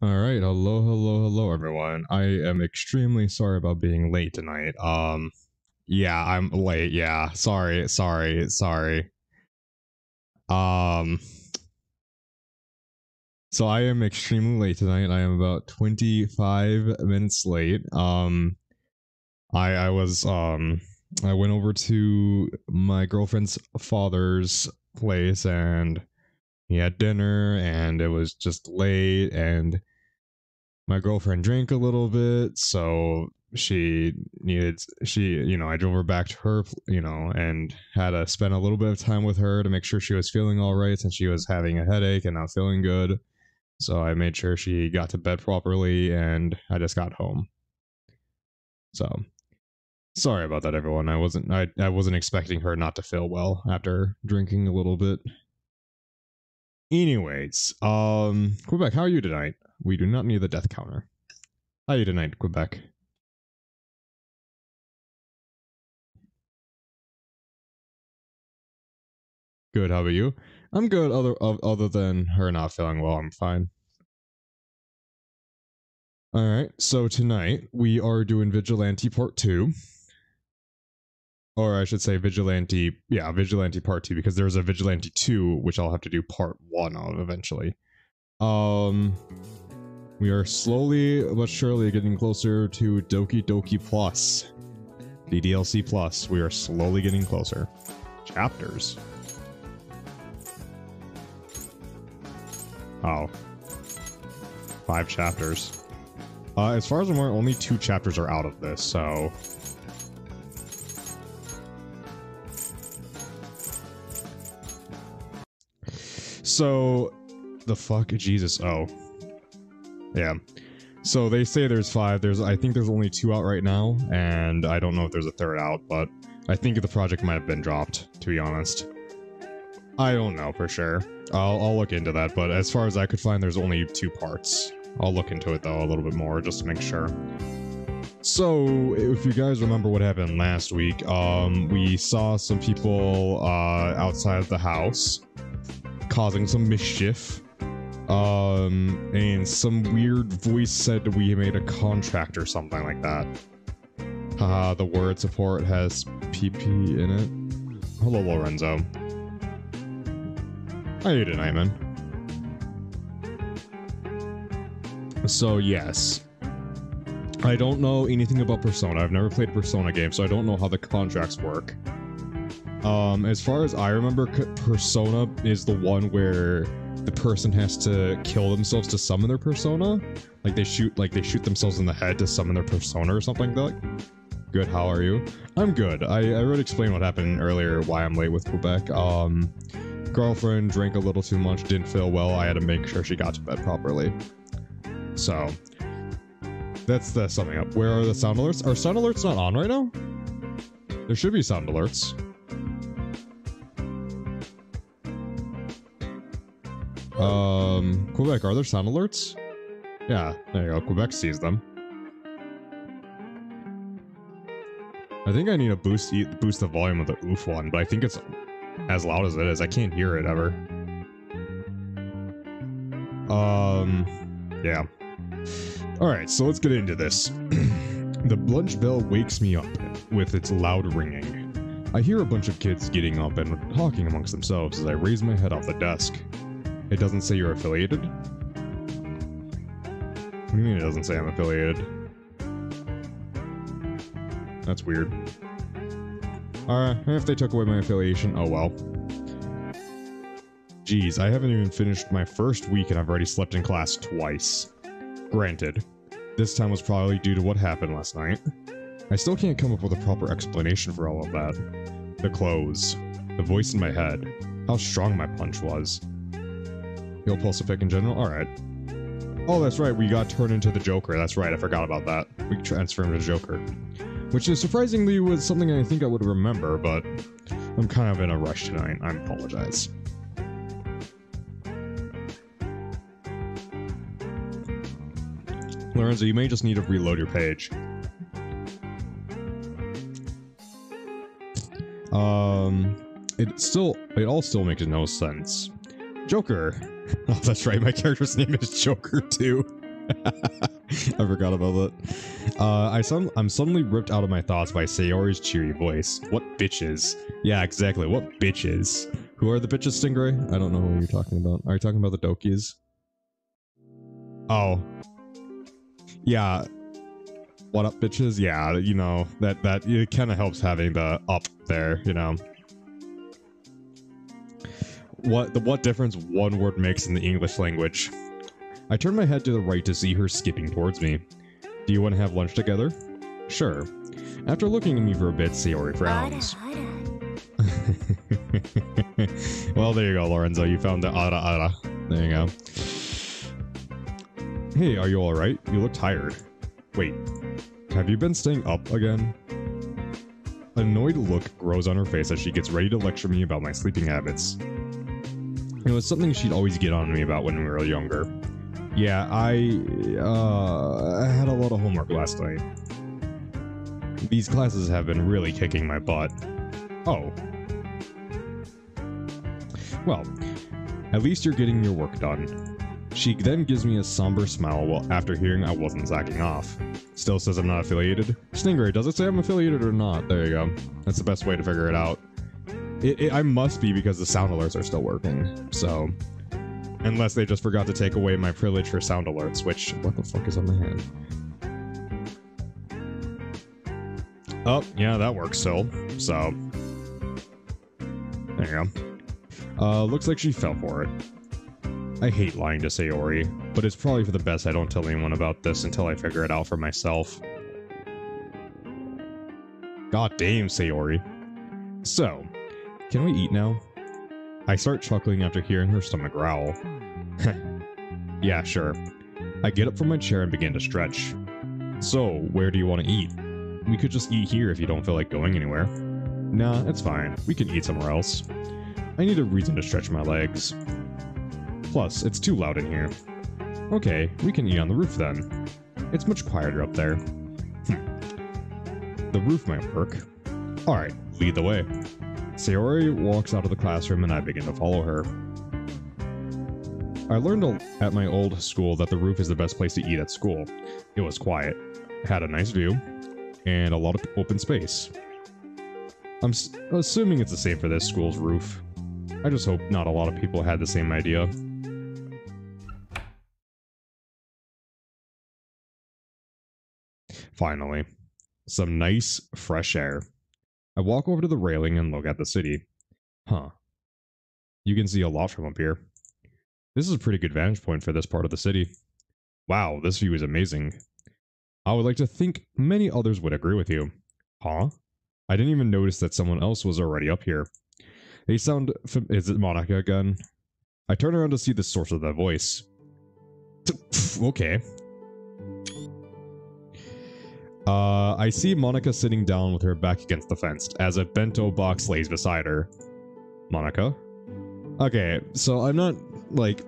Alright, hello everyone. I am extremely sorry about being late tonight. Yeah, I'm late, yeah. Sorry. Um, so I am extremely late tonight. I am about 25 minutes late. I was, I went over to my girlfriend's father's place and he had dinner and it was just late and my girlfriend drank a little bit, so I drove her back to her, and had to spend a little bit of time with her to make sure she was feeling all right since she was having a headache and not feeling good. So I made sure she got to bed properly and I just got home. So sorry about that, everyone. I wasn't expecting her not to feel well after drinking a little bit. Anyways, Quebec, how are you tonight? We do not need the death counter. How are you tonight, Quebec? Good, how about you? I'm good, other than her not feeling well, I'm fine. Alright, so tonight we are doing Vigilante Part 2. Or I should say Vigilante Part 2, because there's a Vigilante 2, which I'll have to do Part 1 of eventually. We are slowly but surely getting closer to Doki Doki Plus. The DLC Plus. We are slowly getting closer. Chapters. Oh. 5 chapters. As far as I'm aware, only 2 chapters are out of this, so... So... The fuck? Jesus, oh. Yeah. So they say there's 5, I think there's only 2 out right now, and I don't know if there's a 3rd out, but I think the project might have been dropped, to be honest. I don't know for sure. I'll look into that, but as far as I could find, there's only 2 parts. I'll look into it though a little bit more just to make sure. So, if you guys remember what happened last week, we saw some people outside of the house causing some mischief. And some weird voice said we made a contract or something like that. Haha, the word support has PP in it. Hello, Lorenzo. How you tonight, man? So, yes. I don't know anything about Persona. I've never played a Persona game, so I don't know how the contracts work. As far as I remember, Persona is the one where the person has to kill themselves to summon their persona. Like they shoot themselves in the head to summon their persona or something like that. Good, how are you? I'm good. I already explained what happened earlier, why I'm late with Quebec. Girlfriend drank a little too much, didn't feel well. I had to make sure she got to bed properly. So, that's the summing up. Where are the sound alerts? Are sound alerts not on right now? There should be sound alerts. Quebec, are there sound alerts? Yeah, there you go. Quebec sees them. I think I need to boost the volume of the oof one, but I think it's as loud as it is. I can't hear it ever. Yeah. Alright, so let's get into this. The lunch bell wakes me up with its loud ringing. I hear a bunch of kids getting up and talking amongst themselves as I raise my head off the desk. It doesn't say you're affiliated? What do you mean it doesn't say I'm affiliated? That's weird. If they took away my affiliation, oh well. Geez, I haven't even finished my first week and I've already slept in class twice. Granted, this time was probably due to what happened last night. I still can't come up with a proper explanation for all of that. The clothes, the voice in my head, how strong my punch was. You'll pulse a pick in general? Alright. Oh, that's right, we got turned into the Joker. That's right, I forgot about that. We transformed to Joker. Which is surprisingly was something I think I would remember, but I'm kind of in a rush tonight. I apologize. Lorenzo, you may just need to reload your page. It all still makes no sense. Joker. Oh, that's right, my character's name is Joker too. I forgot about that. I'm suddenly ripped out of my thoughts by Sayori's cheery voice. What bitches? Yeah, exactly. What bitches? Who are the bitches, Stingray? I don't know who you're talking about. Are you talking about the Dokis? Oh. Yeah. What up, bitches? Yeah, you know, that it kind of helps having the up there, you know. What difference one word makes in the English language. I turn my head to the right to see her skipping towards me. Do you want to have lunch together? Sure. After looking at me for a bit, Sayori frowns. Well, there you go, Lorenzo. You found the ara. There you go. Hey, are you alright? You look tired. Wait, have you been staying up again? An annoyed look grows on her face as she gets ready to lecture me about my sleeping habits. It was something she'd always get on me about when we were younger. Yeah, I had a lot of homework last night. These classes have been really kicking my butt. Oh. Well, at least you're getting your work done. She then gives me a somber smile after hearing I wasn't slacking off. Still says I'm not affiliated. Stingray, does it say I'm affiliated or not? There you go. That's the best way to figure it out. I must be because the sound alerts are still working, so... Unless they just forgot to take away my privilege for sound alerts, which... What the fuck is on my hand? Oh, yeah, that works still, so... There you go. Looks like she fell for it. I hate lying to Sayori, but it's probably for the best I don't tell anyone about this until I figure it out for myself. God damn, Sayori. So, can we eat now? I start chuckling after hearing her stomach growl. Yeah, sure. I get up from my chair and begin to stretch. So, where do you want to eat? We could just eat here if you don't feel like going anywhere. Nah, it's fine. We can eat somewhere else. I need a reason to stretch my legs. Plus, it's too loud in here. Okay, we can eat on the roof then. It's much quieter up there. The roof might work. Alright, lead the way. Sayori walks out of the classroom and I begin to follow her. I learned at my old school that the roof is the best place to eat at school. It was quiet, had a nice view, and a lot of open space. I'm assuming it's the same for this school's roof. I just hope not a lot of people had the same idea. Finally, some nice, fresh air. I walk over to the railing and look at the city. Huh. You can see a lot from up here. This is a pretty good vantage point for this part of the city. Wow, this view is amazing. I would like to think many others would agree with you. Huh? I didn't even notice that someone else was already up here. They sound... Is it Monica again? I turn around to see the source of that voice. Okay. I see Monica sitting down with her back against the fence as a bento box lays beside her. Monica? Okay, so I'm not, like...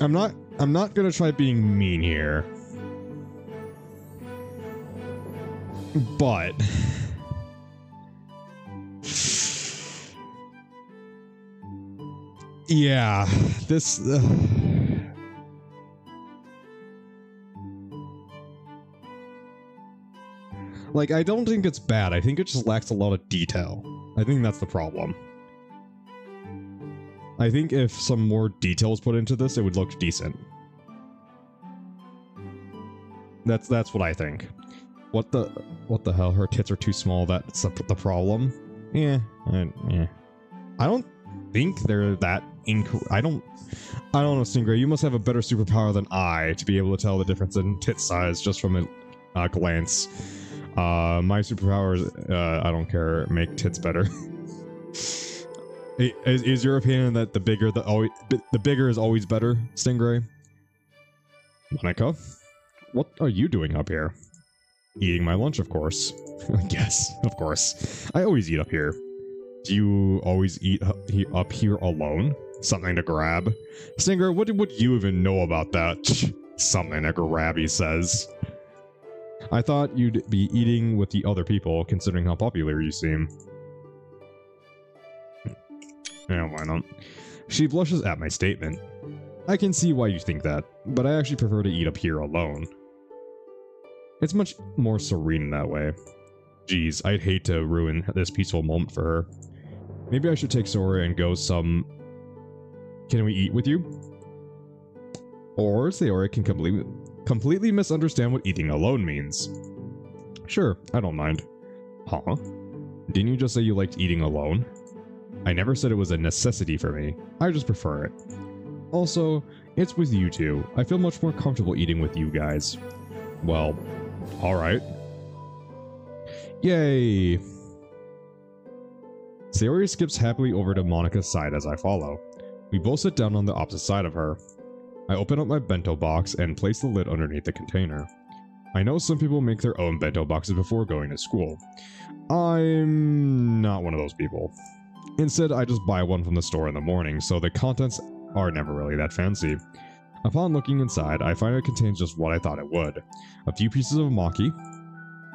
I'm not gonna try being mean here. But... yeah, this... Like, I don't think it's bad. I think it just lacks a lot of detail. I think that's the problem. I think if some more detail was put into this, it would look decent. That's what I think. What the hell? Her tits are too small. That's the problem. Yeah. I don't think they're that I don't know, Stingray. You must have a better superpower than I to be able to tell the difference in tit size just from a glance. My superpowers, I don't care, make tits better. Is your opinion that the bigger is always better, Stingray? Monica, what are you doing up here? Eating my lunch, of course. Yes, of course. I always eat up here. Do you always eat up here alone? Something to grab? Stingray, what would you even know about that? Something to grab, he says. I thought you'd be eating with the other people, considering how popular you seem. Yeah, why not? She blushes at my statement. I can see why you think that, but I actually prefer to eat up here alone. It's much more serene that way. Geez, I'd hate to ruin this peaceful moment for her. Maybe I should take Sora and go some... Can we eat with you? Or Sayori can completely misunderstand what eating alone means. Sure, I don't mind. Huh? Didn't you just say you liked eating alone? I never said it was a necessity for me. I just prefer it. Also, it's with you two. I feel much more comfortable eating with you guys. Well, alright. Yay! Sayori skips happily over to Monika's side as I follow. We both sit down on the opposite side of her. I open up my bento box and place the lid underneath the container. I know some people make their own bento boxes before going to school. I'm not one of those people. Instead, I just buy one from the store in the morning, so the contents are never really that fancy. Upon looking inside, I find it contains just what I thought it would. A few pieces of maki,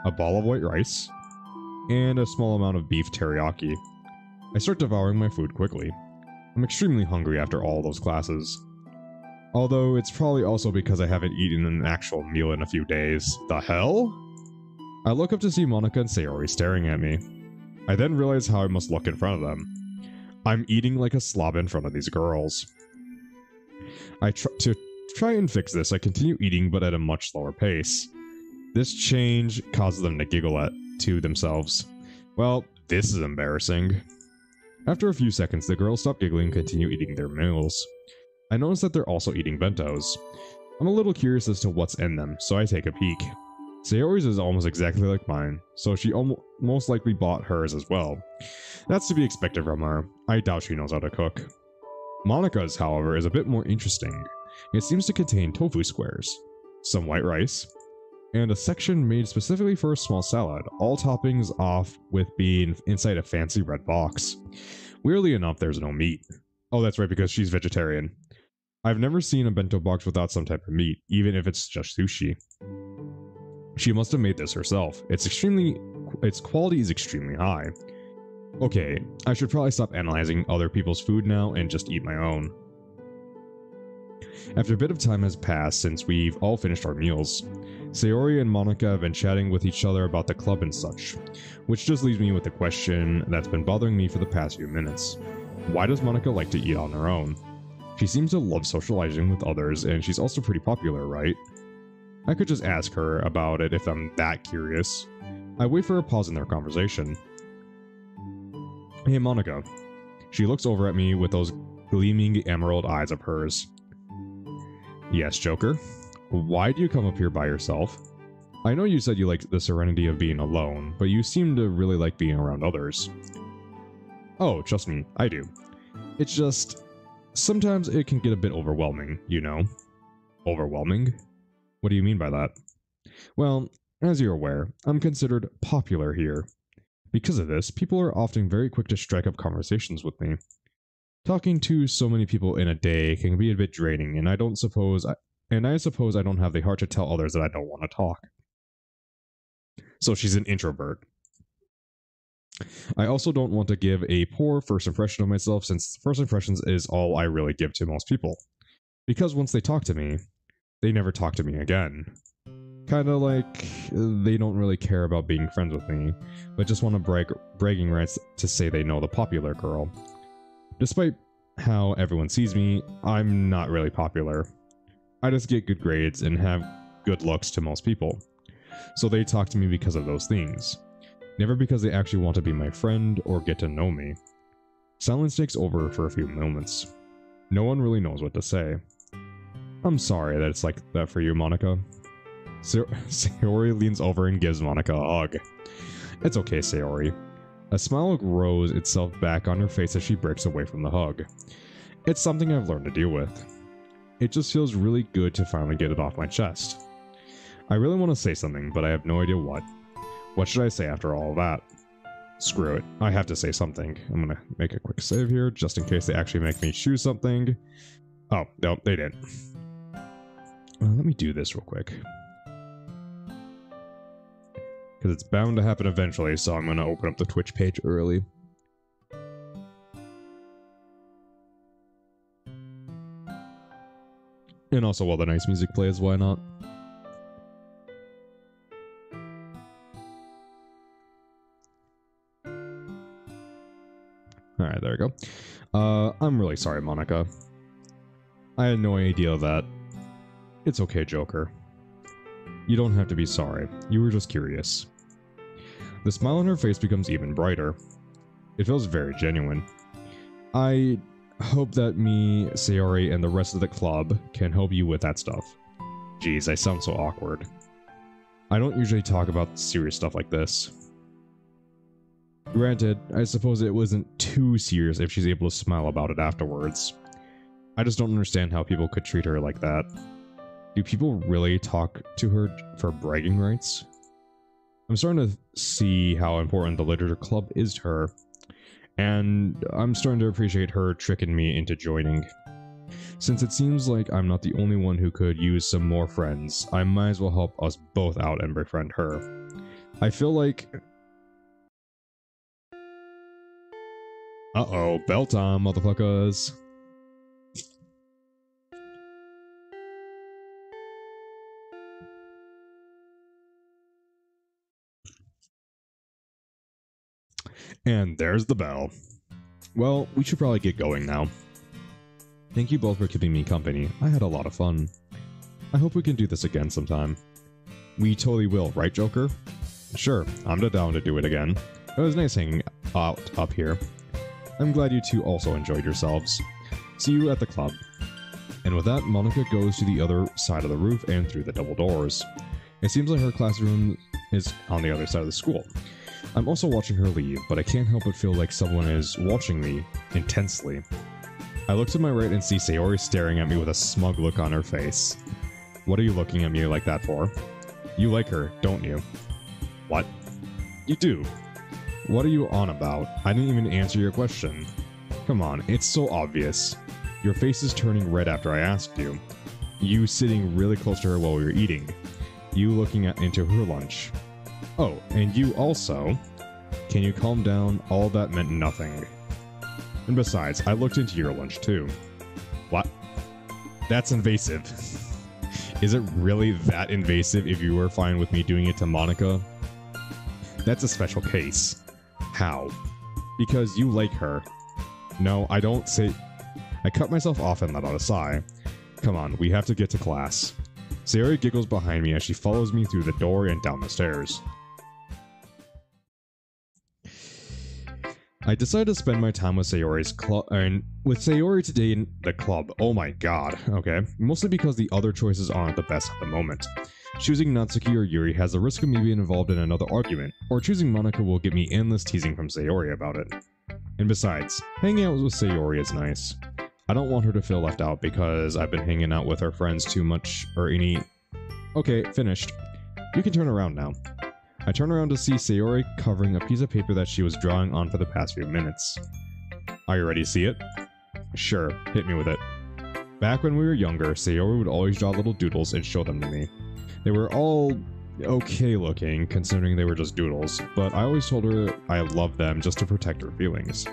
a ball of white rice, and a small amount of beef teriyaki. I start devouring my food quickly. I'm extremely hungry after all those classes. Although it's probably also because I haven't eaten an actual meal in a few days. The hell? I look up to see Monika and Sayori staring at me. I then realize how I must look in front of them. I'm eating like a slob in front of these girls. To try and fix this, I continue eating but at a much slower pace. This change causes them to giggle to themselves. Well, this is embarrassing. After a few seconds, the girls stop giggling and continue eating their meals. I notice that they're also eating bentos. I'm a little curious as to what's in them, so I take a peek. Sayori's is almost exactly like mine, so she most likely bought hers as well. That's to be expected from her. I doubt she knows how to cook. Monika's, however, is a bit more interesting. It seems to contain tofu squares, some white rice, and a section made specifically for a small salad, all toppings off with being inside a fancy red box. Weirdly enough, there's no meat. Oh, that's right, because she's vegetarian. I've never seen a bento box without some type of meat, even if it's just sushi. She must have made this herself. Its quality is extremely high. Okay, I should probably stop analyzing other people's food now and just eat my own. After a bit of time has passed since we've all finished our meals, Sayori and Monika have been chatting with each other about the club and such, which just leaves me with the question that's been bothering me for the past few minutes. Why does Monika like to eat on her own? She seems to love socializing with others, and she's also pretty popular, right? I could just ask her about it if I'm that curious. I wait for a pause in their conversation. Hey, Monika. She looks over at me with those gleaming emerald eyes of hers. Yes, Joker? Why do you come up here by yourself? I know you said you liked the serenity of being alone, but you seem to really like being around others. Oh, trust me, I do. It's just... sometimes it can get a bit overwhelming, you know? Overwhelming? What do you mean by that? Well, as you're aware, I'm considered popular here. Because of this, people are often very quick to strike up conversations with me. Talking to so many people in a day can be a bit draining, and I suppose I don't have the heart to tell others that I don't want to talk. So she's an introvert. I also don't want to give a poor first impression of myself, since first impressions is all I really give to most people. Because once they talk to me, they never talk to me again. Kinda like they don't really care about being friends with me, but just want to bragging rights to say they know the popular girl. Despite how everyone sees me, I'm not really popular. I just get good grades and have good looks to most people. So they talk to me because of those things. Never because they actually want to be my friend or get to know me. Silence takes over for a few moments. No one really knows what to say. I'm sorry that it's like that for you, Monika. Sayori leans over and gives Monika a hug. It's okay, Sayori. A smile grows itself back on her face as she breaks away from the hug. It's something I've learned to deal with. It just feels really good to finally get it off my chest. I really want to say something, but I have no idea what. What should I say after all of that? Screw it. I have to say something. I'm gonna make a quick save here, just in case they actually make me choose something. Oh, no, they didn't. Let me do this real quick. Because it's bound to happen eventually, so I'm going to open up the Twitch page early. And also while the nice music plays, why not? Alright, there we go. I'm really sorry, Monica. I had no idea that. It's okay, Joker. You don't have to be sorry. You were just curious. The smile on her face becomes even brighter. It feels very genuine. I hope that me, Sayori, and the rest of the club can help you with that stuff. Jeez, I sound so awkward. I don't usually talk about serious stuff like this. Granted, I suppose it wasn't too serious if she's able to smile about it afterwards. I just don't understand how people could treat her like that. Do people really talk to her for bragging rights? I'm starting to see how important the literature club is to her, and I'm starting to appreciate her tricking me into joining. Since it seems like I'm not the only one who could use some more friends, I might as well help us both out and befriend her. I feel like... Uh-oh, bell time, motherfuckers. And there's the bell. Well, we should probably get going now. Thank you both for keeping me company. I had a lot of fun. I hope we can do this again sometime. We totally will, right, Joker? Sure, I'm down to do it again. It was nice hanging out up here. I'm glad you two also enjoyed yourselves. See you at the club. And with that, Monica goes to the other side of the roof and through the double doors. It seems like her classroom is on the other side of the school. I'm also watching her leave, but I can't help but feel like someone is watching me intensely. I look to my right and see Sayori staring at me with a smug look on her face. What are you looking at me like that for? You like her, don't you? What? You do. What are you on about? I didn't even answer your question. Come on, it's so obvious. Your face is turning red after I asked you. You sitting really close to her while we were eating. You looking into her lunch. Oh, and you also. Can you calm down? All that meant nothing. And besides, I looked into your lunch too. What? That's invasive. Is it really that invasive if you were fine with me doing it to Monica? That's a special case. How? Because you like her. No, I don't say... I cut myself off and let out a sigh. Come on, we have to get to class. Sayori giggles behind me as she follows me through the door and down the stairs. I decided to spend my time with Sayori today in the club. Oh my god, okay. Mostly because the other choices aren't the best at the moment. Choosing Natsuki or Yuri has the risk of me being involved in another argument, or choosing Monica will get me endless teasing from Sayori about it. And besides, hanging out with Sayori is nice. I don't want her to feel left out because I've been hanging out with her friends too much or any... Okay, finished. You can turn around now. I turn around to see Sayori covering a piece of paper that she was drawing on for the past few minutes. Are you ready to see it? Sure, hit me with it. Back when we were younger, Sayori would always draw little doodles and show them to me. They were all okay looking, considering they were just doodles, but I always told her I loved them just to protect her feelings.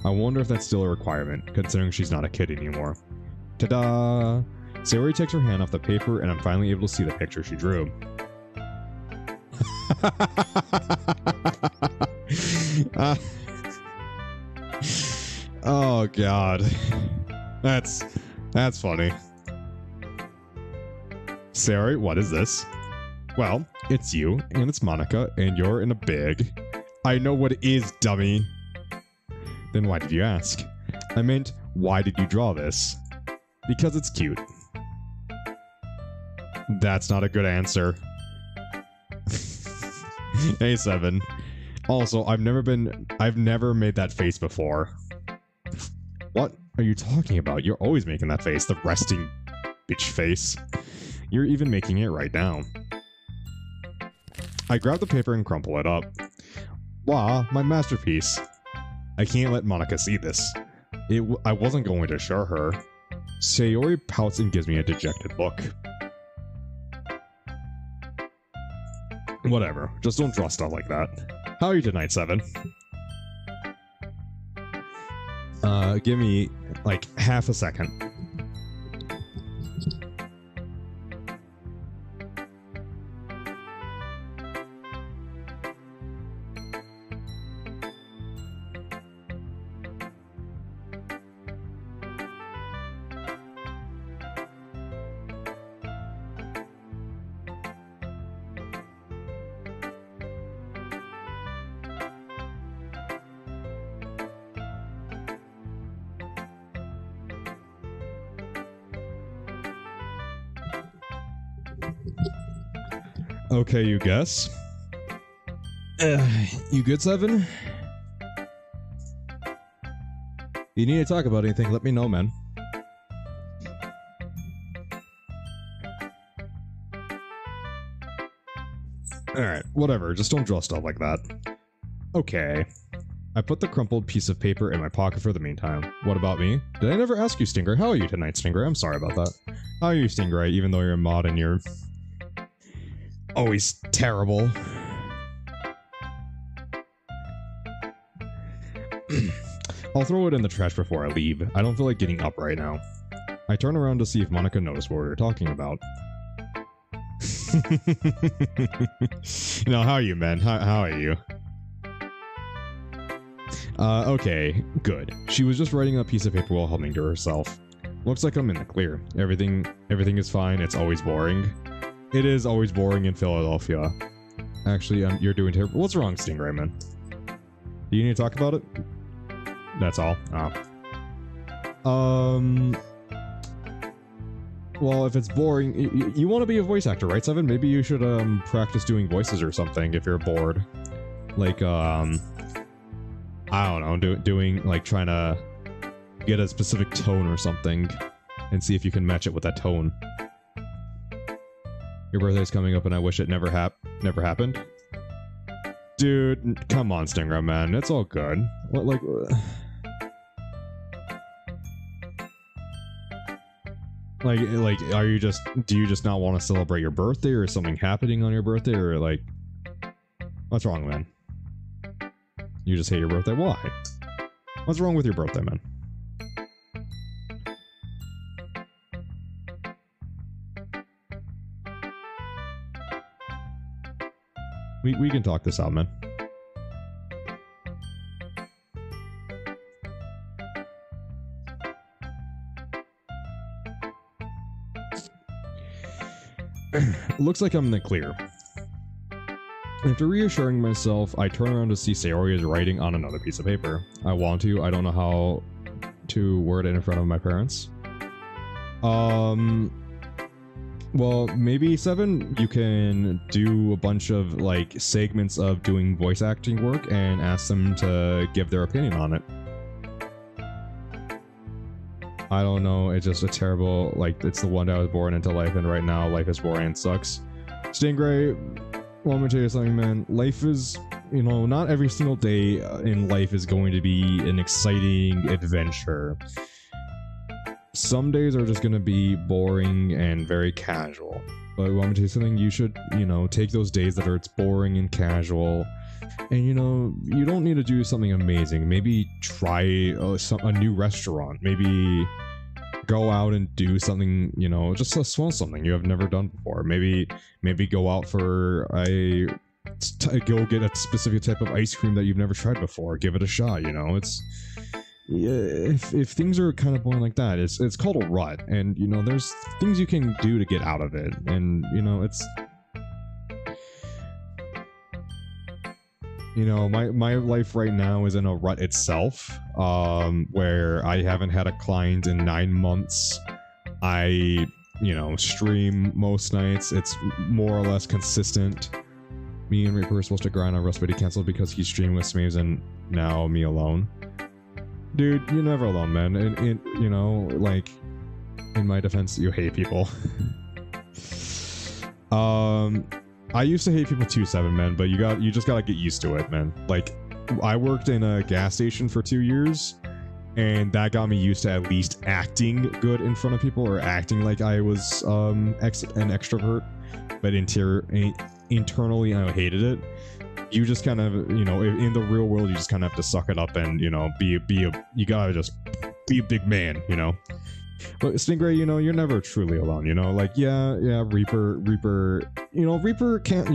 I wonder if that's still a requirement, considering she's not a kid anymore. Ta-da! Sayori takes her hand off the paper and I'm finally able to see the picture she drew. Oh god. That's funny. Sayori, what is this? Well, it's you, and it's Monica, and you're in a big... I know what it is, dummy! Then why did you ask? I meant, why did you draw this? Because it's cute. That's not a good answer. Hey, Seven. Also, I've never made that face before. What are you talking about? You're always making that face, the resting bitch face. You're even making it right now. I grab the paper and crumple it up. Wow, my masterpiece. I can't let Monica see this. I wasn't going to show her. Sayori pouts and gives me a dejected look. Whatever, just don't draw stuff like that. How are you tonight, Seven? Give me, like, half a second. Okay, you guess? You good, Seven? You need to talk about anything, let me know, man. Alright, whatever, just don't draw stuff like that. Okay. I put the crumpled piece of paper in my pocket for the meantime. What about me? Did I never ask you, Stingray? How are you tonight, Stingray? I'm sorry about that. How are you, Stingray, even though you're a mod and you're always terrible? I'll throw it in the trash before I leave. I don't feel like getting up right now. I turn around to see if Monica noticed what we were talking about. How are you, man? How are you? Okay, good. She was just writing a piece of paper while humming to herself. Looks like I'm in the clear. Everything is fine. It's always boring. It is always boring in Philadelphia. Actually, you're doing terrible. What's wrong, Stingray, man? Do you need to talk about it? That's all. Well, if it's boring, you want to be a voice actor, right, Seven? Maybe you should practice doing voices or something if you're bored. Like I don't know, doing like trying to get a specific tone or something, and see if you can match it with that tone. Your birthday's coming up, and I wish it never happened. Dude, come on, Stingray, man, it's all good. What, like? Like, are you just, do you just not want to celebrate your birthday, or is something happening on your birthday, or like, what's wrong, man? You just hate your birthday? Why? What's wrong with your birthday, man? We can talk this out, man. Looks like I'm in the clear. After reassuring myself, I turn around to see Sayori is writing on another piece of paper. I don't know how to word it in front of my parents. Well, maybe, Seven, you can do a bunch of, like, segments of doing voice acting work and ask them to give their opinion on it. I don't know, it's just a terrible, like, it's the one that I was born into life, and right now life is boring and sucks. Stingray, well, let me tell you something, man. Life is, not every single day in life is going to be an exciting adventure. Some days are just going to be boring and very casual. But want me to tell you something? You should, take those days that are boring and casual. And, you don't need to do something amazing. Maybe try a new restaurant. Maybe go out and do something, just a small something you have never done before. Maybe go out for go get a specific type of ice cream that you've never tried before. Give it a shot, it's... If things are kind of boring like that, it's called a rut, and there's things you can do to get out of it, and it's my life right now is in a rut itself, where I haven't had a client in 9 months. I stream most nights. It's more or less consistent. Me and Reaper are supposed to grind on Rust, but he canceled because he's streaming with Smaves, and now me alone. Dude, you're never alone, man. And like, in my defense, you hate people. I used to hate people too, Seven, man, but you just gotta get used to it, man. Like, I worked in a gas station for 2 years, and that got me used to at least acting good in front of people, or acting like I was an extrovert, but internally I hated it. You just kind of, in the real world, you just kind of have to suck it up and, you gotta just be a big man, But Stingray, you're never truly alone, like, yeah, Reaper, Reaper can't,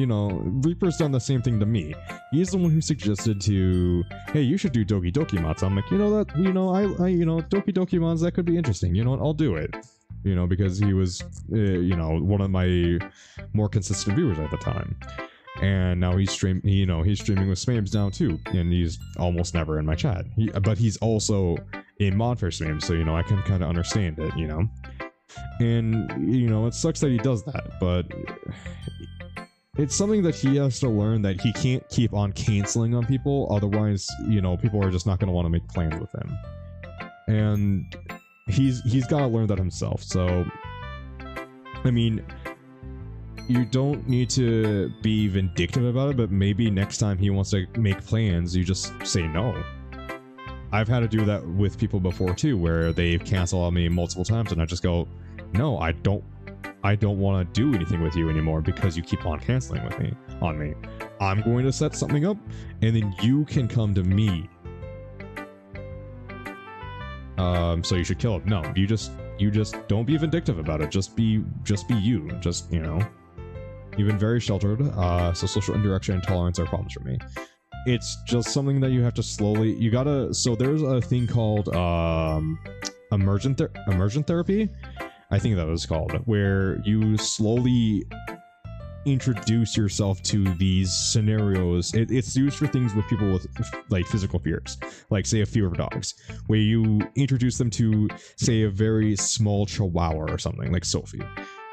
Reaper's done the same thing to me. He's the one who suggested to, hey, you should do Doki Doki mods. I'm like, Doki Doki mods, that could be interesting, I'll do it. Because he was, one of my more consistent viewers at the time. And now he's streaming with Smames now too, and he's almost never in my chat. But he's also in mod for Smames, so I can kind of understand it, And it sucks that he does that, but it's something that he has to learn, that he can't keep on canceling on people, otherwise, you know, people are just not going to want to make plans with him. And he's got to learn that himself. So, I mean, you don't need to be vindictive about it, but maybe next time he wants to make plans, you just say no. I've had to do that with people before too, where they've canceled on me multiple times, and I just go, no, I don't want to do anything with you anymore because you keep on canceling on me. I'm going to set something up, and then you can come to me. So you should kill him. No, you just don't be vindictive about it. Just be you. Just, you know. You've been very sheltered, so social interaction and tolerance are problems for me. It's just something that you have to slowly... You gotta... So there's a thing called emergent therapy? I think that was called, where you slowly introduce yourself to these scenarios. It's used for things with people with, like, physical fears. Like, say, a fear of dogs. Where you introduce them to, say, a very small chihuahua or something, like Sophie.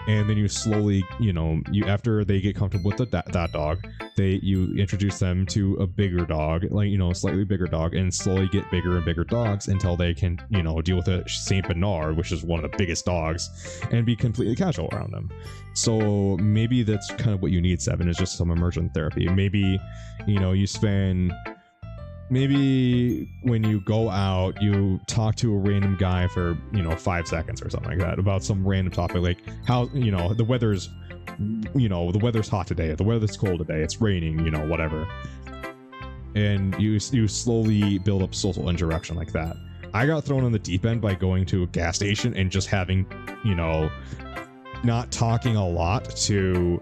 And then you slowly, you know, after they get comfortable with that dog, you introduce them to a bigger dog, like, you know, a slightly bigger dog, and slowly get bigger and bigger dogs until they can, you know, deal with a Saint Bernard, which is one of the biggest dogs, and be completely casual around them. So maybe that's kind of what you need, Seven, is just some emergent therapy. Maybe, you know, you spend... Maybe when you go out, you talk to a random guy for, you know, 5 seconds or something like that about some random topic, like how, you know, the weather's hot today, the weather's cold today, it's raining, you know, whatever. And you slowly build up social interaction like that. I got thrown in the deep end by going to a gas station and just having, you know, not talking a lot to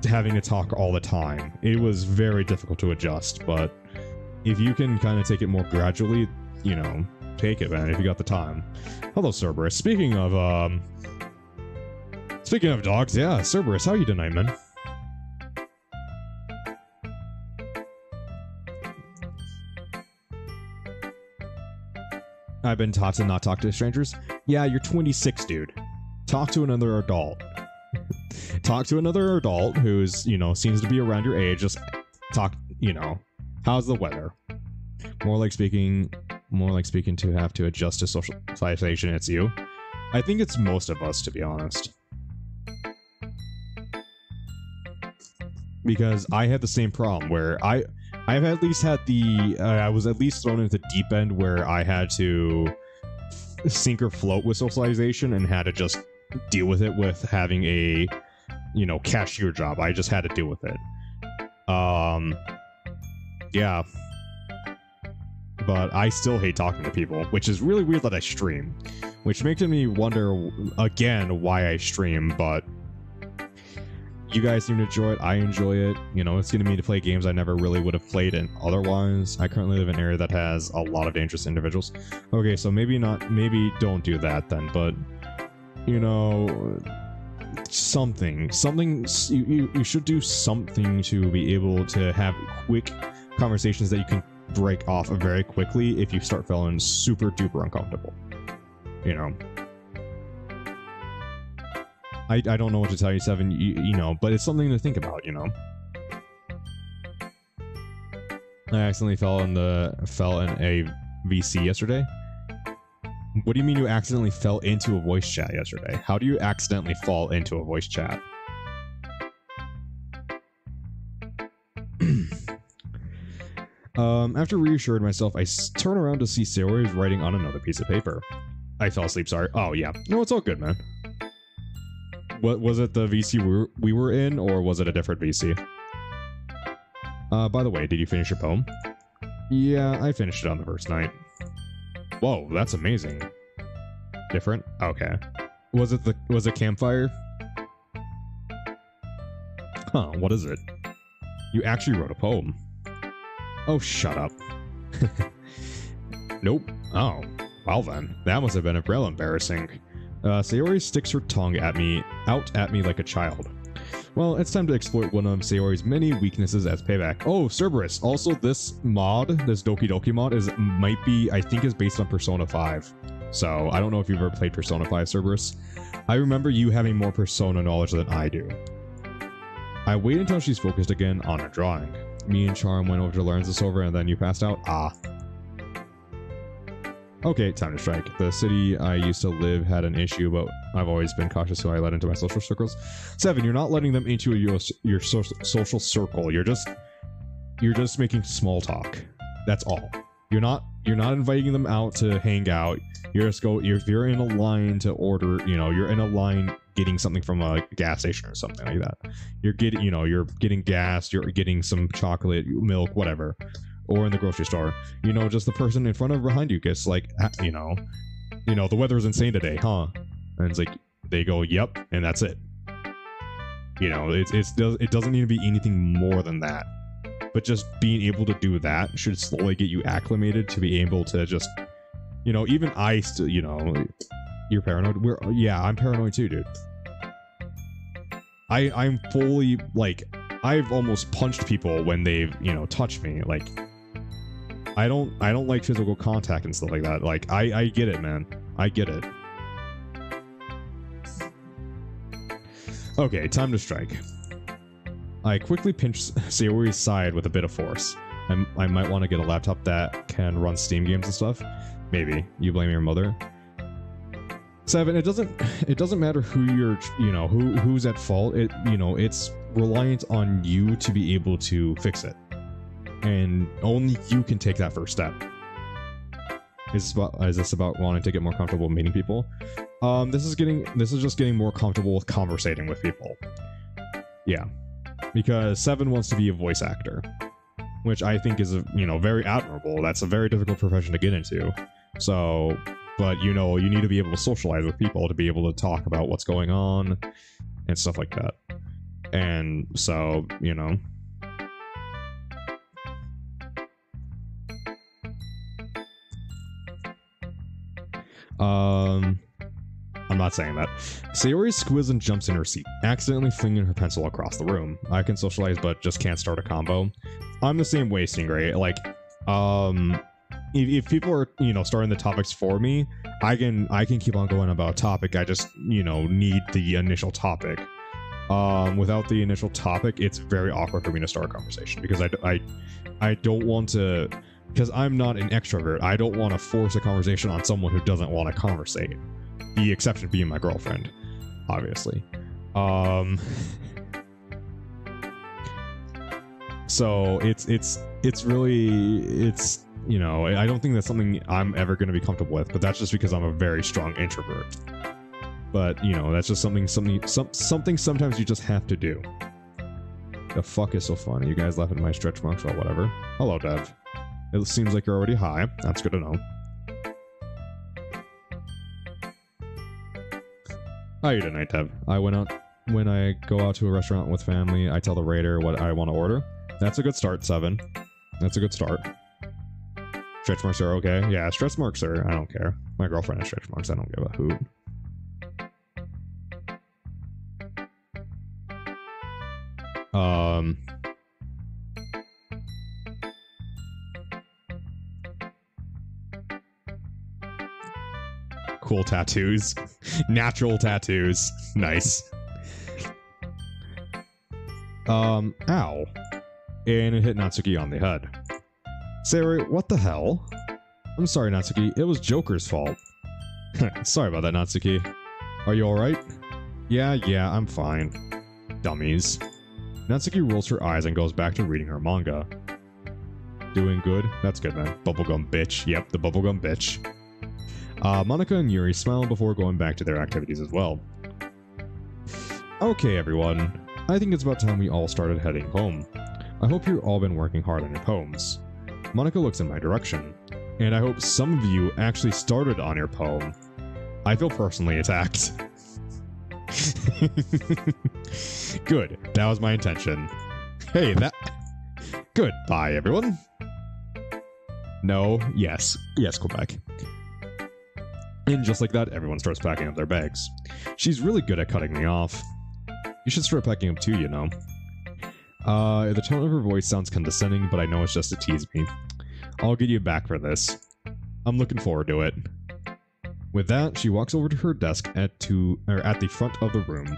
having to talk all the time. It was very difficult to adjust, but if you can kind of take it more gradually, you know, take it, man, if you got the time. Hello, Cerberus. Speaking of dogs, yeah, Cerberus, how are you tonight, man? I've been taught to not talk to strangers. Yeah, you're 26, dude. Talk to another adult. Talk to another adult who's, you know, seems to be around your age. Just talk, you know. How's the weather? More like speaking to have to adjust to socialization. It's you. I think it's most of us, to be honest. Because I had the same problem where I've at least had I was at least thrown into the deep end where I had to sink or float with socialization and had to just deal with it with having a, you know, cashier job. I just had to deal with it. Yeah. But I still hate talking to people, which is really weird that I stream. Which makes me wonder, again, why I stream, but you guys seem to enjoy it. I enjoy it. You know, it's getting me to play games I never really would have played in otherwise. I currently live in an area that has a lot of dangerous individuals. Okay, so maybe don't do that then, but, you know... something you should do something to be able to have quick conversations that you can break off very quickly if you start feeling super duper uncomfortable, you know. I don't know what to tell you, Seven, you know, but it's something to think about, you know. I accidentally fell in a VC yesterday. What do you mean you accidentally fell into a voice chat yesterday? How do you accidentally fall into a voice chat? After reassured myself, I turn around to see Sayori's writing on another piece of paper. I fell asleep, sorry. Oh, yeah. No, it's all good, man. What was it, the VC we were in, or was it a different VC? By the way, did you finish your poem? Yeah, I finished it on the first night. Whoa, that's amazing. Different? Okay. Was it campfire? Huh, what is it? You actually wrote a poem. Oh, shut up. Nope. Oh, well then. That must have been real embarrassing. Sayori sticks her tongue out at me like a child. Well, it's time to exploit one of Sayori's many weaknesses as payback. Oh, Cerberus. Also, this Doki Doki mod I think is based on Persona 5. So, I don't know if you've ever played Persona 5, Cerberus. I remember you having more Persona knowledge than I do. I wait until she's focused again on her drawing. Me and Charm went over to learn this over and then you passed out? Ah. Okay, time to strike. The city I used to live had an issue, but I've always been cautious who I let into my social circles. 7, you're not letting them into your social circle. You're just making small talk. That's all. You're not inviting them out to hang out. You're in a line to order, you're in a line getting something from a gas station or something like that. You're getting gas, you're getting some chocolate, milk, whatever. Or in the grocery store, just the person in front of behind you gets like, the weather's insane today, huh? And it's like, they go, yep, and that's it. It doesn't need to be anything more than that. But just being able to do that should slowly get you acclimated to be able to just, even I still, you're paranoid. I'm paranoid too, dude. I'm fully, like, I've almost punched people when they've, touched me. Like, I don't like physical contact and stuff like that. Like, I get it, man. I get it. Okay, time to strike. I quickly pinch Sayori's side with a bit of force. I might want to get a laptop that can run Steam games and stuff. Maybe. You blame your mother. 7, it doesn't matter who you're, who's at fault. It's reliant on you to be able to fix it. And only you can take that first step. Is this about wanting to get more comfortable meeting people? This is just getting more comfortable with conversating with people. Yeah. Because 7 wants to be a voice actor, which I think is, very admirable. That's a very difficult profession to get into. So, but you need to be able to socialize with people to be able to talk about what's going on and stuff like that. And so, I'm not saying that. Sayori squids and jumps in her seat, accidentally flinging her pencil across the room. I can socialize, but just can't start a combo. I'm the same way, Stingray. Like, if people are, starting the topics for me, I can keep on going about a topic. I just, need the initial topic. Without the initial topic, it's very awkward for me to start a conversation because I don't want to, because I'm not an extrovert. I don't want to force a conversation on someone who doesn't want to conversate. The exception being my girlfriend, obviously. So it's really, I don't think that's something I'm ever going to be comfortable with, but that's just because I'm a very strong introvert. But, that's just something sometimes you just have to do. The fuck is so funny? You guys laughing at my stretch marks or whatever. Hello, Dev. It seems like you're already high. That's good to know. How are you tonight, Dev? When I go out to a restaurant with family, I tell the waiter what I want to order. That's a good start, 7. That's a good start. Stretch marks are okay? Yeah, stretch marks are, I don't care. My girlfriend has stretch marks, I don't give a hoot. Cool tattoos. Natural tattoos. Nice. Ow. And it hit Natsuki on the head. Sayori, what the hell? I'm sorry, Natsuki. It was Joker's fault. Sorry about that, Natsuki. Are you alright? Yeah, I'm fine. Dummies. Natsuki rolls her eyes and goes back to reading her manga. Doing good? That's good, man. Bubblegum bitch. Yep, the bubblegum bitch. Monica and Yuri smile before going back to their activities as well. Okay, everyone. I think it's about time we all started heading home. I hope you've all been working hard on your poems. Monica looks in my direction. And I hope some of you actually started on your poem. I feel personally attacked. Good. That was my intention. Hey, that... Good. Bye, everyone. No. Yes. Yes, Quebec. And just like that, everyone starts packing up their bags. She's really good at cutting me off. You should start packing up too, The tone of her voice sounds condescending, but I know it's just to tease me. I'll get you back for this. I'm looking forward to it. With that, she walks over to her desk at the front of the room.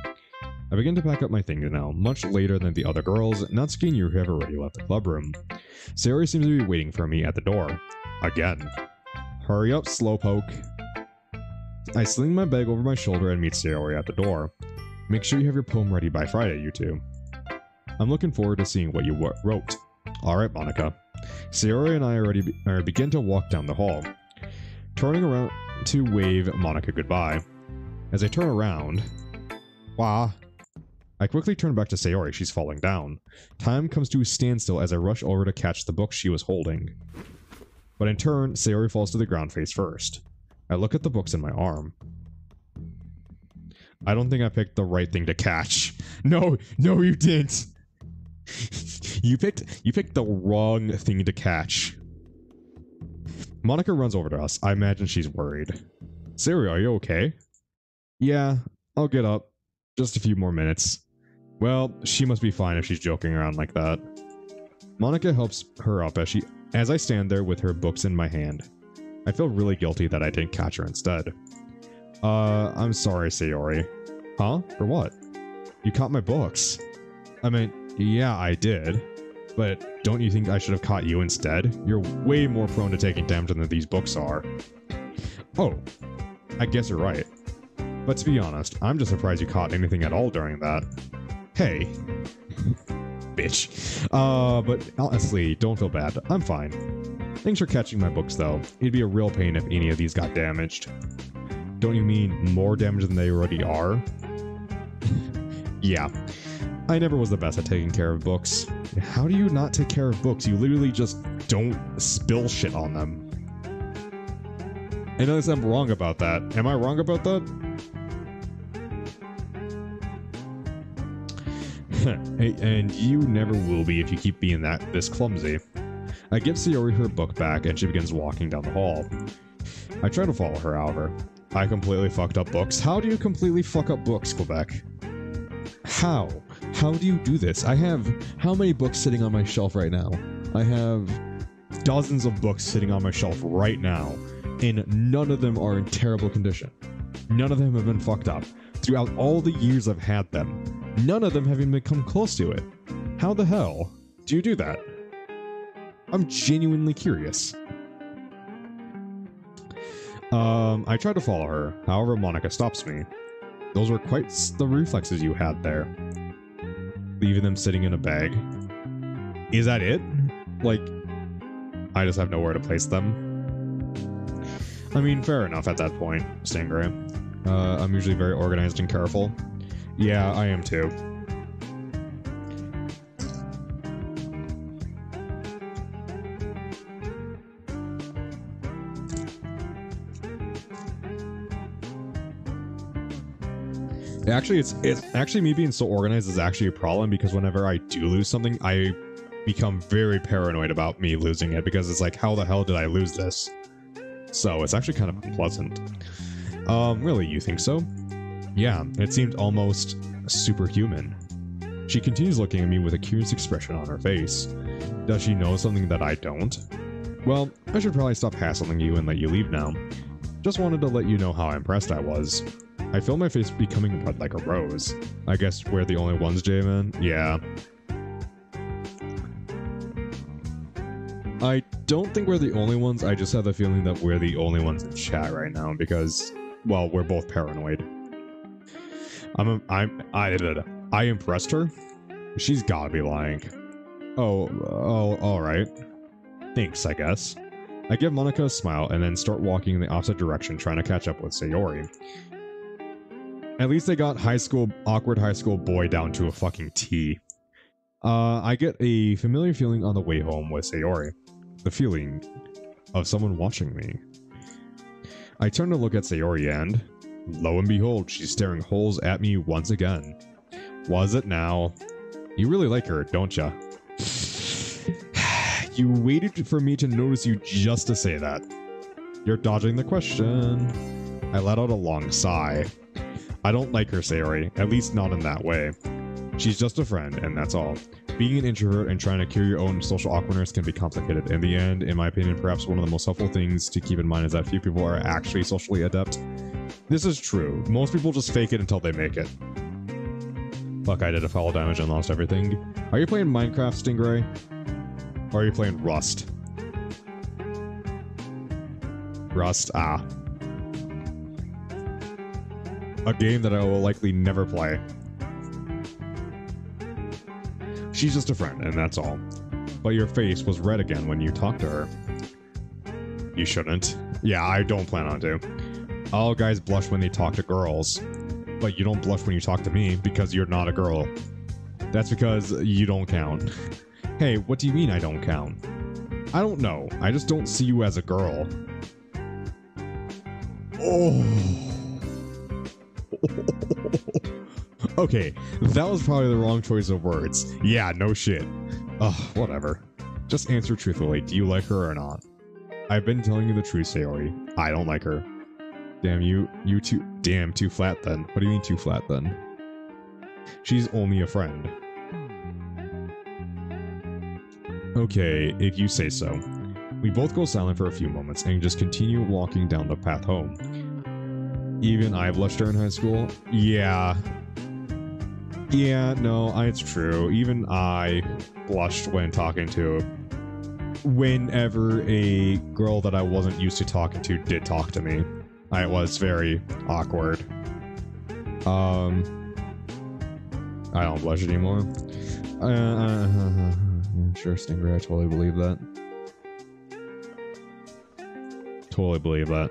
I begin to pack up my things now, much later than the other girls, Natsuki and Yuri have already left the club room. Sayori seems to be waiting for me at the door. Again. Hurry up, slowpoke. I sling my bag over my shoulder and meet Sayori at the door. Make sure you have your poem ready by Friday, you two. I'm looking forward to seeing what you wrote. Alright, Monica. Sayori and I begin to walk down the hall, turning around to wave Monica goodbye. As I turn around... Wah! I quickly turn back to Sayori. She's falling down. Time comes to a standstill as I rush over to catch the book she was holding. But in turn, Sayori falls to the ground face first. I look at the books in my arm. I don't think I picked the right thing to catch. No, you didn't! You picked the wrong thing to catch. Monica runs over to us. I imagine she's worried. Sayori, are you okay? Yeah, I'll get up. Just a few more minutes. Well, she must be fine if she's joking around like that. Monica helps her up as I stand there with her books in my hand. I feel really guilty that I didn't catch her instead. I'm sorry, Sayori. Huh? For what? You caught my books. I mean, yeah, I did. But don't you think I should have caught you instead? You're way more prone to taking damage than these books are. Oh, I guess you're right. But to be honest, I'm just surprised you caught anything at all during that. Hey. Bitch. But honestly, don't feel bad. I'm fine. Thanks for catching my books, though. It'd be a real pain if any of these got damaged. Don't you mean more damage than they already are? Yeah. I never was the best at taking care of books. How do you not take care of books? You literally just don't spill shit on them. Unless I'm wrong about that. Am I wrong about that? And you never will be if you keep being this clumsy. I give Sayori her book back and she begins walking down the hall. I try to follow her, however. I completely fucked up books. How do you completely fuck up books, Quebec? How? How do you do this? I have how many books sitting on my shelf right now? I have dozens of books sitting on my shelf right now, and none of them are in terrible condition. None of them have been fucked up. Throughout all the years I've had them, none of them have even come close to it. How the hell do you do that? I'm genuinely curious. I try to follow her, however Monica stops me. Those were quite the reflexes you had there. Leaving them sitting in a bag. Is that it? Like, I just have nowhere to place them. I mean, fair enough at that point, Stingray. I'm usually very organized and careful. Yeah, I am too. Actually, it's actually me being so organized is actually a problem because whenever I do lose something, I become very paranoid about me losing it because it's like, how the hell did I lose this? So it's actually kind of unpleasant. Really, you think so? Yeah, it seemed almost superhuman. She continues looking at me with a curious expression on her face. Does she know something that I don't? Well, I should probably stop hassling you and let you leave now. Just wanted to let you know how impressed I was. I feel my face becoming red like a rose. I guess we're the only ones, J-Man? Yeah. I don't think we're the only ones, I just have the feeling that we're the only ones in chat right now because, well, we're both paranoid. I impressed her? She's gotta be lying. Oh, alright. Thanks, I guess. I give Monica a smile and then start walking in the opposite direction trying to catch up with Sayori. At least they got awkward high school boy down to a fucking T. I get a familiar feeling on the way home with Sayori. The feeling of someone watching me. I turn to look at Sayori and, lo and behold, she's staring holes at me once again. Was it now? You really like her, don't ya? You waited for me to notice you just to say that. You're dodging the question. I let out a long sigh. I don't like her, Sayori, at least not in that way. She's just a friend, and that's all. Being an introvert and trying to cure your own social awkwardness can be complicated. In the end, in my opinion, perhaps one of the most helpful things to keep in mind is that few people are actually socially adept. This is true. Most people just fake it until they make it. Fuck, I did a foul damage and lost everything. Are you playing Minecraft, Stingray? Or are you playing Rust? Rust, ah. A game that I will likely never play. She's just a friend, and that's all. But your face was red again when you talked to her. You shouldn't. Yeah, I don't plan on to. All guys blush when they talk to girls. But you don't blush when you talk to me because you're not a girl. That's because you don't count. Hey, what do you mean I don't count? I don't know. I just don't see you as a girl. Oh. Okay, that was probably the wrong choice of words. Yeah, no shit. Ugh, whatever. Just answer truthfully. Do you like her or not? I've been telling you the truth, Sayori. I don't like her. Damn, you too. Damn, too flat then. What do you mean too flat then? She's only a friend. Okay, if you say so. We both go silent for a few moments and just continue walking down the path home. Even I blushed during high school? Yeah. Yeah, no, it's true. Even I blushed when talking to whenever a girl that I wasn't used to talking to did talk to me. It was very awkward. I don't blush anymore. Sure, Stingray, I totally believe that. Totally believe that.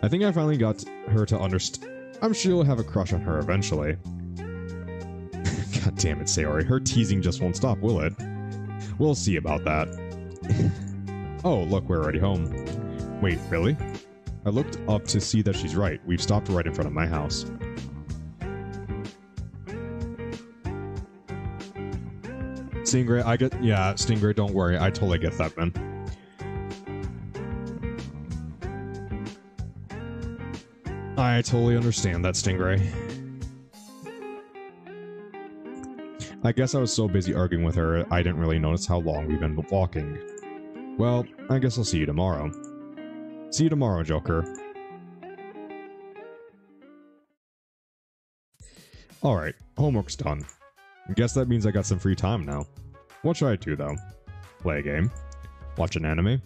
I think I finally got her to understand. I'm sure you'll have a crush on her eventually. God damn it, Sayori. Her teasing just won't stop, will it? We'll see about that. Oh, look, we're already home. Wait, really? I looked up to see that she's right. We've stopped right in front of my house. Stingray, yeah, Stingray, don't worry. I totally get that, man. I totally understand that, Stingray. I guess I was so busy arguing with her, I didn't really notice how long we've been walking. Well, I guess I'll see you tomorrow. See you tomorrow, Joker. Alright, homework's done. I guess that means I got some free time now. What should I do, though? Play a game? Watch an anime?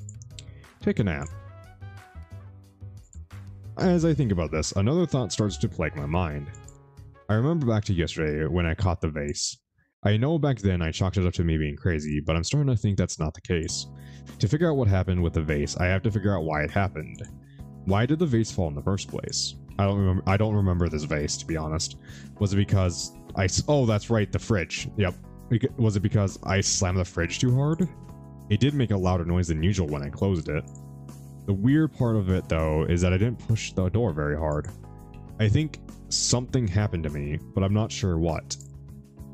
Take a nap? As I think about this, another thought starts to plague my mind. I remember back to yesterday when I caught the vase. I know back then I chalked it up to me being crazy, but I'm starting to think that's not the case. To figure out what happened with the vase, I have to figure out why it happened. Why did the vase fall in the first place? I don't remember this vase, to be honest. Was it because oh, that's right, the fridge. Yep. Was it because I slammed the fridge too hard? It did make a louder noise than usual when I closed it. The weird part of it, though, is that I didn't push the door very hard. I think something happened to me, but I'm not sure what.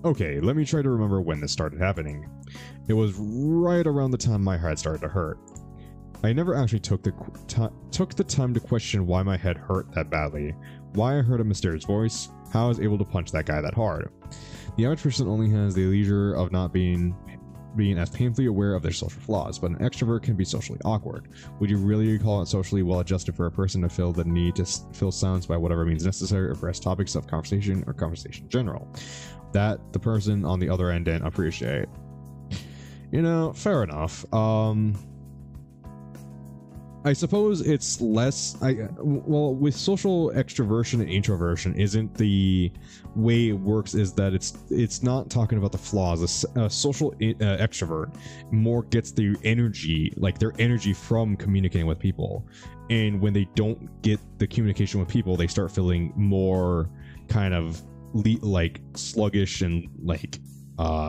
Okay, let me try to remember when this started happening. It was right around the time my head started to hurt. I never actually took the time to question why my head hurt that badly, why I heard a mysterious voice, how I was able to punch that guy that hard. The average person only has the leisure of not being as painfully aware of their social flaws, but an extrovert can be socially awkward. Would you really call it socially well adjusted for a person to feel the need to fill silence by whatever means necessary or press topics of conversation or conversation in general? That the person on the other end didn't appreciate. You know, fair enough. I suppose it's less. Well, with social extroversion and introversion, isn't the way it works is that it's not talking about the flaws. A social extrovert more gets the energy, like their energy from communicating with people, and when they don't get the communication with people, they start feeling more kind of like sluggish and like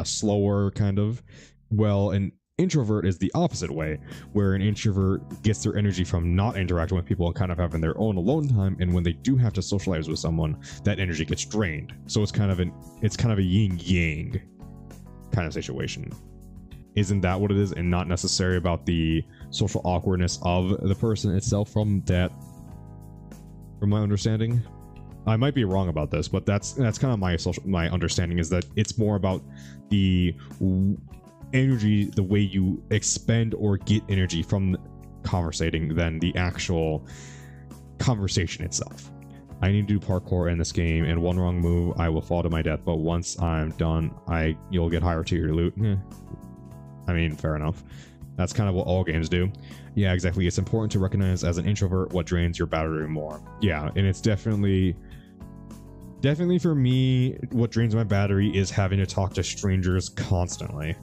slower, kind of. Well, an introvert is the opposite way, where an introvert gets their energy from not interacting with people and kind of having their own alone time, and when they do have to socialize with someone, that energy gets drained. So it's kind of a yin-yang kind of situation. Isn't that what it is, and not necessarily about the social awkwardness of the person itself from my understanding? I might be wrong about this, but that's kind of my understanding, is that it's more about the energy, the way you expend or get energy from conversating, than the actual conversation itself. I need to do parkour in this game, and one wrong move, I will fall to my death. But once I'm done, you'll get higher tier loot. I mean, fair enough. That's kind of what all games do. Yeah, exactly. It's important to recognize as an introvert what drains your battery more. Yeah, and it's definitely for me, what drains my battery is having to talk to strangers constantly.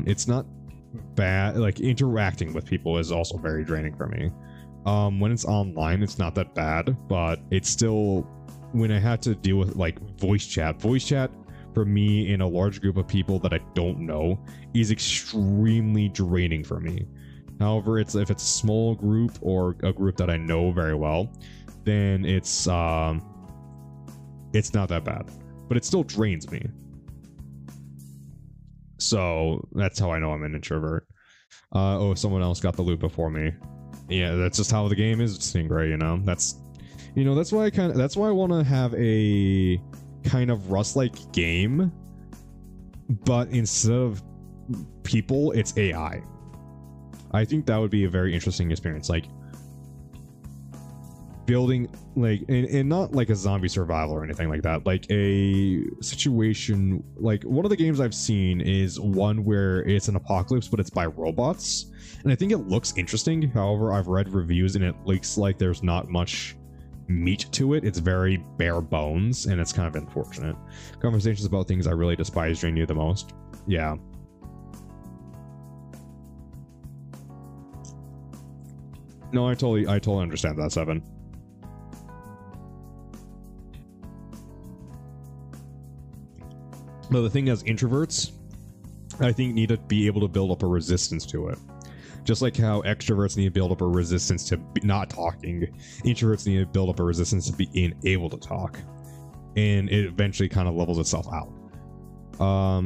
It's not bad. Like, interacting with people is also very draining for me. When it's online, it's not that bad, but it's still, when I had to deal with like voice chat for me in a large group of people that I don't know is extremely draining for me. However, if it's a small group or a group that I know very well, then it's not that bad, but it still drains me. So that's how I know I'm an introvert. Oh, someone else got the loot before me. Yeah, that's just how the game is, Stingray, you know. That's why I want to have a kind of Rust-like game, but instead of people, it's AI. I think that would be a very interesting experience, like building, like, and not like a zombie survival or anything like that, like a situation, like one of the games I've seen is one where it's an apocalypse, but it's by robots, and I think it looks interesting. However, I've read reviews and it looks like there's not much meat to it. It's very bare bones, and it's kind of unfortunate. Conversations about things I really despise drain you the most. Yeah. No, I totally understand that, Seven. But the thing is, introverts, I think, need to be able to build up a resistance to it. Just like how extroverts need to build up a resistance to not talking, introverts need to build up a resistance to being able to talk. And it eventually kind of levels itself out.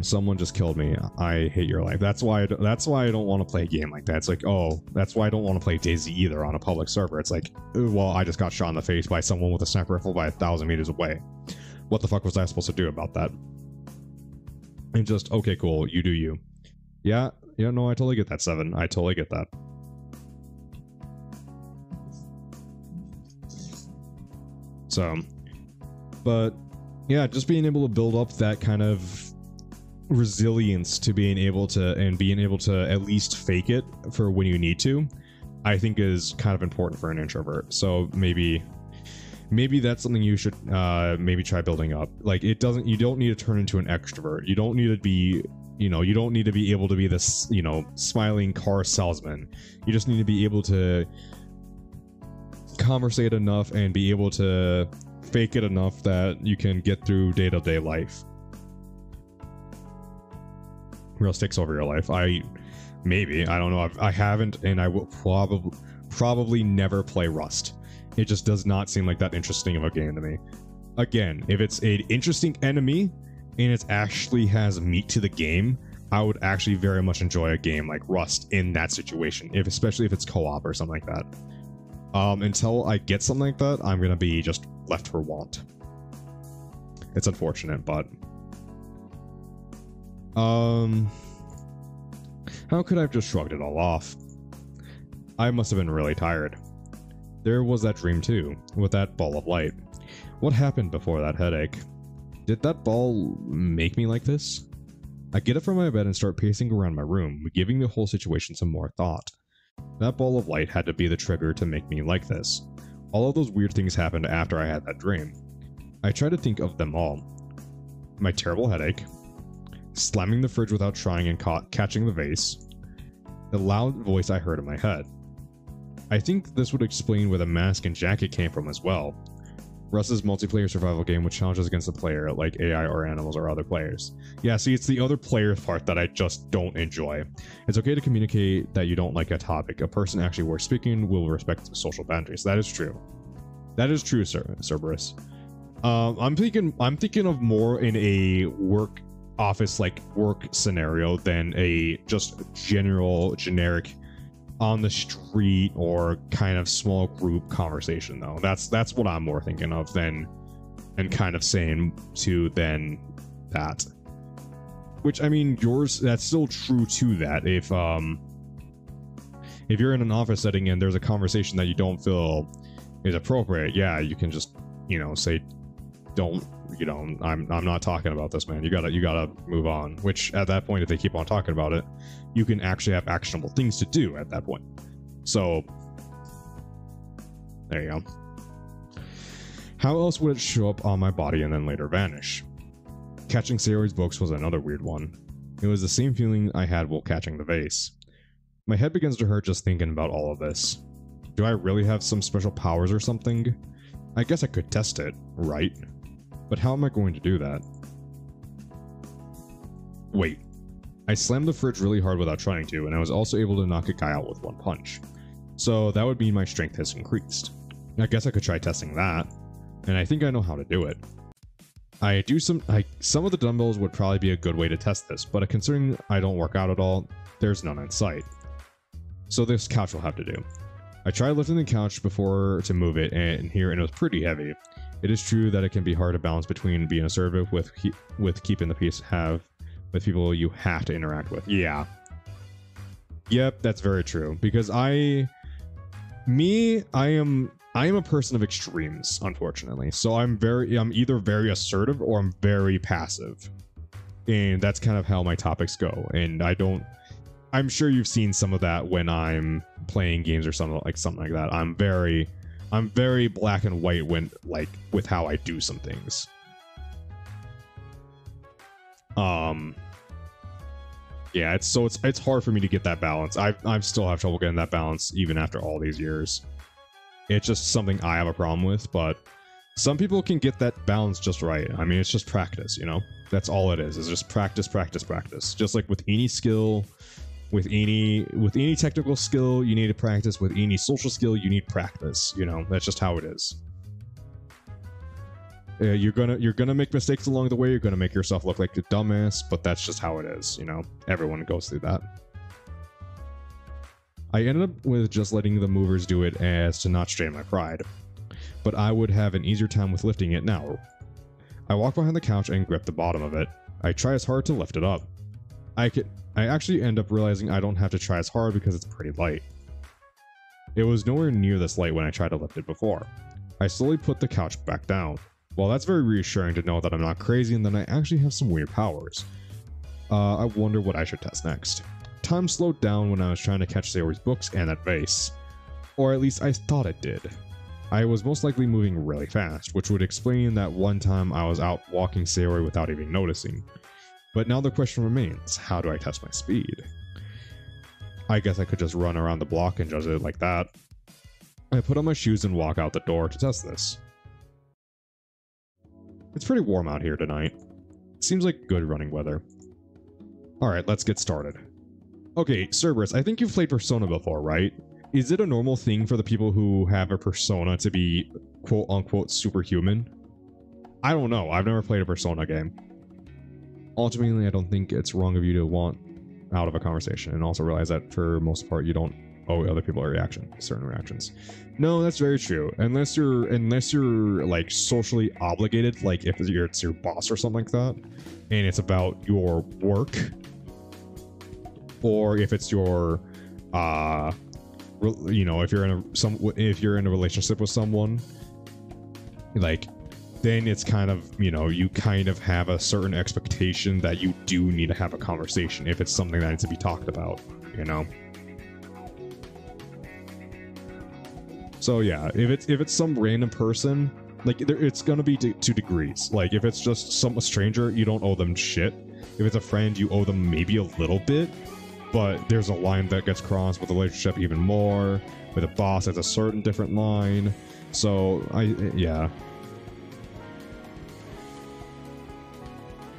Someone just killed me. I hate your life. That's why I don't want to play a game like that. It's like, oh, that's why I don't want to play DayZ either on a public server. It's like, well, I just got shot in the face by someone with a sniper rifle by 1,000 meters away. What the fuck was I supposed to do about that? And just, okay, cool, you do you. Yeah, no, I totally get that, Seven. I totally get that. So, but yeah, just being able to build up that kind of resilience to being able to at least fake it for when you need to, I think is kind of important for an introvert. So maybe that's something you should maybe try building up. Like, you don't need to turn into an extrovert. You don't need to be, you don't need to be able to be this, smiling car salesman. You just need to be able to conversate enough and be able to fake it enough that you can get through day-to-day life. Rust takes over your life. I don't know. I haven't, and I will probably never play Rust. It just does not seem like that interesting of a game to me. Again, if it's an interesting enemy and it actually has meat to the game, I would actually very much enjoy a game like Rust in that situation, especially if it's co-op or something like that. Until I get something like that, I'm gonna be just left for want. It's unfortunate, but how could I have just shrugged it all off? I must have been really tired. There was that dream too, with that ball of light. What happened before that headache? Did that ball make me like this? I get up from my bed and start pacing around my room, giving the whole situation some more thought. That ball of light had to be the trigger to make me like this. All of those weird things happened after I had that dream. I try to think of them all. My terrible headache, slamming the fridge without trying and catching the vase, the loud voice I heard in my head. I think this would explain where the mask and jacket came from as well. Rust's multiplayer survival game with challenges against the player, like AI or animals or other players. Yeah, see, it's the other player part that I just don't enjoy. It's okay to communicate that you don't like a topic. A person actually worth speaking will respect social boundaries. That is true. That is true, Cerberus. I'm thinking of more in a work office, like work scenario, than a just generic on the street or kind of small group conversation, though. That's what I'm more thinking of than and kind of saying to than that. Which, I mean, that's still true to that. If you're in an office setting and there's a conversation that you don't feel is appropriate, yeah, you can just say, don't, I'm not talking about this, man. You gotta move on. Which at that point, if they keep on talking about it, you can actually have actionable things to do at that point. So there you go. How else would it show up on my body and then later vanish? Catching Sayori's books was another weird one. It was the same feeling I had while catching the vase. My head begins to hurt just thinking about all of this. Do I really have some special powers or something? I guess I could test it, right? But how am I going to do that? Wait. I slammed the fridge really hard without trying to, and I was also able to knock a guy out with one punch. So that would mean my strength has increased. I guess I could try testing that, and I think I know how to do it. Some of the dumbbells would probably be a good way to test this, but considering I don't work out at all, there's none in sight. So this couch will have to do. I tried lifting the couch before to move it and it was pretty heavy. It is true that it can be hard to balance between being assertive with keeping the peace with people you have to interact with. Yeah. Yep, that's very true. Because I am a person of extremes, unfortunately. So I'm either very assertive or I'm very passive. And that's kind of how my topics go. And I'm sure you've seen some of that when I'm playing games or something like that. I'm very black and white with how I do some things. Yeah, it's hard for me to get that balance. I still have trouble getting that balance even after all these years. It's just something I have a problem with, but some people can get that balance just right. I mean, it's just practice, That's all it is. It's just practice, practice, practice. Just like with any skill, with any technical skill, you need to practice. With any social skill, you need practice. That's just how it is. You're gonna make mistakes along the way. You're gonna make yourself look like a dumbass, but that's just how it is. Everyone goes through that. I ended up with just letting the movers do it as to not strain my pride, but I would have an easier time with lifting it now. I walk behind the couch and grip the bottom of it. I try as hard to lift it up. I actually end up realizing I don't have to try as hard because it's pretty light. It was nowhere near this light when I tried to lift it before. I slowly put the couch back down. Well, that's very reassuring to know that I'm not crazy and that I actually have some weird powers. I wonder what I should test next. Time slowed down when I was trying to catch Sayori's books and that vase. Or at least I thought it did. I was most likely moving really fast, which would explain that one time I was out walking Sayori without even noticing. But now the question remains, how do I test my speed? I guess I could just run around the block and judge it like that. I put on my shoes and walk out the door to test this. It's pretty warm out here tonight. It seems like good running weather. Alright, let's get started. Okay, Cerberus, I think you've played Persona before, right? Is it a normal thing for the people who have a persona to be quote-unquote superhuman? I don't know, I've never played a Persona game. Ultimately, I don't think it's wrong of you to want out of a conversation, and also realize that for most part you don't owe other people certain reactions. No, that's very true. Unless you're like socially obligated, like if it's your boss or something like that, and it's about your work, or if it's your if you're in a relationship with someone, like, then it's kind of, you kind of have a certain expectation that you do need to have a conversation if it's something that needs to be talked about, So yeah, if it's some random person, like, it's gonna be to degrees. Like, if it's just a stranger, you don't owe them shit. If it's a friend, you owe them maybe a little bit, but there's a line that gets crossed with a relationship even more. With a boss, it's a certain different line. So yeah.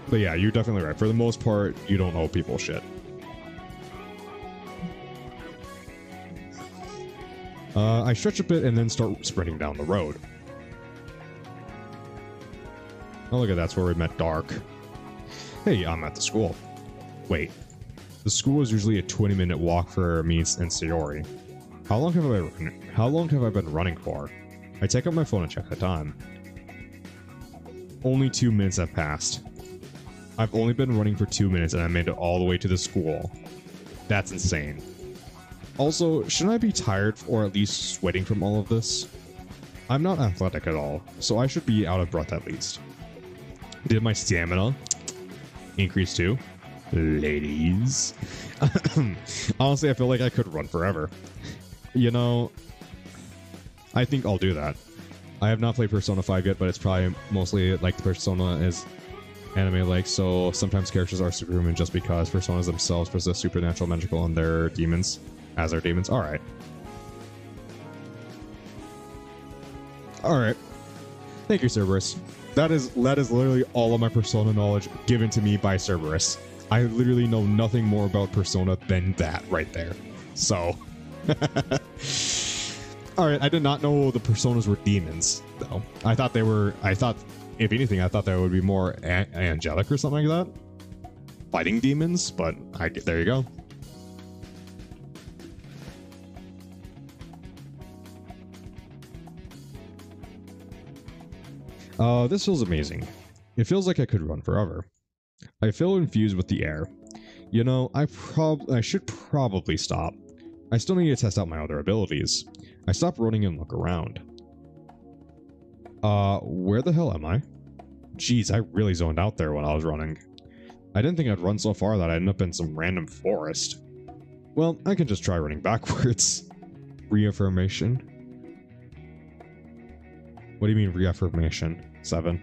But yeah, you're definitely right. For the most part, you don't owe people shit. I stretch a bit and then start sprinting down the road. Oh, look at that's where we met Dark. Hey, I'm at the school. Wait, the school is usually a 20-minute walk for me and Sayori. How long have I been running for? I take out my phone and check the time. Only 2 minutes have passed. I've only been running for 2 minutes and I made it all the way to the school. That's insane. Also, shouldn't I be tired or at least sweating from all of this? I'm not athletic at all, so I should be out of breath at least. Did my stamina increase too? Ladies. Honestly, I feel like I could run forever. You know, I think I'll do that. I have not played Persona 5 yet, but it's probably mostly like the Persona is anime-like, so sometimes characters are superhuman just because Personas themselves possess supernatural, magical, and they're demons. As are demons. Alright. Alright. Thank you, Cerberus. That is literally all of my Persona knowledge given to me by Cerberus. I literally know nothing more about Persona than that right there. So... Alright, I did not know the Personas were demons, though. I thought, if anything, I thought they would be more angelic or something like that. Fighting demons, but there you go. This feels amazing. It feels like I could run forever. I feel infused with the air. You know, I should probably stop. I still need to test out my other abilities. I stop running and look around. Where the hell am I? Jeez, I really zoned out there when I was running. I didn't think I'd run so far that I'd end up in some random forest. Well, I can just try running backwards. Reaffirmation. What do you mean reaffirmation? 7.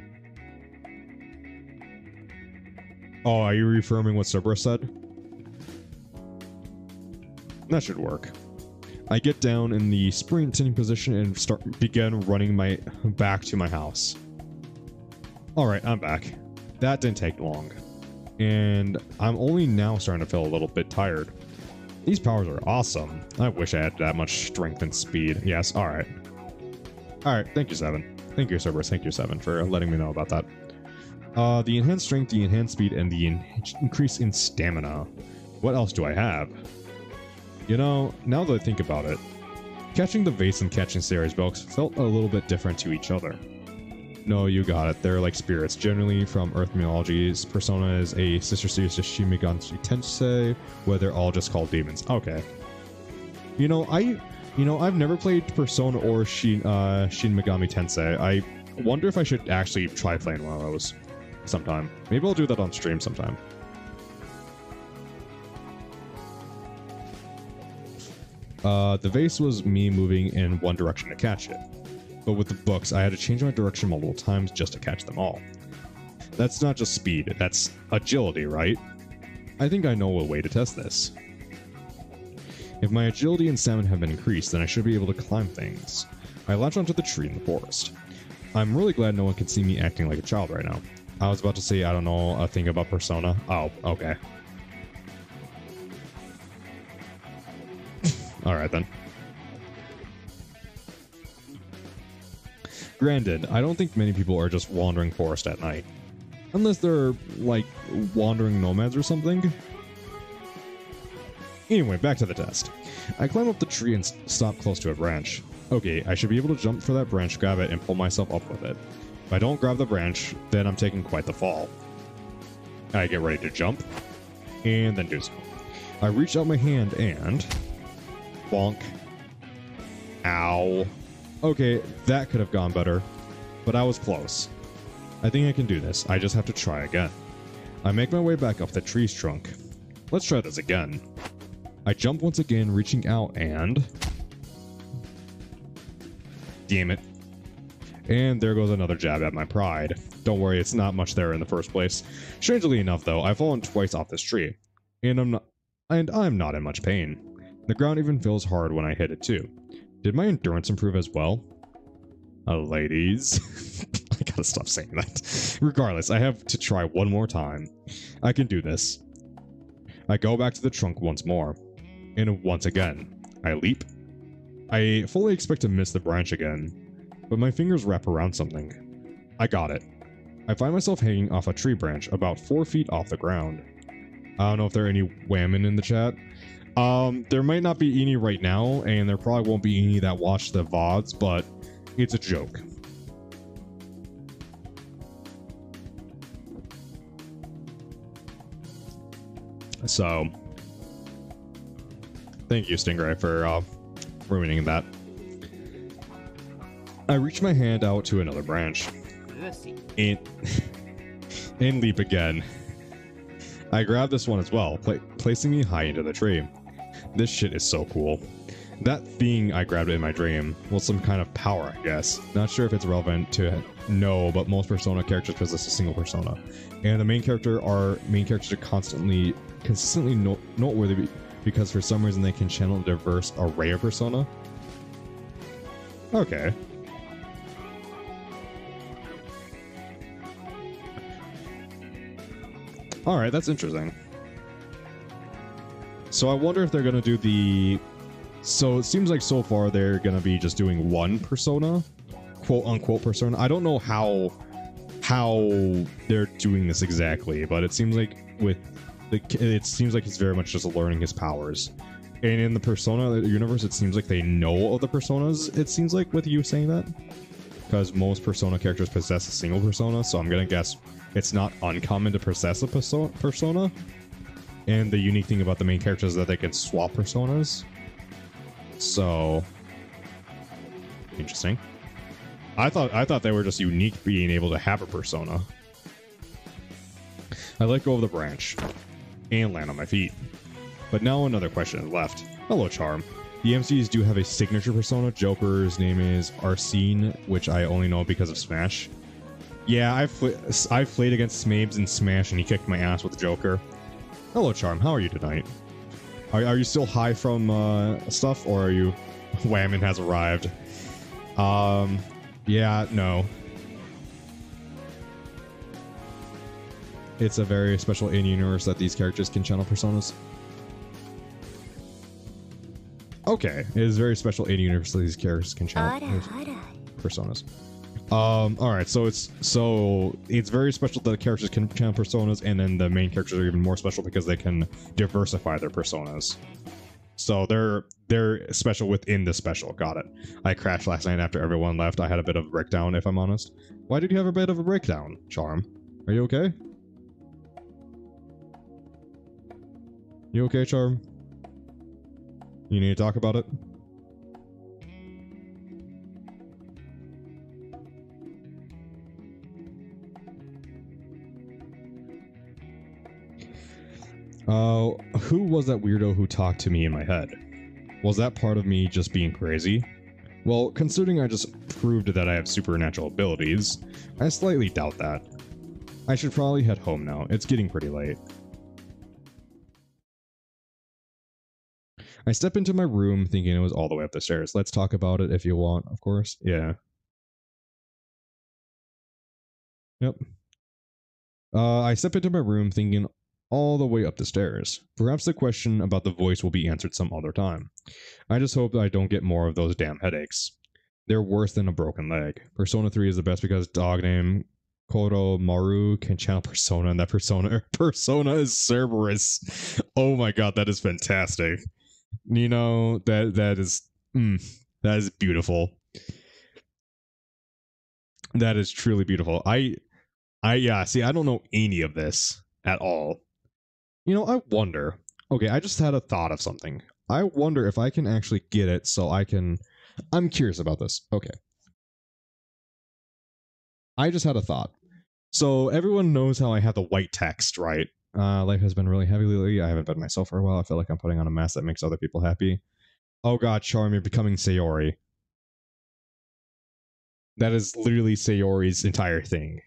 Oh, are you reaffirming what Cerberus said? That should work. I get down in the sprinting position and begin running back to my house. Alright, I'm back. That didn't take long. And I'm only now starting to feel a little bit tired. These powers are awesome. I wish I had that much strength and speed. Yes, alright. Alright, thank you, 7. Thank you, Cerberus. Thank you, 7, for letting me know about that. The enhanced strength, the enhanced speed, and the increase in stamina. What else do I have? You know, now that I think about it, catching the vase and catching Sayori's books felt a little bit different to each other. No, you got it. They're like spirits, generally from Earth mythologies. Persona is a sister series to Shin Megami Tensei, where they're all just called demons. Okay. I've never played Persona or Shin Megami Tensei. I wonder if I should actually try playing one of those sometime. Maybe I'll do that on stream sometime. The vase was me moving in one direction to catch it. But with the books, I had to change my direction multiple times just to catch them all. That's not just speed, that's agility, right? I think I know a way to test this. If my agility and stamina have been increased, then I should be able to climb things. I latch onto the tree in the forest. I'm really glad no one can see me acting like a child right now. I was about to say I don't know a thing about Persona. Oh, okay. Alright then. Granted, I don't think many people are just wandering forest at night. Unless they're, like, wandering nomads or something. Anyway, back to the test. I climb up the tree and stop close to a branch. Okay, I should be able to jump for that branch, grab it, and pull myself up with it. If I don't grab the branch, then I'm taking quite the fall. I get ready to jump, and then do so. I reach out my hand and... bonk. Ow. Okay, that could have gone better, but I was close. I think I can do this, I just have to try again. I make my way back up the tree's trunk. Let's try this again. I jump once again, reaching out and... damn it. And there goes another jab at my pride. Don't worry, it's not much there in the first place. Strangely enough though, I've fallen twice off this tree. And I'm not in much pain. The ground even feels hard when I hit it too. Did my endurance improve as well? Ladies. I gotta stop saying that. Regardless, I have to try one more time. I can do this. I go back to the trunk once more. And once again. I leap. I fully expect to miss the branch again. But my fingers wrap around something. I got it. I find myself hanging off a tree branch about 4 feet off the ground. I don't know if there are any women in the chat. There might not be any right now, and there probably won't be any that watch the VODs, but it's a joke. So, thank you, Stingray, for ruining that. I reach my hand out to another branch. And, and leap again. I grab this one as well, placing me high into the tree. This shit is so cool. That thing I grabbed in my dream was some kind of power, I guess. Not sure if it's relevant to know, but most Persona characters possess a single persona. And the main characters are consistently noteworthy because for some reason they can channel a diverse array of persona. Okay. Alright, that's interesting. So I wonder if they're gonna do the... So it seems like so far they're gonna be just doing one persona, quote-unquote persona. I don't know how they're doing this exactly, but it seems like he's very much just learning his powers. And in the Persona universe, it seems like they know of the personas, it seems like, with you saying that. Because most Persona characters possess a single persona, so I'm gonna guess it's not uncommon to possess a persona. And the unique thing about the main characters is that they can swap personas. So... interesting. I thought they were just unique being able to have a persona. I let go of the branch and land on my feet. But now another question is left. Hello, Charm. The MCs do have a signature persona. Joker's name is Arsene, which I only know because of Smash. Yeah, I've played against Smabes in Smash and he kicked my ass with Joker. Hello, Charm. How are you tonight? Are you still high from stuff, or are you... Whammon has arrived. Yeah, no. It's a very special in-universe that these characters can channel personas. Okay, it is very special in-universe that these characters can channel personas. Alright, so it's very special that the characters can channel personas, and then the main characters are even more special because they can diversify their personas. So they're special within the special. Got it. I crashed last night after everyone left. I had a bit of a breakdown, if I'm honest. Why did you have a bit of a breakdown, Charm? Are you okay? You okay, Charm? You need to talk about it? Who was that weirdo who talked to me in my head? Was that part of me just being crazy? Well, considering I just proved that I have supernatural abilities, I slightly doubt that. I should probably head home now. It's getting pretty late. I step into my room thinking it was all the way up the stairs. Let's talk about it if you want, of course. Yeah. Yep. I step into my room thinking all the way up the stairs. Perhaps the question about the voice will be answered some other time. I just hope that I don't get more of those damn headaches. They're worse than a broken leg. Persona 3 is the best because dog name Koro Maru can channel Persona, and that Persona is Cerberus. Oh my god, that is fantastic. You know, that is beautiful. That is truly beautiful. Yeah, see, I don't know any of this at all. You know, I wonder. Okay, I just had a thought of something. I wonder if I can actually get it so I can... I'm curious about this. Okay. I just had a thought. So everyone knows how I have the white text, right? Life has been really heavy lately. I haven't been myself for a while. I feel like I'm putting on a mask that makes other people happy. Oh god, Charm, you're becoming Sayori. That is literally Sayori's entire thing.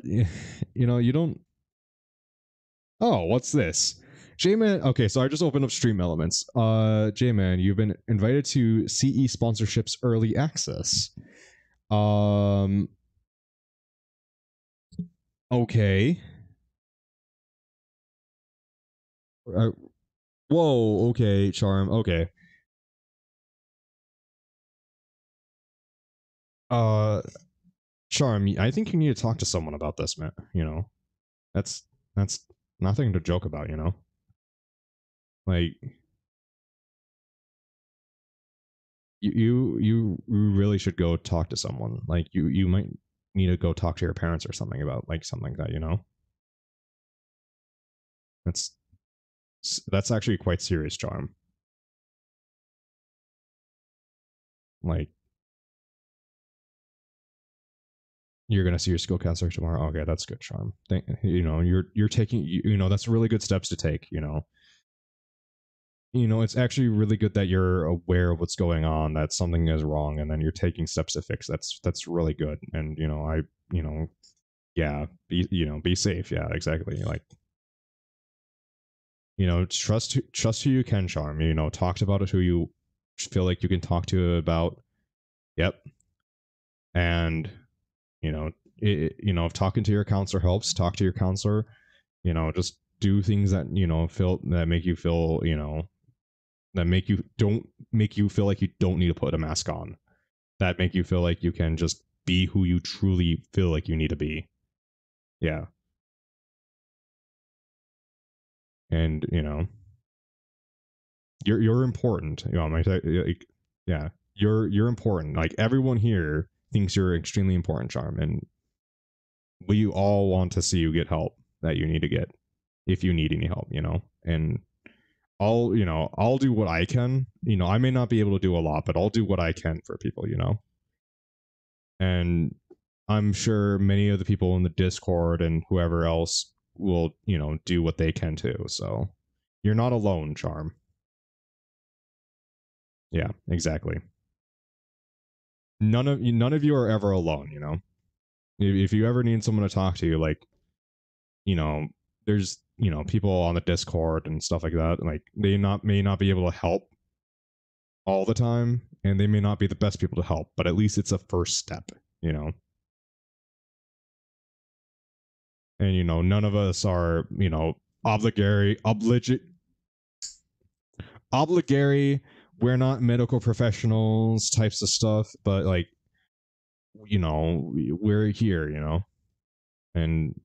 You know, you don't... Oh, what's this? J-Man, okay, so I just opened up Stream Elements. J-Man, you've been invited to CE Sponsorships Early Access. Okay. Whoa, okay, Charm, okay. Charm, I think you need to talk to someone about this, man. You know, that's nothing to joke about, you know? Like... You really should go talk to someone. Like you might need to go talk to your parents or something about like something like that, you know? That's actually quite serious, Charm. Like, you're gonna see your skill counselor tomorrow. Okay, that's good, Charm. You're taking, that's really good steps to take. It's actually really good that you're aware of what's going on, that something is wrong, and then you're taking steps to fix. That's really good. And yeah, be safe. Yeah, exactly. Like, trust who you can, Charm. Talk about it who you feel like you can talk to about. Yep. And if talking to your counselor helps, talk to your counselor. Just do things that make you feel that make you feel like you don't need to put a mask on, that make you feel like you can just be who you truly feel like you need to be. Yeah. And you're important. Yeah, you're important. Like, everyone here thinks you're extremely important, Charm, and we all want to see you get help that you need to get, if you need any help. And I'll do what I can. I may not be able to do a lot, but I'll do what I can for people. And I'm sure many of the people in the Discord and whoever else will do what they can too. So you're not alone, Charm. Yeah, exactly. None of you are ever alone. If you ever need someone to talk to, like, there's people on the Discord and stuff like that. Like, they may not be able to help all the time, and they may not be the best people to help, but at least it's a first step. And none of us are obligatory. We're not medical professionals types of stuff, but, like, we're here. And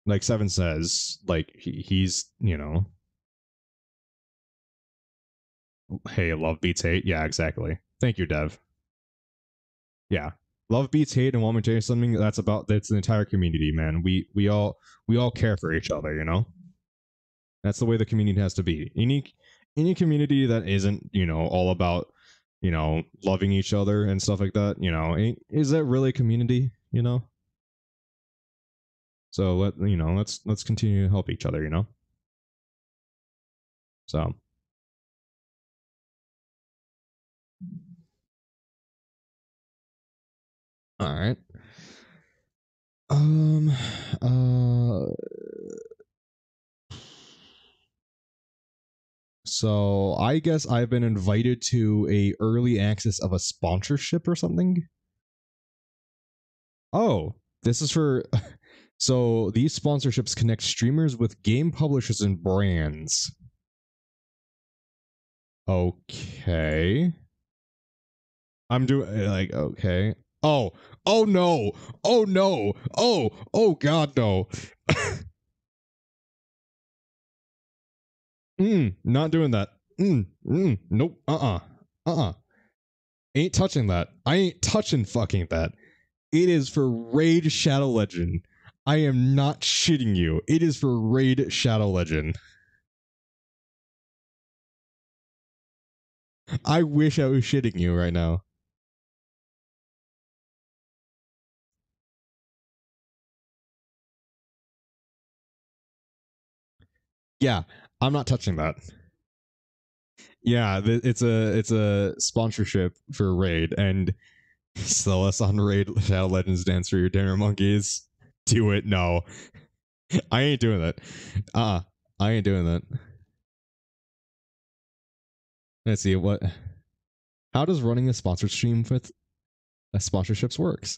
like Seven says, like, he's hey, love beats hate. Yeah, exactly. Thank you, Dev. Yeah, love beats hate. And want me to tell you something? That's the entire community, man. We all care for each other. That's the way the community has to be. Any community that isn't all about loving each other and stuff like that, is that really a community? So let's continue to help each other. So, all right. Um. Uh. So I guess I've been invited to a early access of a sponsorship or something. Oh, this is for. So these sponsorships connect streamers with game publishers and brands. Okay. I'm doing, like, okay. Oh, oh no. Oh no. Oh god, no. Not doing that. Nope. Ain't touching that. I ain't touching fucking that. It is for Raid Shadow Legend. I am not shitting you. It is for Raid Shadow Legend. I wish I was shitting you right now. Yeah, I'm not touching that. Yeah, it's a sponsorship for Raid, and sell us on Raid Shadow Legends Dance for your dinner, monkeys. Do it. No, I ain't doing that. I ain't doing that. Let's see what. How does running a sponsored stream with sponsorships works?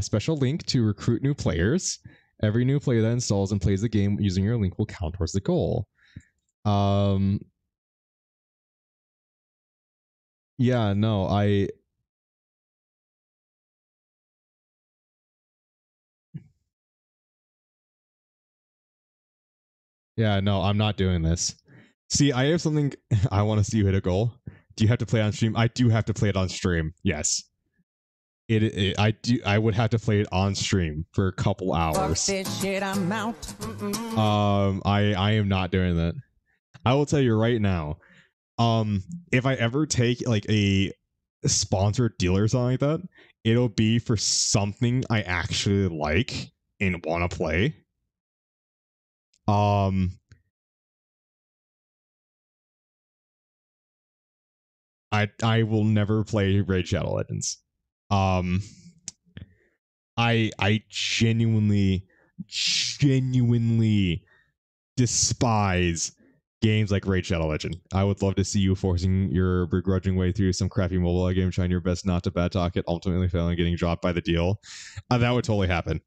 Special link to recruit new players. Every new player that installs and plays the game using your link will count towards the goal. Yeah, no, yeah, no, I'm not doing this. See, I have something I want to see you hit a goal. Do you have to play on stream? I do have to play it on stream. Yes. I would have to play it on stream for a couple hours. Fuck this shit, I'm out. I am not doing that. I will tell you right now. If I ever take like a sponsored deal or something like that, it'll be for something I actually like and want to play. Um, I will never play Raid Shadow Legends. Um, I genuinely despise games like Raid Shadow Legend. I would love to see you forcing your begrudging way through some crappy mobile game, trying your best not to bad talk it, ultimately failing, getting dropped by the deal. That would totally happen.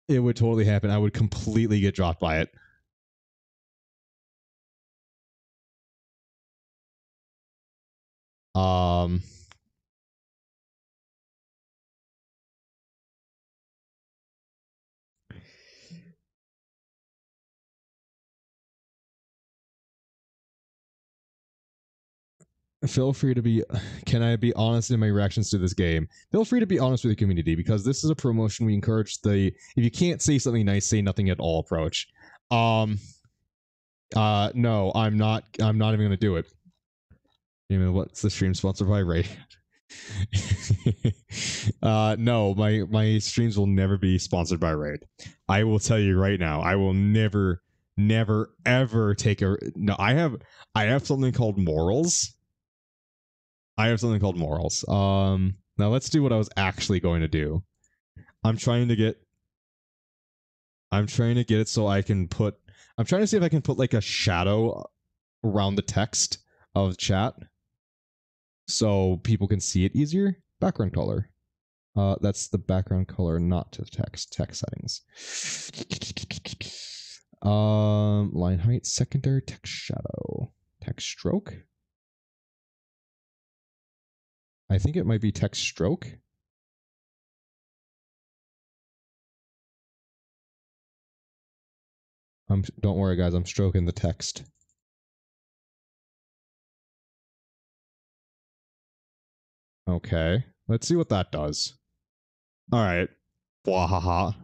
It would totally happen. I would completely get dropped by it. Um, feel free to be. Can I be honest in my reactions to this game? Feel free to be honest with the community because this is a promotion. We encourage the if you can't say something nice, say nothing at all approach. Um, no, I'm not. I'm not even gonna do it. You know what's the stream sponsored by? Ray. No, my streams will never be sponsored by Raid. I will tell you right now, I will never ever take a no. I have something called morals. I have something called morals. Now let's do what I was actually going to do. I'm trying to get I'm trying to get it so I can put I'm trying to see if I can put like a shadow around the text of chat so people can see it easier. Background color. That's the background color, not to text settings. Line height, secondary text shadow, text stroke. I think it might be text stroke. Don't worry, guys. I'm stroking the text. Okay, let's see what that does. All right. Blah ha ha.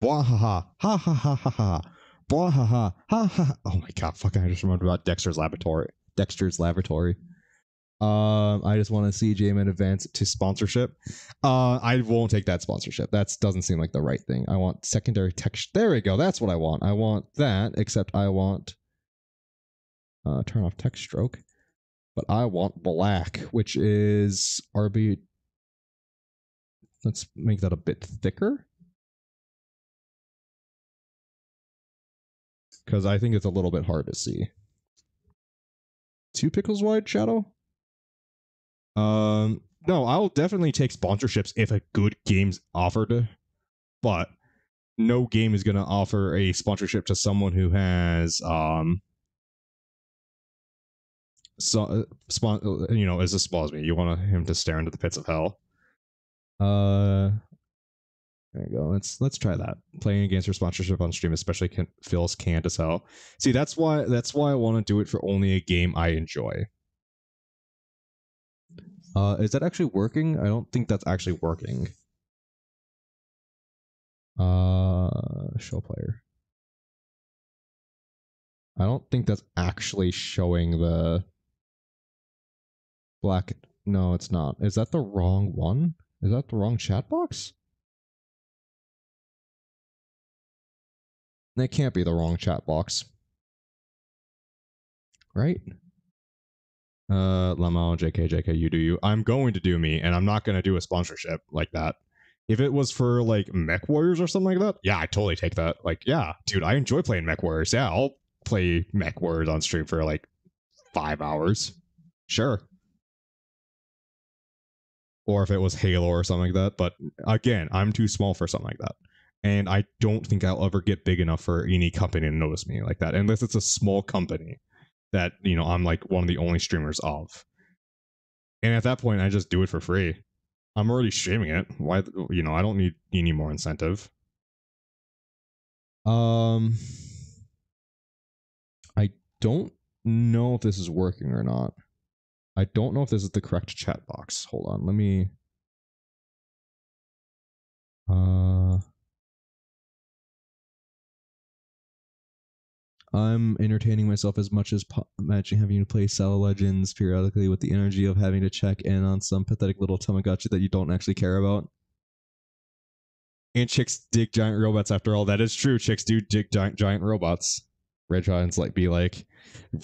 Blah ha ha. Ha ha ha ha ha. Blah ha ha. Ha ha. Oh my god! Fucking! I just remembered about Dexter's Laboratory. Dexter's Laboratory. I just want to see JMN advance to sponsorship. I won't take that sponsorship. That doesn't seem like the right thing. I want secondary text. There we go. That's what I want. I want that, except I want turn off text stroke. But I want black, which is RB. Let's make that a bit thicker. Because I think it's a little bit hard to see. 2 pixels wide shadow? No, I'll definitely take sponsorships if a good game's offered, but no game is going to offer a sponsorship to someone who has as small as me. You want him to stare into the pits of hell. There you go. Let's try that. Playing against your sponsorship on stream especially feels canned as hell. See, that's why I want to do it for only a game I enjoy. Is that actually working? I don't think that's actually working. Show player. I don't think that's actually showing the black. No, it's not. Is that the wrong one? Is that the wrong chat box? That can't be the wrong chat box. Right? Lamo, JK, you do you. I'm going to do me, and I'm not going to do a sponsorship like that. If it was for like Mech Warriors or something like that, yeah, I totally take that. Like, yeah, dude, I enjoy playing Mech Warriors. Yeah, I'll play Mech Warriors on stream for like 5 hours. Sure. Or if it was Halo or something like that. But again, I'm too small for something like that. And I don't think I'll ever get big enough for any company to notice me like that, unless it's a small company that, I'm like one of the only streamers of. And at that point, I just do it for free. I'm already streaming it. Why, I don't need any more incentive. I don't know if this is working or not. I don't know if this is the correct chat box. Hold on, let me. I'm entertaining myself as much as imagining having to play Cell Legends periodically with the energy of having to check in on some pathetic little Tamagotchi that you don't actually care about. And chicks dig giant robots after all. That is true. Chicks do dig giant robots. Rage Hunt's like, be like,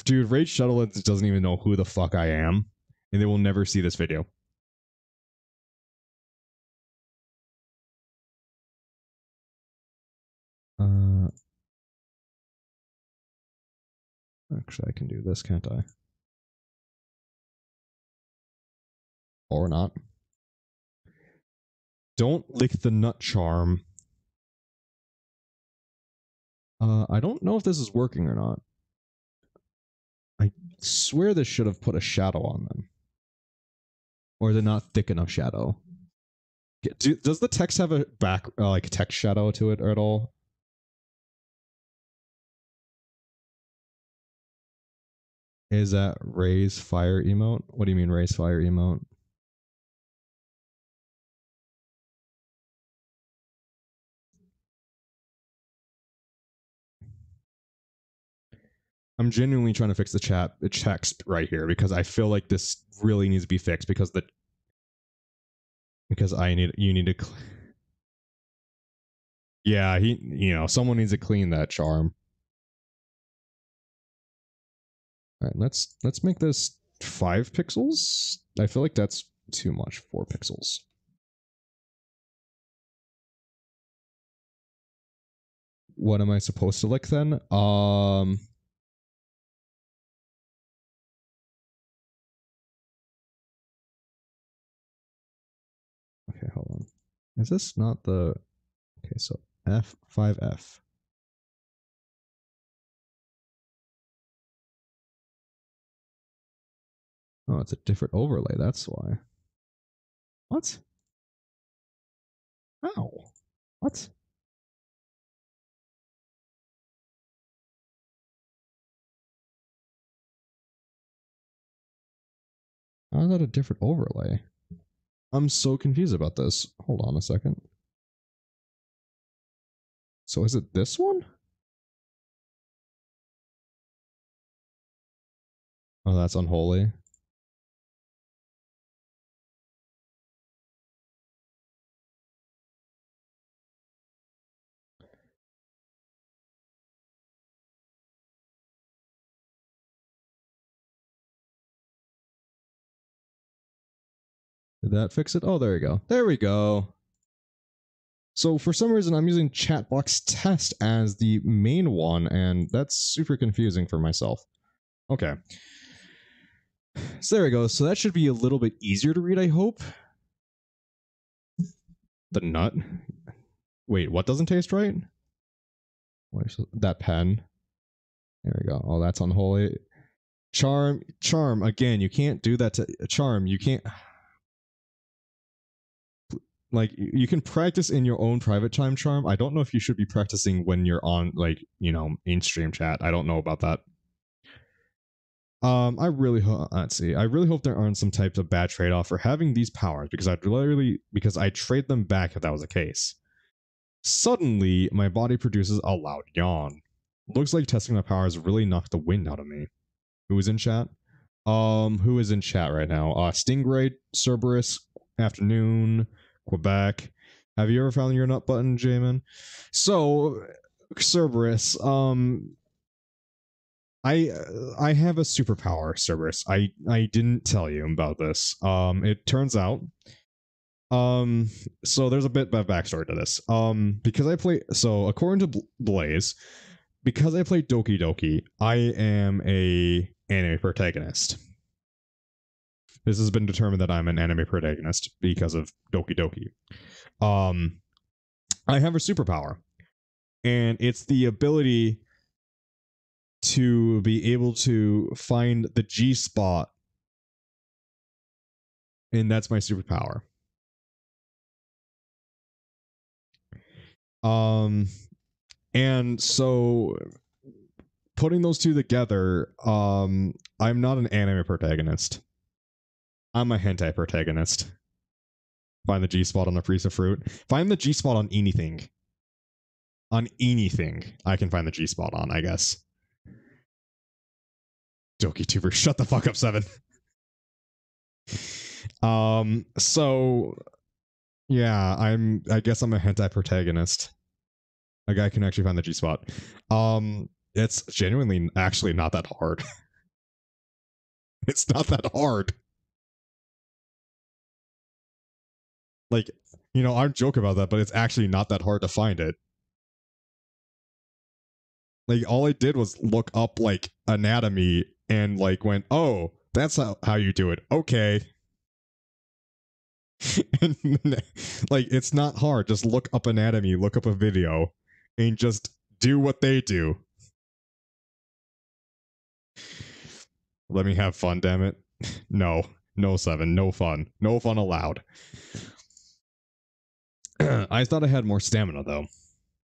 dude, Rage Shuttle doesn't even know who the fuck I am, and they will never see this video. Actually, I can do this, can't I? Or not. Don't lick the nut charm. I don't know if this is working or not. I swear this should have put a shadow on them. Or is it not thick enough shadow? Does the text have a back, like text shadow to it at all? Is that raise fire emote? What do you mean raise fire emote? I'm genuinely trying to fix the text right here because I feel like this really needs to be fixed because you need to yeah, someone needs to clean that charm. All right, let's make this 5 pixels. I feel like that's too much. 4 pixels. What am I supposed to lick then? Okay, hold on. Is this not the... Okay, so F5F. Oh, it's a different overlay, that's why. What? Ow. What? How is that a different overlay? I'm so confused about this. Hold on a second. So is it this one? Oh, that's unholy. Did that fix it? Oh, there we go. There we go. So for some reason, I'm using Chatbox Test as the main one, and that's super confusing for myself. Okay. So there we go. So that should be a little bit easier to read, I hope. The nut. Wait, what doesn't taste right? Where's that pen? There we go. Oh, that's unholy. Charm. Again, you can't do that to Charm. You can't... Like, you can practice in your own private time, Charm. I don't know if you should be practicing when you're on, like, in-stream chat. I don't know about that. I really let's see. I really hope there aren't some types of bad trade-off for having these powers because I'd trade them back if that was the case. Suddenly, my body produces a loud yawn. Looks like testing my powers really knocked the wind out of me. Who is in chat? Who is in chat right now? Stingray, Cerberus, Afternoon, Quebec. Have you ever found your nut button, Jamin? So, Cerberus, I have a superpower, Cerberus. I didn't tell you about this. It turns out, so there's a bit of backstory to this. According to Blaze, because I play Doki Doki, I am a anime protagonist. This has been determined that I'm an anime protagonist because of Doki Doki. I have a superpower, and it's the ability to be able to find the G spot, and that's my superpower. And so putting those two together, I'm not an anime protagonist. I'm a hentai protagonist. Find the G spot on the Frieza fruit. Find the G spot on anything. On anything, I can find the G spot on, I guess. Doki Tuber, shut the fuck up, 7. So yeah, I guess I'm a hentai protagonist. A guy can actually find the G spot. It's genuinely actually not that hard. It's not that hard. Like, you know, I joke about that, but it's actually not that hard to find it. Like, all I did was look up, like, anatomy and, like, went, oh, that's how you do it. Okay. And, like, it's not hard. Just look up anatomy, look up a video, and just do what they do. Let me have fun, damn it. No. No, 7. No fun. No fun allowed. I thought I had more stamina, though.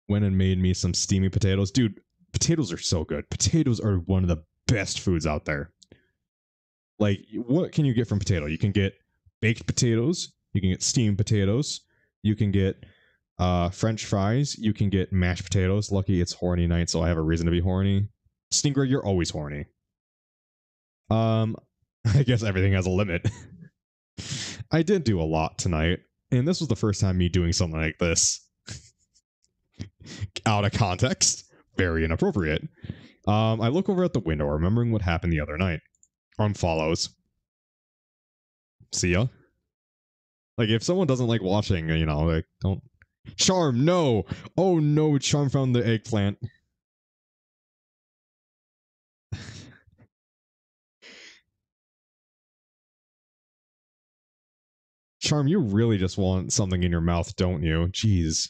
Went and made me some steamy potatoes. Dude, potatoes are so good. Potatoes are one of the best foods out there. Like, what can you get from potato? You can get baked potatoes. You can get steamed potatoes. You can get French fries. You can get mashed potatoes. Lucky it's horny night, so I have a reason to be horny. Stingray, you're always horny. I guess everything has a limit. I did do a lot tonight, and this was the first time me doing something like this. Out of context. Very inappropriate. I look over at the window, remembering what happened the other night. Unfollows. See ya. Like, if someone doesn't like watching, you know, like, don't... Charm, no! Oh no, Charm found the eggplant. Charm, you really just want something in your mouth, don't you? Jeez.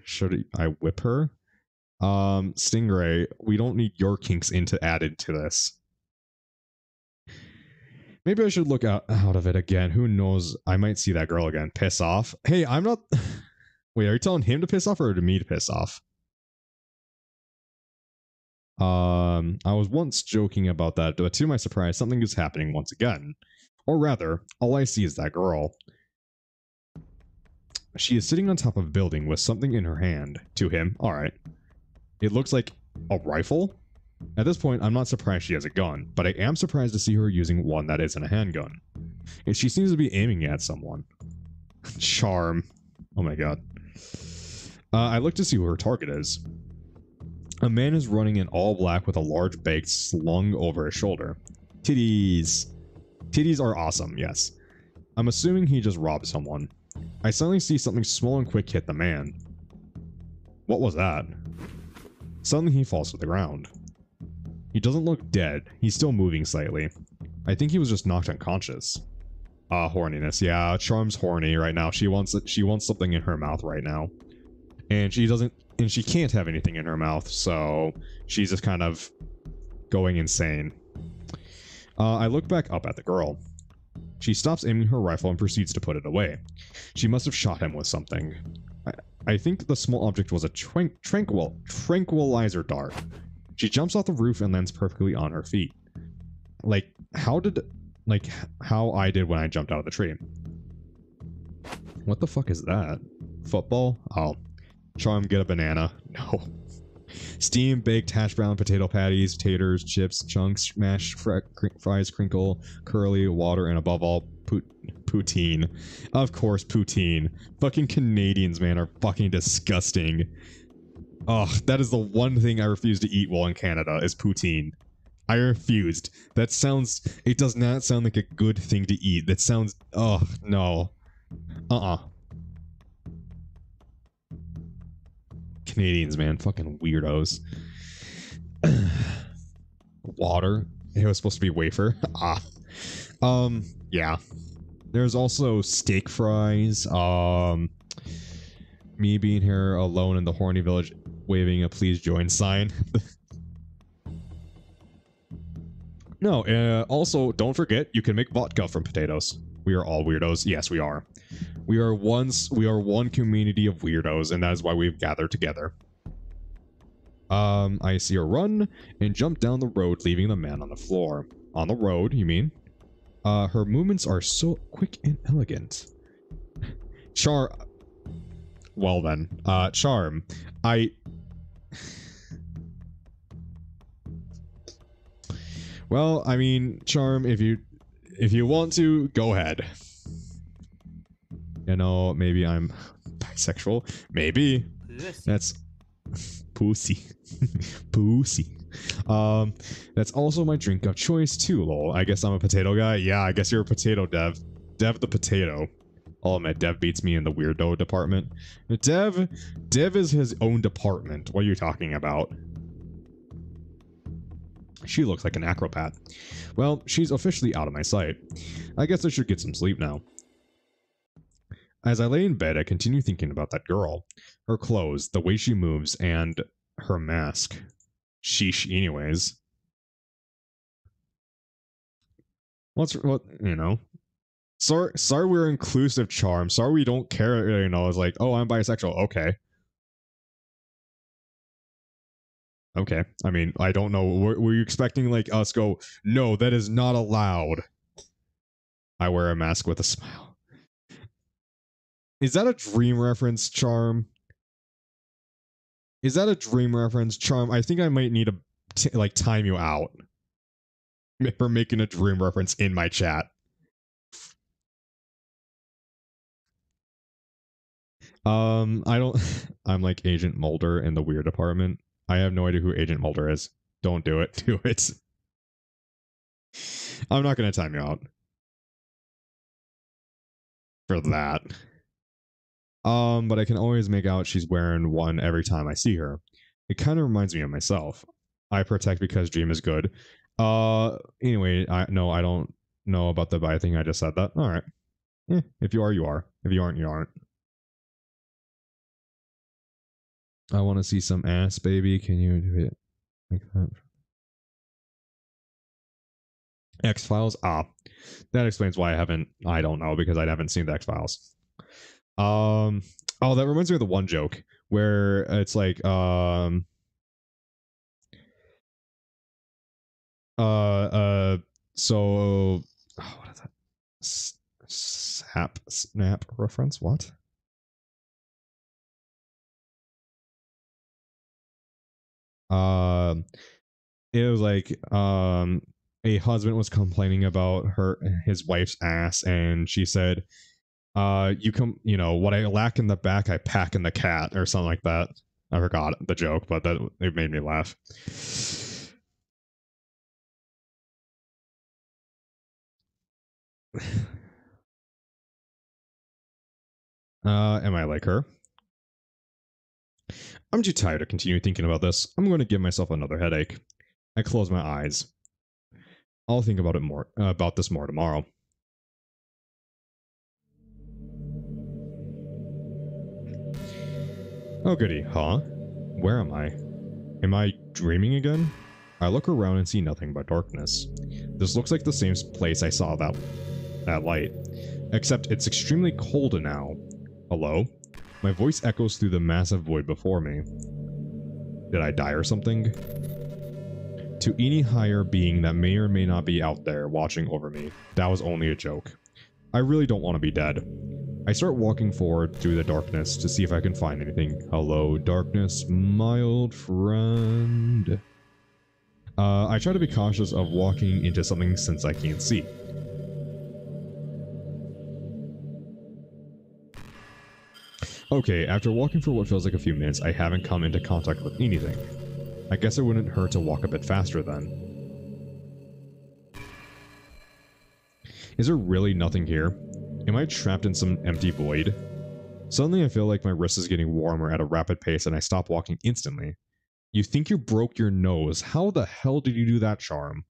Should I whip her? Stingray, we don't need your kinks added to this. Maybe I should look out of it again. Who knows? I might see that girl again. Piss off. Hey, I'm not... Wait, are you telling him to piss off or to me to piss off? I was once joking about that, but to my surprise, something is happening once again. Or rather, all I see is that girl. She is sitting on top of a building with something in her hand. To him, alright. It looks like a rifle? At this point, I'm not surprised she has a gun, but I am surprised to see her using one that isn't a handgun. And she seems to be aiming at someone. Charm. Oh my god. I look to see who her target is. A man is running in all black with a large bag slung over his shoulder. Titties. Titties are awesome, yes. I'm assuming he just robbed someone. I suddenly see something small and quick hit the man. What was that? Suddenly he falls to the ground. He doesn't look dead. He's still moving slightly. I think he was just knocked unconscious. Horniness. Yeah, Charm's horny right now. She wants something in her mouth right now. And she can't have anything in her mouth, so she's just kind of going insane. I look back up at the girl. She stops aiming her rifle and proceeds to put it away. She must have shot him with something. I think the small object was a tranquilizer dart. She jumps off the roof and lands perfectly on her feet. Like how I did when I jumped out of the tree. What the fuck is that? Football? Oh. Charm, get a banana. No. Steam, baked, hash brown, potato patties, taters, chips, chunks, mashed fries, crinkle, curly, water, and above all, poutine. Of course, poutine. Fucking Canadians, man, are fucking disgusting. Ugh, that is the one thing I refuse to eat while in Canada, is poutine. I refused. That sounds... It does not sound like a good thing to eat. That sounds... Ugh, no. Canadians, man. Fucking weirdos. Water. It was supposed to be wafer. Yeah. There's also steak fries. Me being here alone in the horny village waving a please join sign. No, also, don't forget, you can make vodka from potatoes. We are all weirdos. Yes, we are. We are one community of weirdos, and that is why we've gathered together. I see her run and jump down the road, leaving the man on the floor. On the road, you mean? Her movements are so quick and elegant. Well then, Charm, Well, I mean, Charm, if you want to, go ahead. You know, maybe I'm bisexual. Maybe. That's pussy. Pussy. That's also my drink of choice too, lol. I guess I'm a potato guy. Yeah, I guess you're a potato, Dev. Dev the potato. I'll admit, Dev beats me in the weirdo department. Dev is his own department. What are you talking about? She looks like an acrobat. Well, she's officially out of my sight. I guess I should get some sleep now. As I lay in bed, I continue thinking about that girl. Her clothes, the way she moves, and her mask. Sheesh, anyways. What, you know? Sorry we're inclusive, Charm. Sorry we don't care, you know, it's like, oh, I'm bisexual. Okay. Okay. I mean, I don't know. Were you expecting, like, us go, no, that is not allowed? I wear a mask with a smile. Is that a dream reference, Charm? Is that a dream reference, Charm? I think I might need to, like, time you out for making a dream reference in my chat. I don't... I'm like Agent Mulder in the weird department. I have no idea who Agent Mulder is. Don't do it. Do it. I'm not going to time you out for that. But I can always make out she's wearing one every time I see her. It kind of reminds me of myself. I protect because dream is good. Anyway, I don't know about the bi thing. I just said that. All right. If you are, you are. If you aren't, you aren't. I want to see some ass, baby. Can you do it like that? X-Files? Ah, that explains why I don't know, because I haven't seen the X-Files. Oh, that reminds me of the one joke where it's like, so, what is that? Snap reference? What? It was like, a husband was complaining about his wife's ass, and she said, you know, what I lack in the back, I pack in the cat, or something like that. I forgot the joke, but it made me laugh. Am I like her? I'm too tired to continue thinking about this. I'm going to give myself another headache. I close my eyes. I'll think about this more tomorrow. Oh goody, huh? Where am I? Am I dreaming again? I look around and see nothing but darkness. This looks like the same place I saw that light, except it's extremely cold now. Hello? My voice echoes through the massive void before me. Did I die or something? To any higher being that may or may not be out there watching over me, that was only a joke. I really don't want to be dead. I start walking forward through the darkness to see if I can find anything. Hello, darkness, my old friend. I try to be cautious of walking into something since I can't see. Okay, after walking for what feels like a few minutes, I haven't come into contact with anything. I guess it wouldn't hurt to walk a bit faster then. Is there really nothing here? Am I trapped in some empty void? Suddenly I feel like my wrist is getting warmer at a rapid pace and I stop walking instantly. You think you broke your nose? How the hell did you do that, Charm?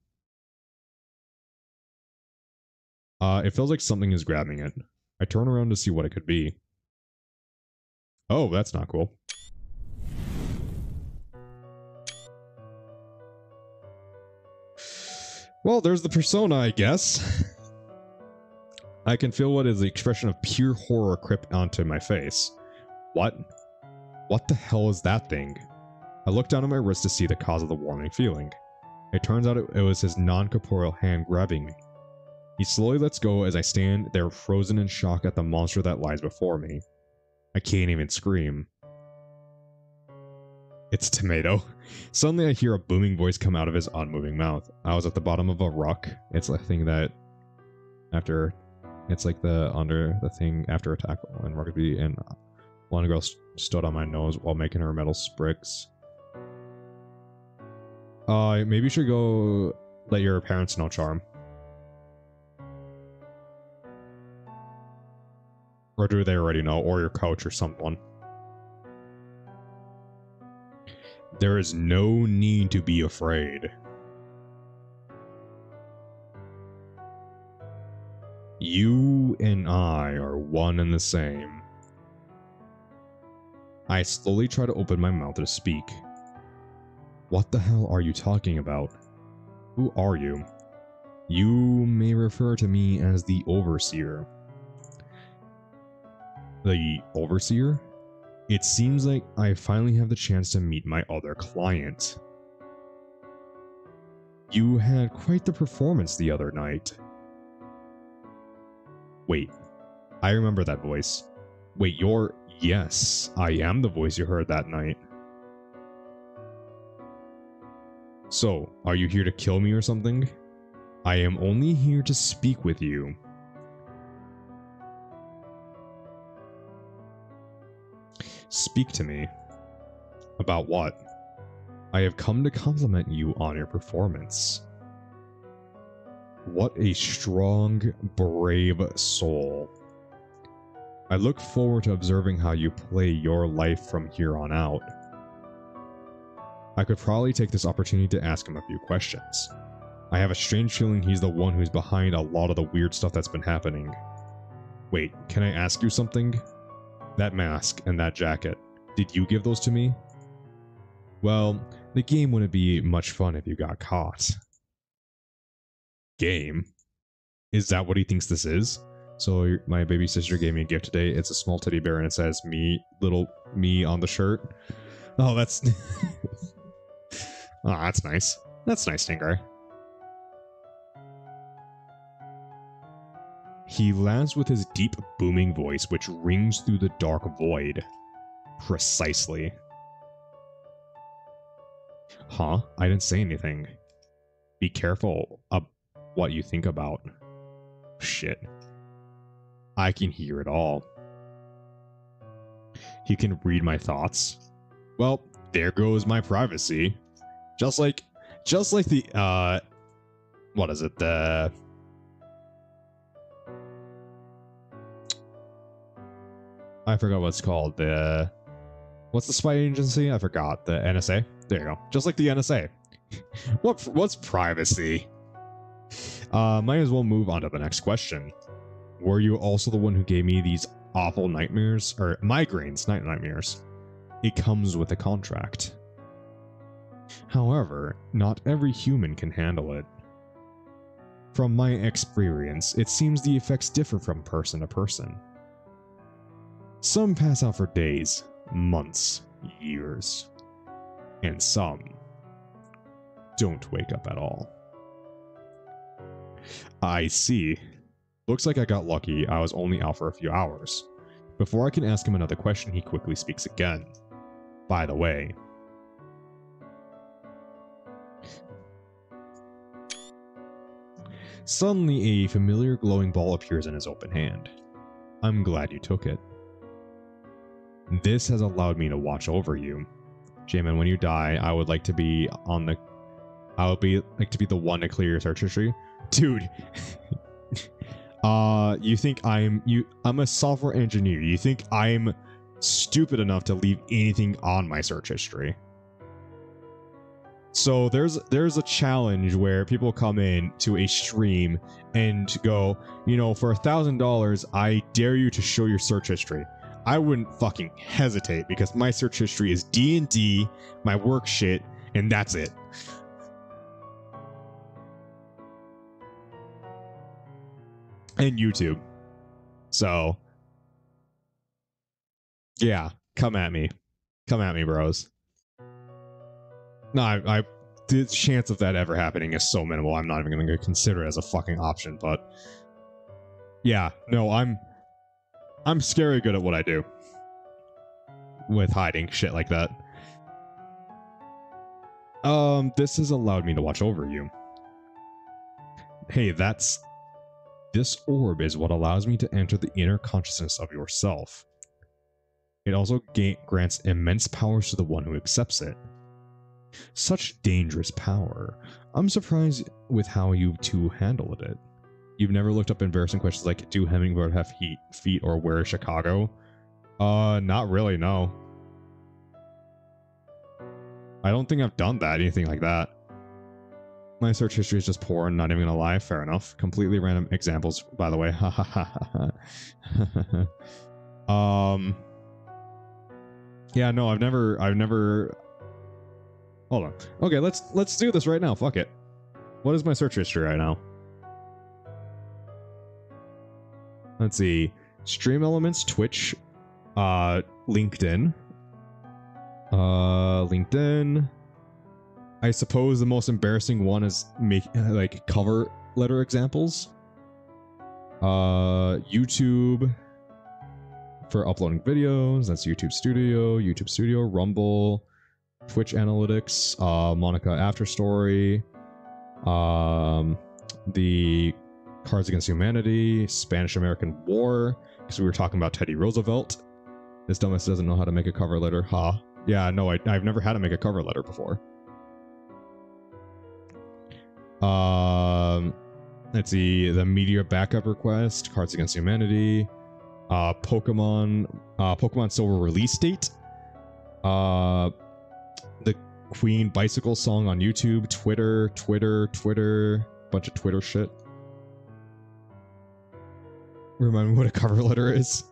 It feels like something is grabbing it. I turn around to see what it could be. Oh, that's not cool. Well, there's the persona, I guess. I can feel what is the expression of pure horror creep onto my face. What? What the hell is that thing? I look down at my wrist to see the cause of the warming feeling. It turns out it was his non-corporeal hand grabbing me. He slowly lets go as I stand there frozen in shock at the monster that lies before me. I can't even scream. It's tomato. Suddenly I hear a booming voice come out of his unmoving mouth. I was at the bottom of a ruck. It's a thing that after... It's like the under the thing after a tackle in rugby, and one girl stood on my nose while making her metal sprigs. Maybe you should go let your parents know, Charm. Or do they already know? Or your coach or someone. There is no need to be afraid. You and I are one and the same. I slowly try to open my mouth to speak. What the hell are you talking about? Who are you? You may refer to me as the Overseer. The Overseer? It seems like I finally have the chance to meet my other client. You had quite the performance the other night. Wait, I remember that voice. Wait, you're... Yes, I am the voice you heard that night. So, are you here to kill me or something? I am only here to speak with you. Speak to me. About what? I have come to compliment you on your performance. What a strong, brave soul. I look forward to observing how you play your life from here on out. I could probably take this opportunity to ask him a few questions. I have a strange feeling he's the one who's behind a lot of the weird stuff that's been happening. Wait, can I ask you something? That mask and that jacket, did you give those to me? Well, the game wouldn't be much fun if you got caught. Game? Is that what he thinks this is? So my baby sister gave me a gift today. It's a small teddy bear and it says me, little me on the shirt. Oh, that's... oh, that's nice. That's nice, Stingray. He laughs with his deep, booming voice, which rings through the dark void. Precisely. Huh? I didn't say anything. Be careful of what you think about. Shit. I can hear it all. He can read my thoughts. Well, there goes my privacy. Just like the, what is it? I forgot what it's called. What's the spy agency? I forgot. The NSA? There you go. Just like the NSA. What's privacy? Might as well move on to the next question. Were you also the one who gave me these awful nightmares? Or migraines, not nightmares. It comes with a contract. However, not every human can handle it. From my experience, it seems the effects differ from person to person. Some pass out for days, months, years, and some don't wake up at all. I see. Looks like I got lucky. I was only out for a few hours. Before I can ask him another question, he quickly speaks again. By the way. Suddenly, a familiar glowing ball appears in his open hand. I'm glad you took it. This has allowed me to watch over you. Jamin, when you die, I would like to be on the... I would like to be the one to clear your search history. Dude. You think I'm a software engineer. You think I'm stupid enough to leave anything on my search history? So there's a challenge where people come in to a stream and go, you know, for $1,000, I dare you to show your search history. I wouldn't fucking hesitate because my search history is D&D, my work shit, and that's it. And YouTube. So, yeah, come at me. Come at me, bros. No, the chance of that ever happening is so minimal. I'm not even going to consider it as a fucking option, but yeah, no, I'm scary good at what I do with hiding shit like that. This has allowed me to watch over you. Hey, this orb is what allows me to enter the inner consciousness of yourself. It also grants immense powers to the one who accepts it. Such dangerous power. I'm surprised with how you two handled it. You've never looked up embarrassing questions like, do hummingbird have feet or where is Chicago? Not really, no. I don't think I've done that, anything like that. My search history is just poor and not even gonna lie, fair enough. Completely random examples, by the way. Yeah, no, I've never hold on. Okay, let's do this right now. Fuck it. What is my search history right now? Let's see. Stream Elements, Twitch, LinkedIn. LinkedIn. I suppose the most embarrassing one is like cover letter examples. YouTube for uploading videos. That's YouTube Studio, Rumble, Twitch Analytics, Monica After Story, the Cards Against Humanity, Spanish-American War, because we were talking about Teddy Roosevelt. This dumbass doesn't know how to make a cover letter. Ha. Huh. Yeah, no, I've never had to make a cover letter before. Let's see, the Meteor Backup Request, Cards Against Humanity, Pokemon Silver release date, the Queen Bicycle song on YouTube, Twitter, bunch of Twitter shit. Remind me what a cover letter is.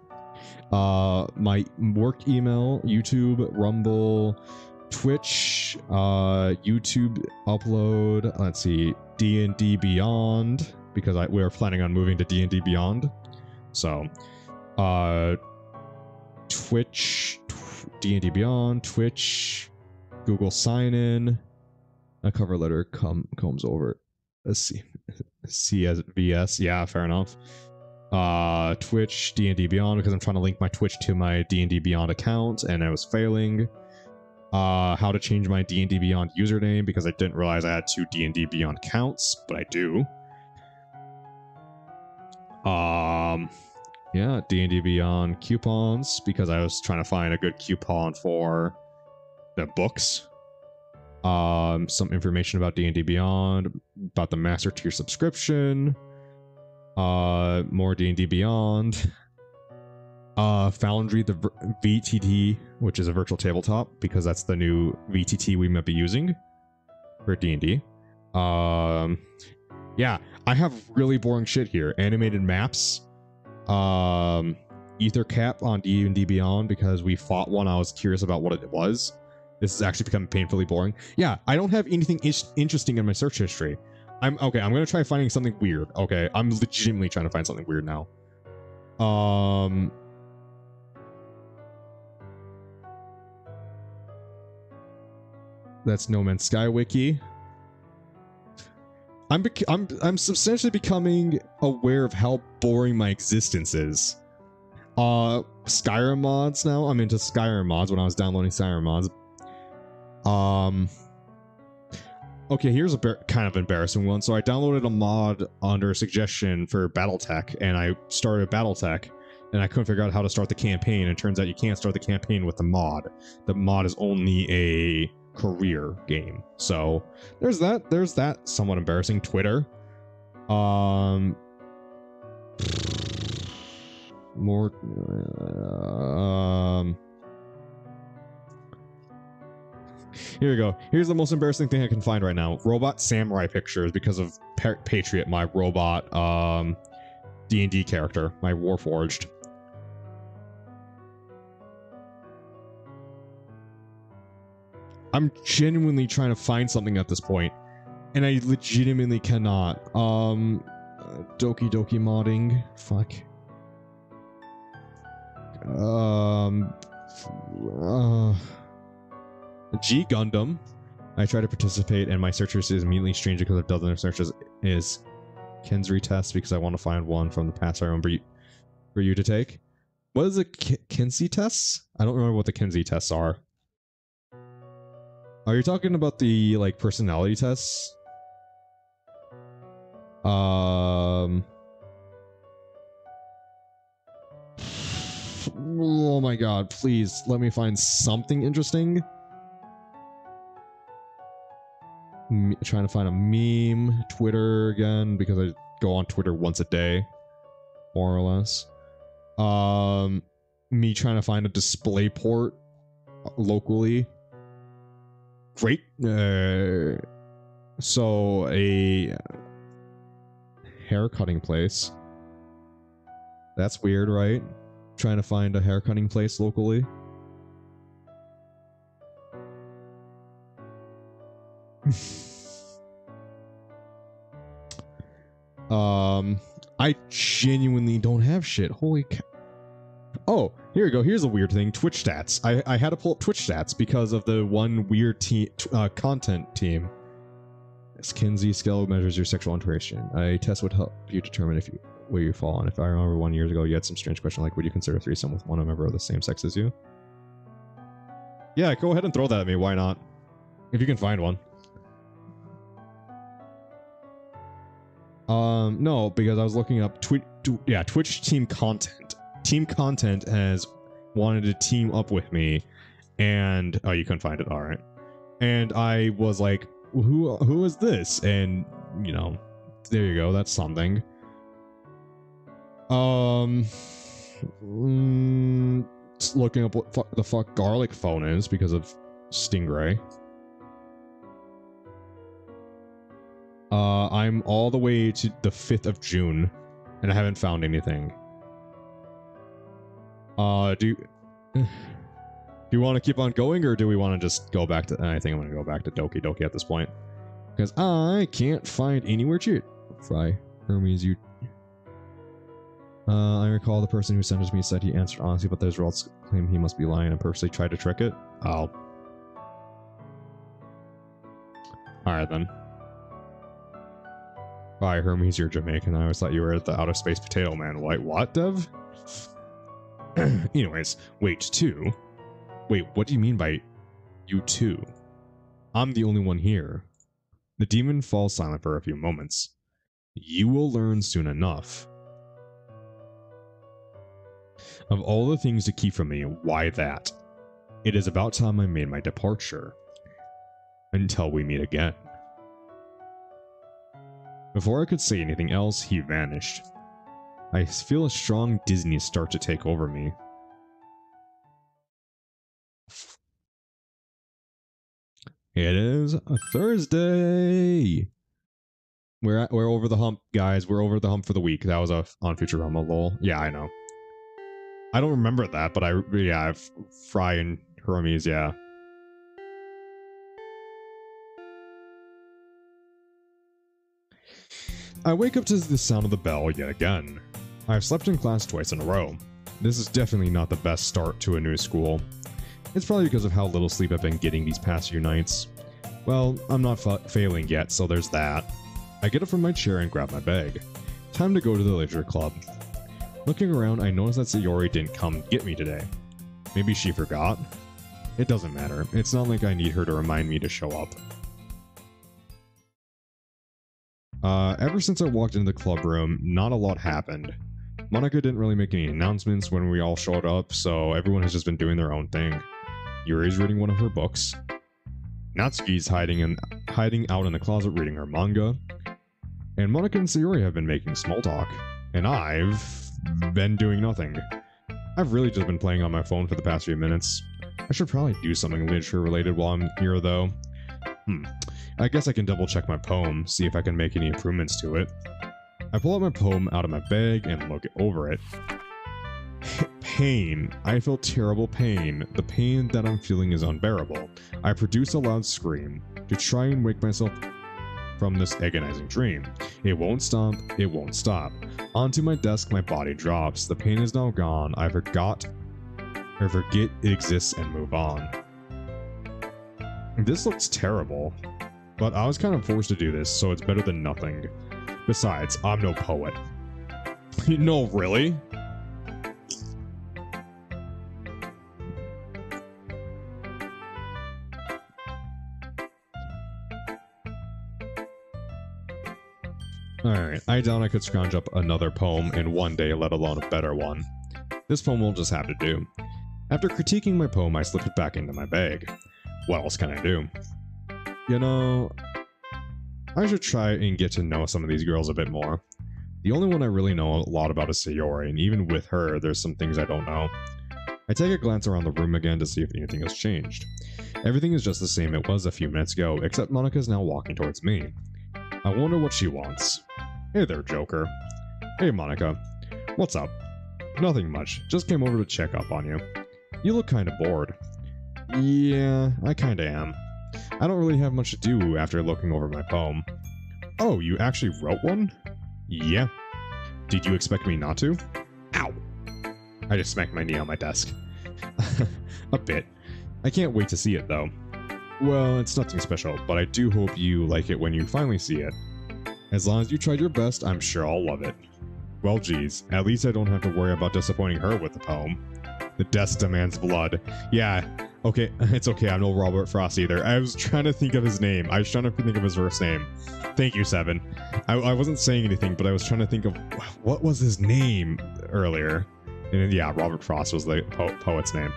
My work email, YouTube, Rumble, Twitch, YouTube upload. Let's see, D&D Beyond, because we are planning on moving to D&D Beyond. So, Twitch, D&D Beyond, Twitch, Google sign in. A cover letter comes over. Let's see, CSVS. Yeah, fair enough. Twitch, D&D Beyond, because I'm trying to link my Twitch to my D&D Beyond account and I was failing. How to change my D&D Beyond username, because I didn't realize I had 2 D&D Beyond accounts, but I do. Yeah, D&D Beyond coupons, because I was trying to find a good coupon for the books. Some information about D&D Beyond, about the Master Tier subscription. More D&D Beyond. Foundry, the VTT, which is a virtual tabletop, because that's the new VTT we might be using for D&D. Yeah, I have really boring shit here. Animated maps. Ether Cap on D&D Beyond, because we fought one. I was curious about what it was. This is actually becoming painfully boring. Yeah, I don't have anything interesting in my search history. I'm gonna try finding something weird. Okay, I'm legitimately trying to find something weird now. That's No Man's Sky wiki. I'm substantially becoming aware of how boring my existence is. Skyrim mods now. I'm into Skyrim mods when I was downloading Skyrim mods. Okay, here's a kind of embarrassing one. So I downloaded a mod under a suggestion for Battletech, and I started Battletech, and I couldn't figure out how to start the campaign. And it turns out you can't start the campaign with the mod. The mod is only a career game. So there's that. There's that somewhat embarrassing. Twitter. More. Here we go. Here's the most embarrassing thing I can find right now. Robot Samurai pictures, because of Patriot, my robot D&D character, my Warforged. I'm genuinely trying to find something at this point, and I legitimately cannot. Doki Doki modding. Fuck. G Gundam. I try to participate, and my search history is immediately strange because I've done other searches. Is Kensri test, because I want to find one from the past I remember for you to take. What is the Kenzie tests? I don't remember what the Kenzie tests are. Are you talking about the, like, personality tests? Oh my god, please let me find something interesting. Trying to find a meme. Twitter again, because I go on Twitter once a day, more or less. Me trying to find a display port locally. Great. So a hair cutting place. That's weird, right? Trying to find a hair cutting place locally. I genuinely don't have shit. Holy cow. Oh, here we go. Here's a weird thing. Twitch stats. I had to pull up Twitch stats because of the one weird content team. As Kinsey scale measures your sexual orientation. A test would help you determine if you where you fall on. If I remember 1 year ago, you had some strange question like, would you consider a threesome with one member of the same sex as you? Yeah, go ahead and throw that at me. Why not? If you can find one. No, because I was looking up Twitch team content. Team content has wanted to team up with me, and oh, you couldn't find it. All right, and I was like, who is this? And you know, there you go. That's something. Looking up what the fuck garlic phone is because of Stingray. I'm all the way to the 5th of June, and I haven't found anything. Do you want to keep on going, or do we want to just go back to... I think I'm going to go back to Doki Doki at this point. Because I can't find anywhere to... Fry. Hermes, you... I recall the person who sent it to me said he answered honestly, but there's results claim he must be lying and purposely tried to trick it. Oh. Alright then. Bye, Hermes, you're Jamaican. I always thought you were the outer space potato man. What, Dev? Anyways, wait, two? Wait, what do you mean by you two? I'm the only one here. The demon falls silent for a few moments. You will learn soon enough. Of all the things to keep from me, why that? It is about time I made my departure. Until we meet again. Before I could say anything else, he vanished. I feel a strong dizziness start to take over me. It is a Thursday! We're over the hump, guys. We're over the hump for the week. That was on Futurama, lol. Yeah, I know. I don't remember that, but I've Fry and Hermes, yeah. I wake up to the sound of the bell yet again. I've slept in class twice in a row. This is definitely not the best start to a new school. It's probably because of how little sleep I've been getting these past few nights. Well, I'm not failing yet, so there's that. I get up from my chair and grab my bag. Time to go to the literature club. Looking around, I notice that Sayori didn't come get me today. Maybe she forgot? It doesn't matter. It's not like I need her to remind me to show up. Ever since I walked into the club room, not a lot happened. Monica didn't really make any announcements when we all showed up, so everyone has just been doing their own thing. Yuri's reading one of her books. Natsuki's hiding out in the closet reading her manga. And Monica and Sayori have been making small talk. And I've been doing nothing. I've really just been playing on my phone for the past few minutes. I should probably do something literature related while I'm here though. I guess I can double check my poem, see if I can make any improvements to it. I pull out my poem out of my bag and look over it. Pain. I feel terrible pain. The pain that I'm feeling is unbearable. I produce a loud scream to try and wake myself from this agonizing dream. It won't stop. It won't stop. Onto my desk, my body drops. The pain is now gone. I forget it exists and move on. This looks terrible, but I was kind of forced to do this, so it's better than nothing. Besides, I'm no poet. No, really? Alright, I doubt I could scrounge up another poem in one day, let alone a better one. This poem will just have to do. After critiquing my poem, I slipped it back into my bag. What else can I do? You know, I should try and get to know some of these girls a bit more. The only one I really know a lot about is Sayori, and even with her, there's some things I don't know. I take a glance around the room again to see if anything has changed. Everything is just the same it was a few minutes ago, except Monika's now walking towards me. I wonder what she wants. Hey there, Joker. Hey, Monika. What's up? Nothing much. Just came over to check up on you. You look kinda bored. Yeah, I kinda am. I don't really have much to do after looking over my poem. Oh, you actually wrote one? Yeah. Did you expect me not to? Ow! I just smacked my knee on my desk. A bit. I can't wait to see it, though. Well, it's nothing special, but I do hope you like it when you finally see it. As long as you tried your best, I'm sure I'll love it. Well, geez, at least I don't have to worry about disappointing her with the poem. The desk demands blood. Yeah, okay, it's okay, I'm no Robert Frost either. I was trying to think of his name. I was trying to think of his first name. Thank you, Seven. I wasn't saying anything, but I was trying to think of what was his name earlier. And yeah, Robert Frost was the poet's name.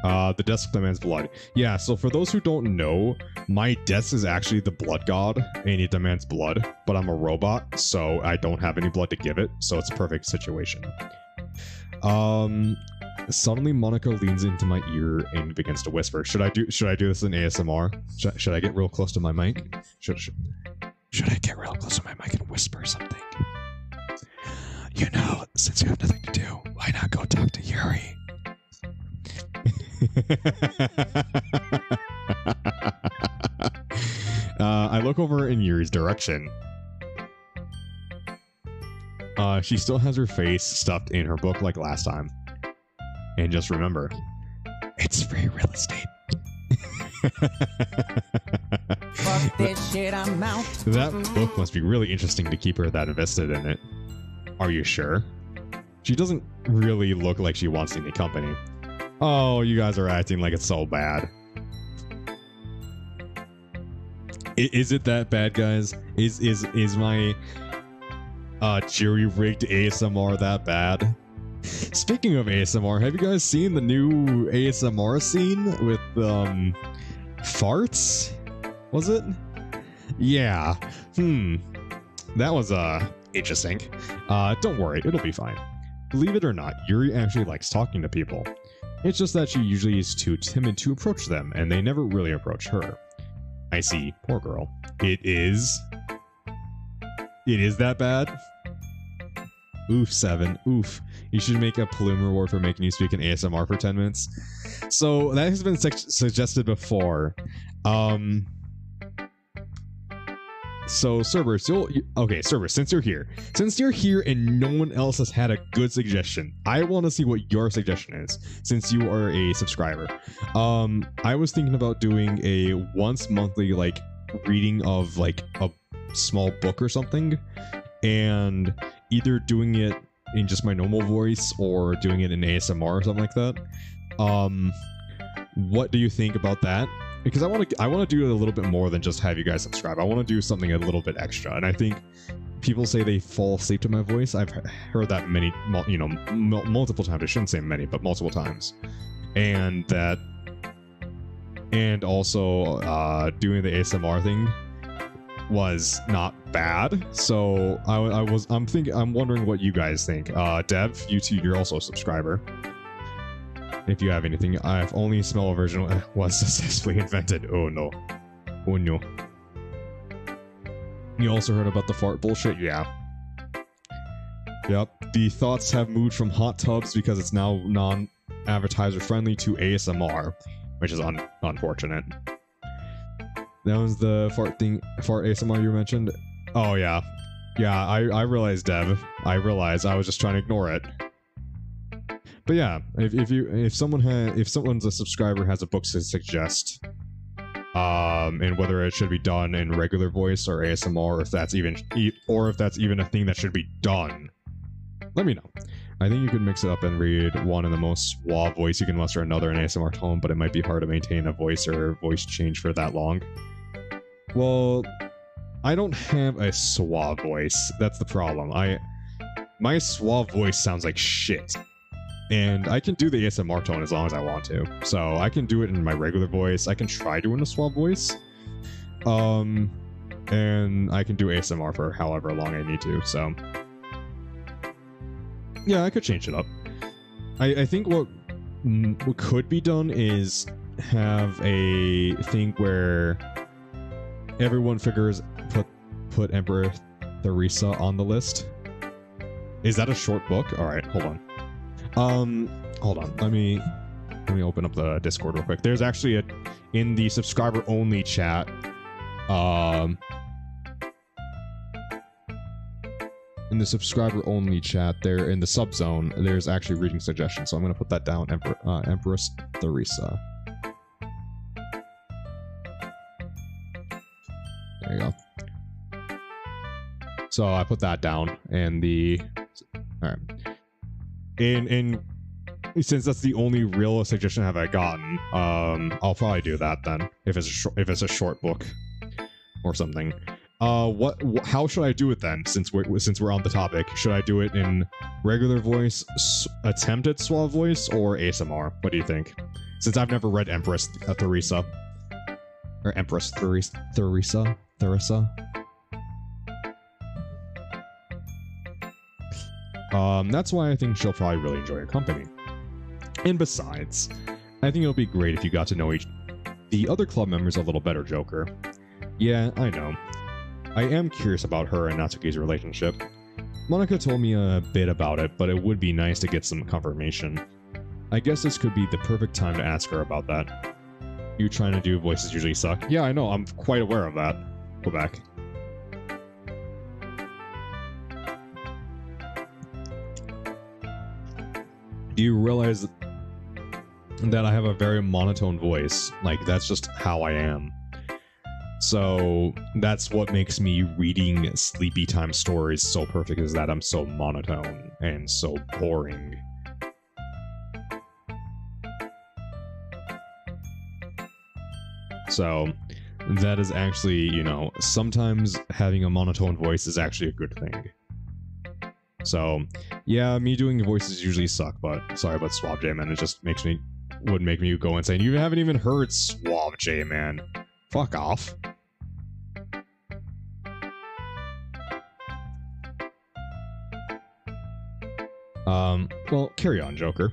The desk demands blood. Yeah, so for those who don't know, my desk is actually the blood god, and it demands blood, but I'm a robot, so I don't have any blood to give it, so it's a perfect situation. Suddenly Monika leans into my ear and begins to whisper. Should I do this in ASMR? Should I get real close to my mic? Should I get real close to my mic and whisper something? You know, since you have nothing to do, why not go talk to Yuri? I look over in Yuri's direction. She still has her face stuffed in her book like last time. And just remember, it's free real estate. Fuck this shit, I'm out. That book must be really interesting to keep her that invested in it. Are you sure? She doesn't really look like she wants any company. Oh, you guys are acting like it's so bad. Is it that bad, guys? Is my jury-rigged ASMR that bad? Speaking of ASMR, have you guys seen the new ASMR scene with farts? Was it? Yeah. That was interesting. Don't worry, it'll be fine. Believe it or not, Yuri actually likes talking to people. It's just that she usually is too timid to approach them, and they never really approach her. I see. Poor girl. It is that bad? Oof, Seven. Oof. You should make a Plume reward for making you speak in ASMR for 10 minutes. So, that has been suggested before. So, Cerberus, Cerberus, since you're here and no one else has had a good suggestion, I want to see what your suggestion is, since you are a subscriber. I was thinking about doing a once monthly, like, reading of, like, a small book or something, and either doing it in just my normal voice or doing it in ASMR or something like that. What do you think about that? Because I want to do it a little bit more than just have you guys subscribe. I want to do something a little bit extra, and I think people say they fall asleep to my voice. I've heard that many, multiple times. I shouldn't say many, but multiple times, and also doing the ASMR thing was not bad. So I'm wondering what you guys think. Dev, you too, you're also a subscriber. If you have anything, I've only smell version was successfully invented. Oh no. Oh no. You also heard about the fart bullshit? Yeah. Yep. The thoughts have moved from hot tubs because it's now non-advertiser friendly to ASMR, which is unfortunate. That was the fart ASMR you mentioned? Oh yeah. Yeah, I realized, Dev. I realized I was just trying to ignore it. But yeah, if someone's a subscriber has a book to suggest, and whether it should be done in regular voice or ASMR, or if that's even a thing that should be done, let me know. I think you could mix it up and read one in the most suave voice you can muster, another in ASMR tone, but it might be hard to maintain a voice or voice change for that long. Well, I don't have a suave voice. That's the problem. My suave voice sounds like shit. And I can do the ASMR tone as long as I want to. So I can do it in my regular voice. I can try doing a suave voice. And I can do ASMR for however long I need to, so... Yeah, I could change it up. I think what could be done is have a thing where everyone figures put Emperor Theresa on the list. Is that a short book? Alright, hold on. Hold on. Let me open up the Discord real quick. There's actually in the subscriber only chat, in the subscriber only chat there in the subzone, there's actually reading suggestions. So I'm going to put that down, Empress Theresa. There you go. So I put that down, and all right. And since that's the only real suggestion I've gotten, I'll probably do that then if it's a short book or something. How should I do it then? Since we're on the topic, should I do it in regular voice, attempted suave voice, or ASMR? What do you think? Since I've never read Empress Theresa or Empress Theresa. That's why I think she'll probably really enjoy your company. And besides, I think it'll be great if you got to know the other club members a little better, Joker. Yeah, I know. I am curious about her and Natsuki's relationship. Monica told me a bit about it, but it would be nice to get some confirmation. I guess this could be the perfect time to ask her about that. You trying to do voices usually suck. Yeah, I know, I'm quite aware of that. Go back. Do you realize that I have a very monotone voice? Like, that's just how I am. So that's what makes me reading sleepy time stories so perfect, is that I'm so monotone and so boring. So that is actually, you know, sometimes having a monotone voice is actually a good thing. So yeah, me doing voices usually suck, but sorry about Suave J, man. It just would make me go insane. You haven't even heard Suave J, man. Fuck off. Well, carry on, Joker.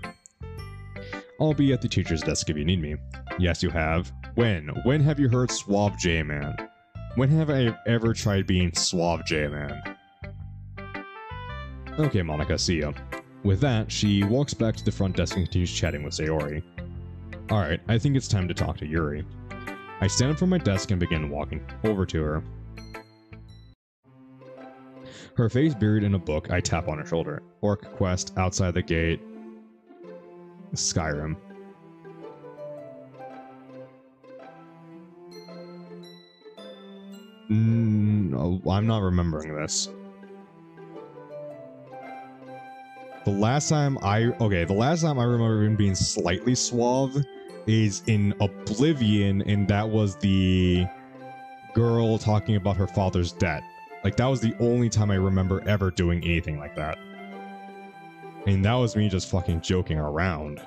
I'll be at the teacher's desk if you need me. Yes, you have. When? When have you heard Suave J, man? When have I ever tried being Suave J, man? Okay, Monica, see ya. With that, she walks back to the front desk and continues chatting with Sayori. Alright, I think it's time to talk to Yuri. I stand up from my desk and begin walking over to her. Her face buried in a book, I tap on her shoulder. Orc quest, outside the gate. Skyrim. No, I'm not remembering this. The last time I remember him being slightly suave is in Oblivion, and that was the girl talking about her father's debt. Like, that was the only time I remember ever doing anything like that. And that was me just fucking joking around.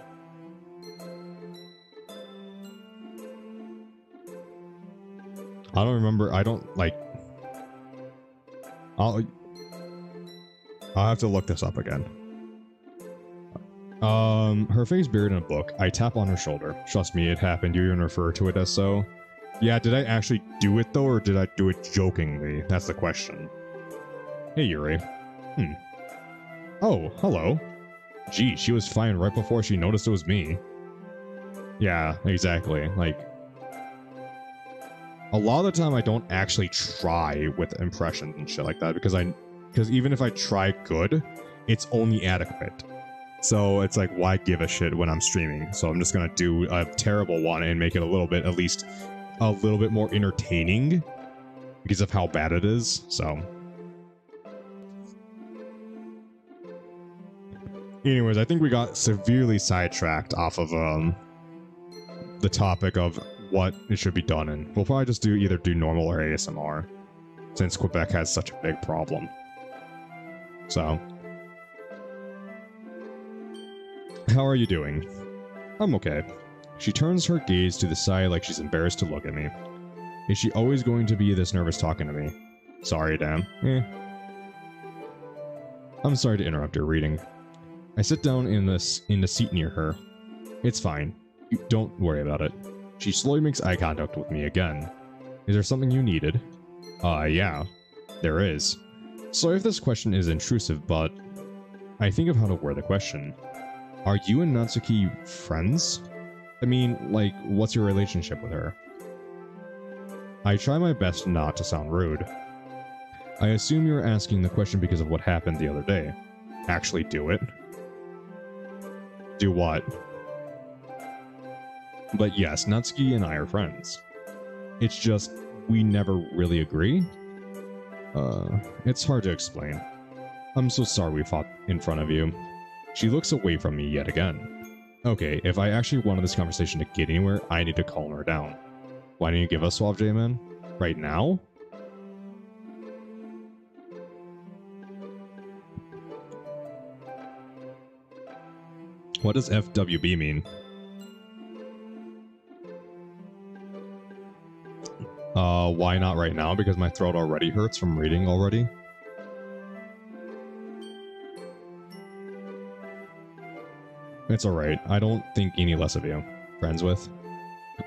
I don't remember, I'll have to look this up again. Her face buried in a book. I tap on her shoulder. Trust me, it happened. You even refer to it as so. Yeah, did I actually do it though, or did I do it jokingly? That's the question. Hey, Yuri. Oh, hello. Gee, she was fine right before she noticed it was me. Yeah, exactly. Like, a lot of the time I don't actually try with impressions and shit like that, because even if I try good, it's only adequate. So it's like, why give a shit when I'm streaming? So I'm just gonna do a terrible one and make it a little bit, at least a little bit more entertaining because of how bad it is. So anyways, I think we got severely sidetracked off of the topic of what it should be done in. We'll probably just either do normal or ASMR. since Quebec has such a big problem. So, how are you doing? I'm okay. She turns her gaze to the side like she's embarrassed to look at me. Is she always going to be this nervous talking to me? Sorry, Dan. I'm sorry to interrupt your reading. I sit down in the seat near her. It's fine. Don't worry about it. She slowly makes eye contact with me again. Is there something you needed? Yeah. There is. Sorry if this question is intrusive, but I think of how to word the question. Are you and Natsuki friends? I mean, like, what's your relationship with her? I try my best not to sound rude. I assume you're asking the question because of what happened the other day. Actually do it. Do what? But yes, Natsuki and I are friends. It's just, we never really agree. It's hard to explain. I'm so sorry we fought in front of you. She looks away from me yet again. Okay, if I actually wanted this conversation to get anywhere, I need to calm her down. Why don't you give us Suave J-Man? Right now? What does FWB mean? Why not right now? Because my throat already hurts from reading already. It's alright. I don't think any less of you. Friends with?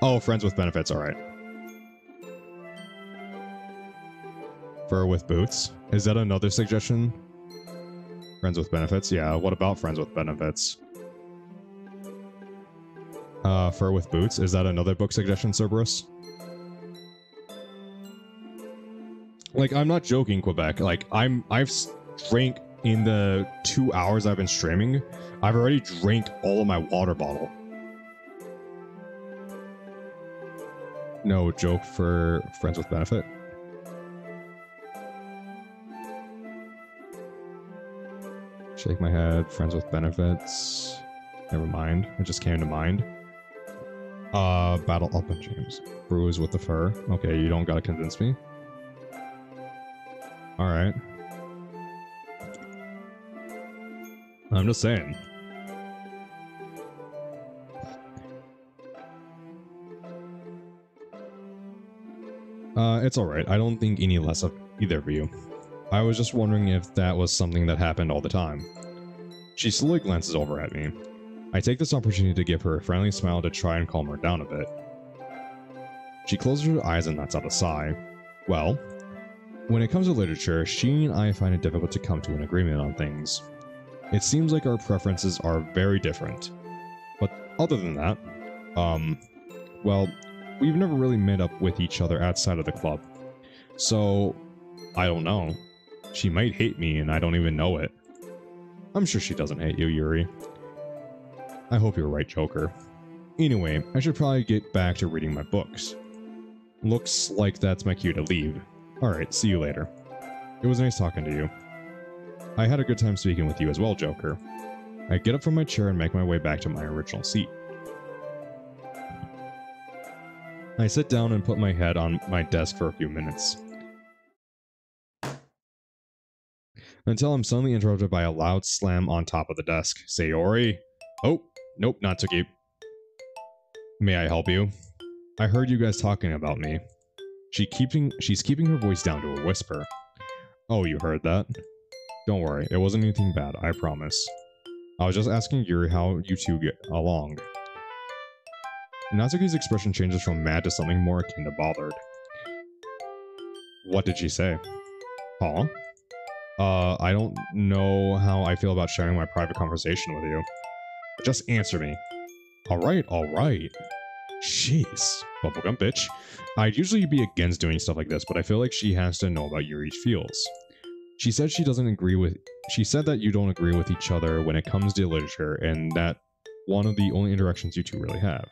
Oh, friends with benefits, alright. Fur with boots? Is that another suggestion? Friends with benefits? Yeah, what about friends with benefits? Fur with boots? Is that another book suggestion, Cerberus? Like, I'm not joking, Quebec. Like, I've drank in the 2 hours I've been streaming. I've already drank all of my water bottle. No joke for friends with benefit. Shake my head. Friends with benefits. Never mind. It just came to mind. Battle up in James. Bruise with the fur. Okay, you don't gotta convince me. Alright. I'm just saying. It's alright. I don't think any less of either of you. I was just wondering if that was something that happened all the time. She slowly glances over at me. I take this opportunity to give her a friendly smile to try and calm her down a bit. She closes her eyes and lets out a sigh. Well, when it comes to literature, she and I find it difficult to come to an agreement on things. It seems like our preferences are very different. But other than that, well, we've never really met up with each other outside of the club. So, I don't know. She might hate me and I don't even know it. I'm sure she doesn't hate you, Yuri. I hope you're right, Joker. Anyway, I should probably get back to reading my books. Looks like that's my cue to leave. Alright, see you later. It was nice talking to you. I had a good time speaking with you as well, Joker. I get up from my chair and make my way back to my original seat. I sit down and put my head on my desk for a few minutes. Until I'm suddenly interrupted by a loud slam on top of the desk. Sayori! Oh, nope, not Natsuki. May I help you? I heard you guys talking about me. She's keeping her voice down to a whisper. Oh, you heard that? Don't worry, it wasn't anything bad, I promise. I was just asking Yuri how you two get along. Natsuki's expression changes from mad to something more akin to bothered. What did she say? Huh? I don't know how I feel about sharing my private conversation with you. Just answer me. Alright, alright. Jeez. Bubblegum bitch. I'd usually be against doing stuff like this, but I feel like she has to know about Yuri's feels. She said that you don't agree with each other when it comes to literature, and that one of the only interactions you two really have.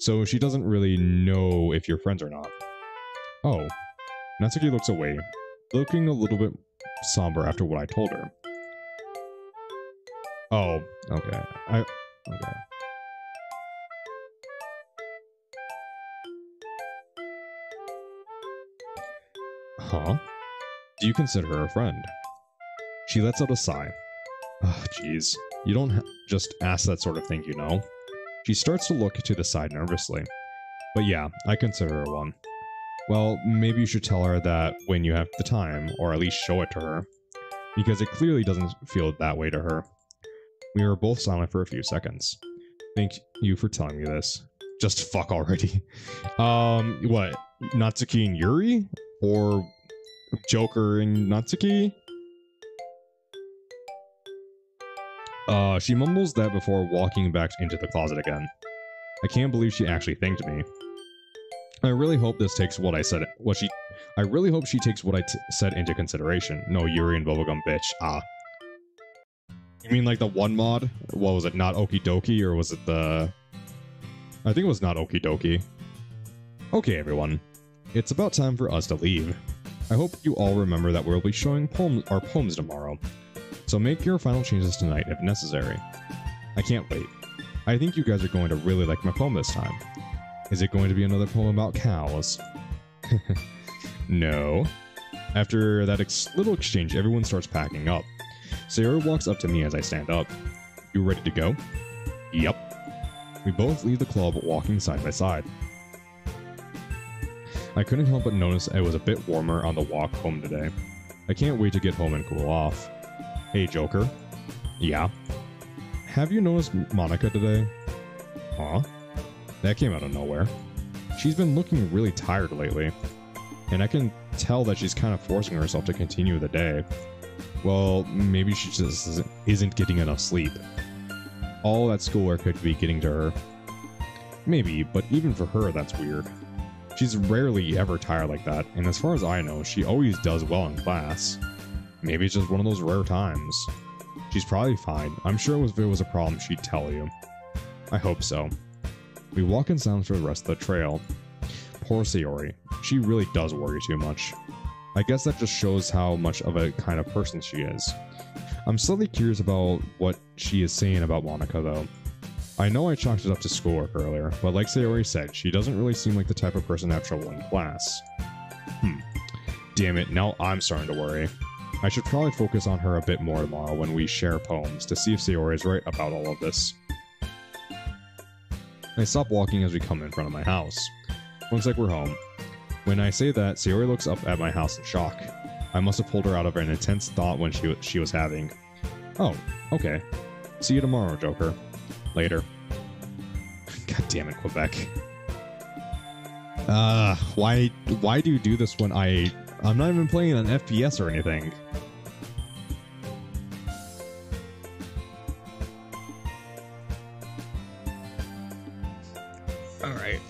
So she doesn't really know if you're friends or not. Oh. Natsuki looks away, looking a little bit somber after what I told her. Oh, okay. Okay. Huh? Do you consider her a friend? She lets out a sigh. Ah, jeez. You don't just ask that sort of thing, you know? She starts to look to the side nervously. But yeah, I consider her one. Well, maybe you should tell her that when you have the time, or at least show it to her. Because it clearly doesn't feel that way to her. We were both silent for a few seconds. Thank you for telling me this. Just fuck already. What? Natsuki and Yuri? Or Joker and Natsuki? She mumbles that before walking back into the closet again. I can't believe she actually thanked me. I really hope this takes what I said. I really hope she takes what I said into consideration. No, Yuri and Bubblegum bitch. Ah. You mean like the one mod? What was it? Not Okie Doki, or was it the? I think it was not Okie Doki. Okay, everyone. It's about time for us to leave. I hope you all remember that we'll be showing our poems tomorrow. So make your final changes tonight if necessary. I can't wait. I think you guys are going to really like my poem this time. Is it going to be another poem about cows? No. After that little exchange, everyone starts packing up. Sayori walks up to me as I stand up. You ready to go? Yup. We both leave the club walking side by side. I couldn't help but notice it was a bit warmer on the walk home today. I can't wait to get home and cool off. Hey, Joker. Yeah? Have you noticed Monica today? Huh? That came out of nowhere. She's been looking really tired lately. And I can tell that she's kind of forcing herself to continue the day. Well, maybe she just isn't getting enough sleep. All that schoolwork could be getting to her. Maybe, but even for her, that's weird. She's rarely ever tired like that, and as far as I know, she always does well in class. Maybe it's just one of those rare times. She's probably fine. I'm sure if it was a problem, she'd tell you. I hope so. We walk in silence for the rest of the trail. Poor Sayori. She really does worry too much. I guess that just shows how much of a kind of person she is. I'm slightly curious about what she is saying about Monica, though. I know I chalked it up to schoolwork earlier, but like Sayori said, she doesn't really seem like the type of person to have trouble in class. Damn it, now I'm starting to worry. I should probably focus on her a bit more tomorrow when we share poems to see if Sayori is right about all of this. I stop walking as we come in front of my house. Looks like we're home. When I say that, Sayori looks up at my house in shock. I must have pulled her out of an intense thought when she was having. Oh, okay. See you tomorrow, Joker. Later. God damn it, Quebec. Why do you do this when I'm not even playing an FPS or anything? Alright.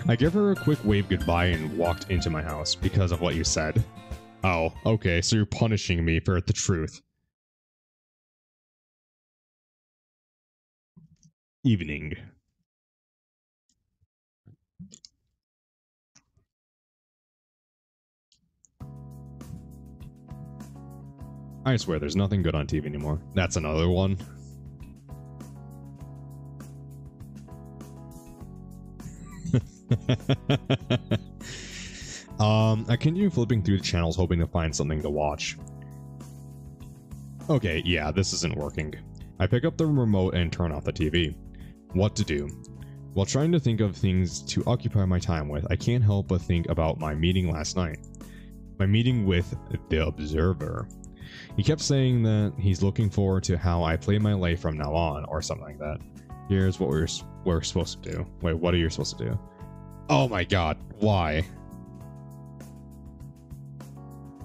I give her a quick wave goodbye and walked into my house because of what you said. Oh, okay, so you're punishing me for the truth. Evening. I swear there's nothing good on TV anymore. That's another one. I continue flipping through the channels hoping to find something to watch. Okay, yeah, this isn't working. I pick up the remote and turn off the TV. What to do? While trying to think of things to occupy my time with, I can't help but think about my meeting last night. My meeting with the Observer. He kept saying that he's looking forward to how I play my life from now on, or something like that. Here's what we're supposed to do. Wait, what are you supposed to do? Oh my god, why?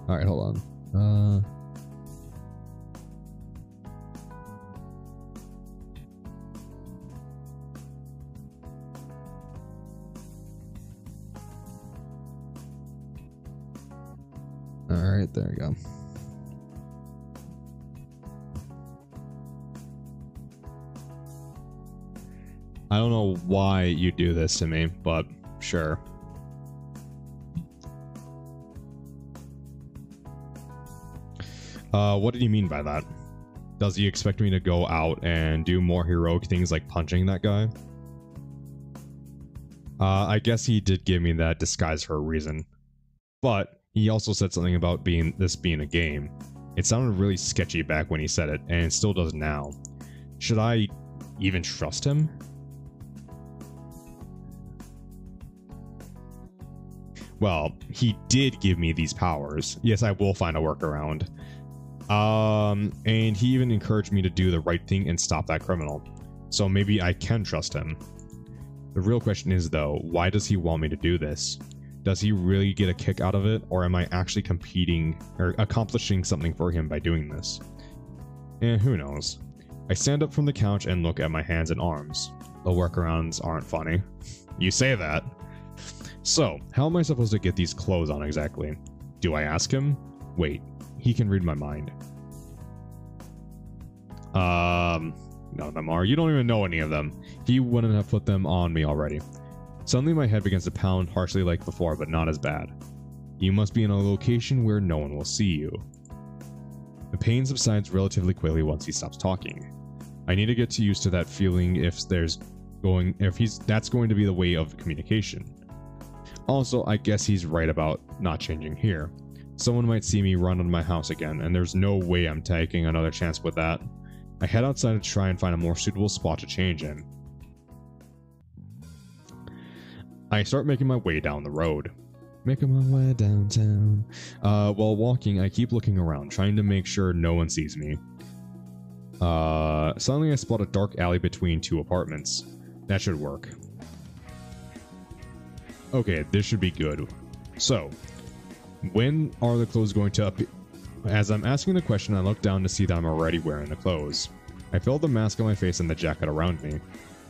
Alright, hold on. Alright, there we go. I don't know why you do this to me, but sure. What did he mean by that? Does he expect me to go out and do more heroic things like punching that guy? I guess he did give me that disguise for a reason. But he also said something about this being a game. It sounded really sketchy back when he said it, and it still does now. Should I even trust him? Well, he did give me these powers. Yes, I will find a workaround. And he even encouraged me to do the right thing and stop that criminal. So maybe I can trust him. The real question is, though, why does he want me to do this? Does he really get a kick out of it, or am I actually competing or accomplishing something for him by doing this? And who knows? I stand up from the couch and look at my hands and arms. The workarounds aren't funny. You say that. So, how am I supposed to get these clothes on exactly? Do I ask him? Wait, he can read my mind. None of them are. You don't even know any of them. He wouldn't have put them on me already. Suddenly my head begins to pound harshly like before, but not as bad. You must be in a location where no one will see you. The pain subsides relatively quickly once he stops talking. I need to get used to that feeling that's going to be the way of communication. Also, I guess he's right about not changing here. Someone might see me run into my house again, and there's no way I'm taking another chance with that. I head outside to try and find a more suitable spot to change in. I start making my way down the road. Making my way downtown. While walking, I keep looking around, trying to make sure no one sees me. Suddenly I spot a dark alley between two apartments. That should work. Okay, this should be good. So, when are the clothes going to appear? As I'm asking the question, I look down to see that I'm already wearing the clothes. I feel the mask on my face and the jacket around me.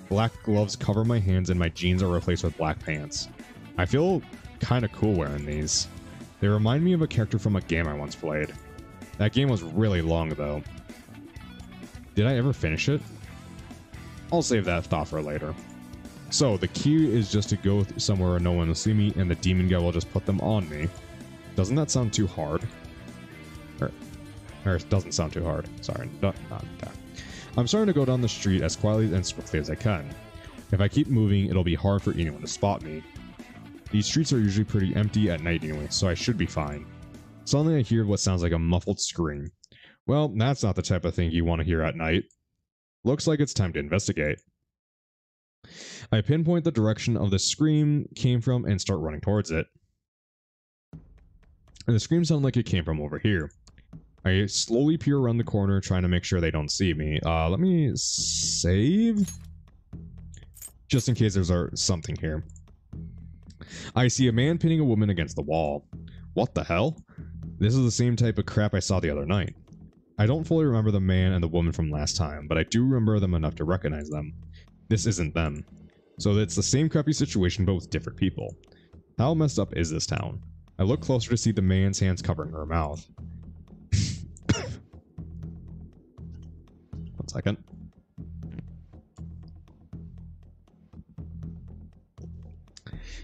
Black gloves cover my hands and my jeans are replaced with black pants. I feel kind of cool wearing these. They remind me of a character from a game I once played. That game was really long though. Did I ever finish it? I'll save that thought for later. So the key is just to go somewhere where no one will see me and the demon guy will just put them on me. Doesn't that sound too hard? Or it doesn't sound too hard. Sorry, not that. I'm starting to go down the street as quietly and swiftly as I can. If I keep moving, it'll be hard for anyone to spot me. These streets are usually pretty empty at night anyway, so I should be fine. Suddenly I hear what sounds like a muffled scream. Well, that's not the type of thing you want to hear at night. Looks like it's time to investigate. I pinpoint the direction of the scream came from and start running towards it. And the scream sounded like it came from over here. I slowly peer around the corner, trying to make sure they don't see me. Let me save? Just in case there's something here. I see a man pinning a woman against the wall. What the hell? This is the same type of crap I saw the other night. I don't fully remember the man and the woman from last time, but I do remember them enough to recognize them. This isn't them. So it's the same crappy situation, but with different people. How messed up is this town? I look closer to see the man's hands covering her mouth. 1 second.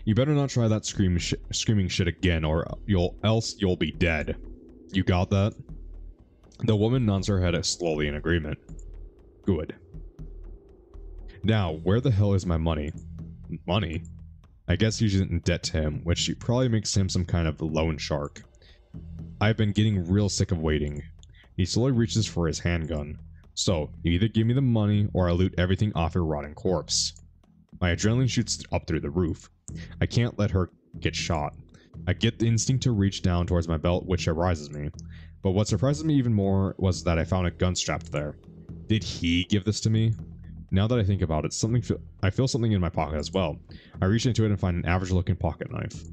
You better not try that screaming shit again, or else you'll be dead. You got that? The woman nods her head slowly in agreement. Good. Now, where the hell is my money? Money? I guess she's in debt to him, which probably makes him some kind of loan shark. I've been getting real sick of waiting. He slowly reaches for his handgun. So, you either give me the money, or I loot everything off your rotting corpse. My adrenaline shoots up through the roof. I can't let her get shot. I get the instinct to reach down towards my belt, which arises me. But what surprises me even more was that I found a gun strapped there. Did he give this to me? Now that I think about it, I feel something in my pocket as well. I reach into it and find an average-looking pocket knife.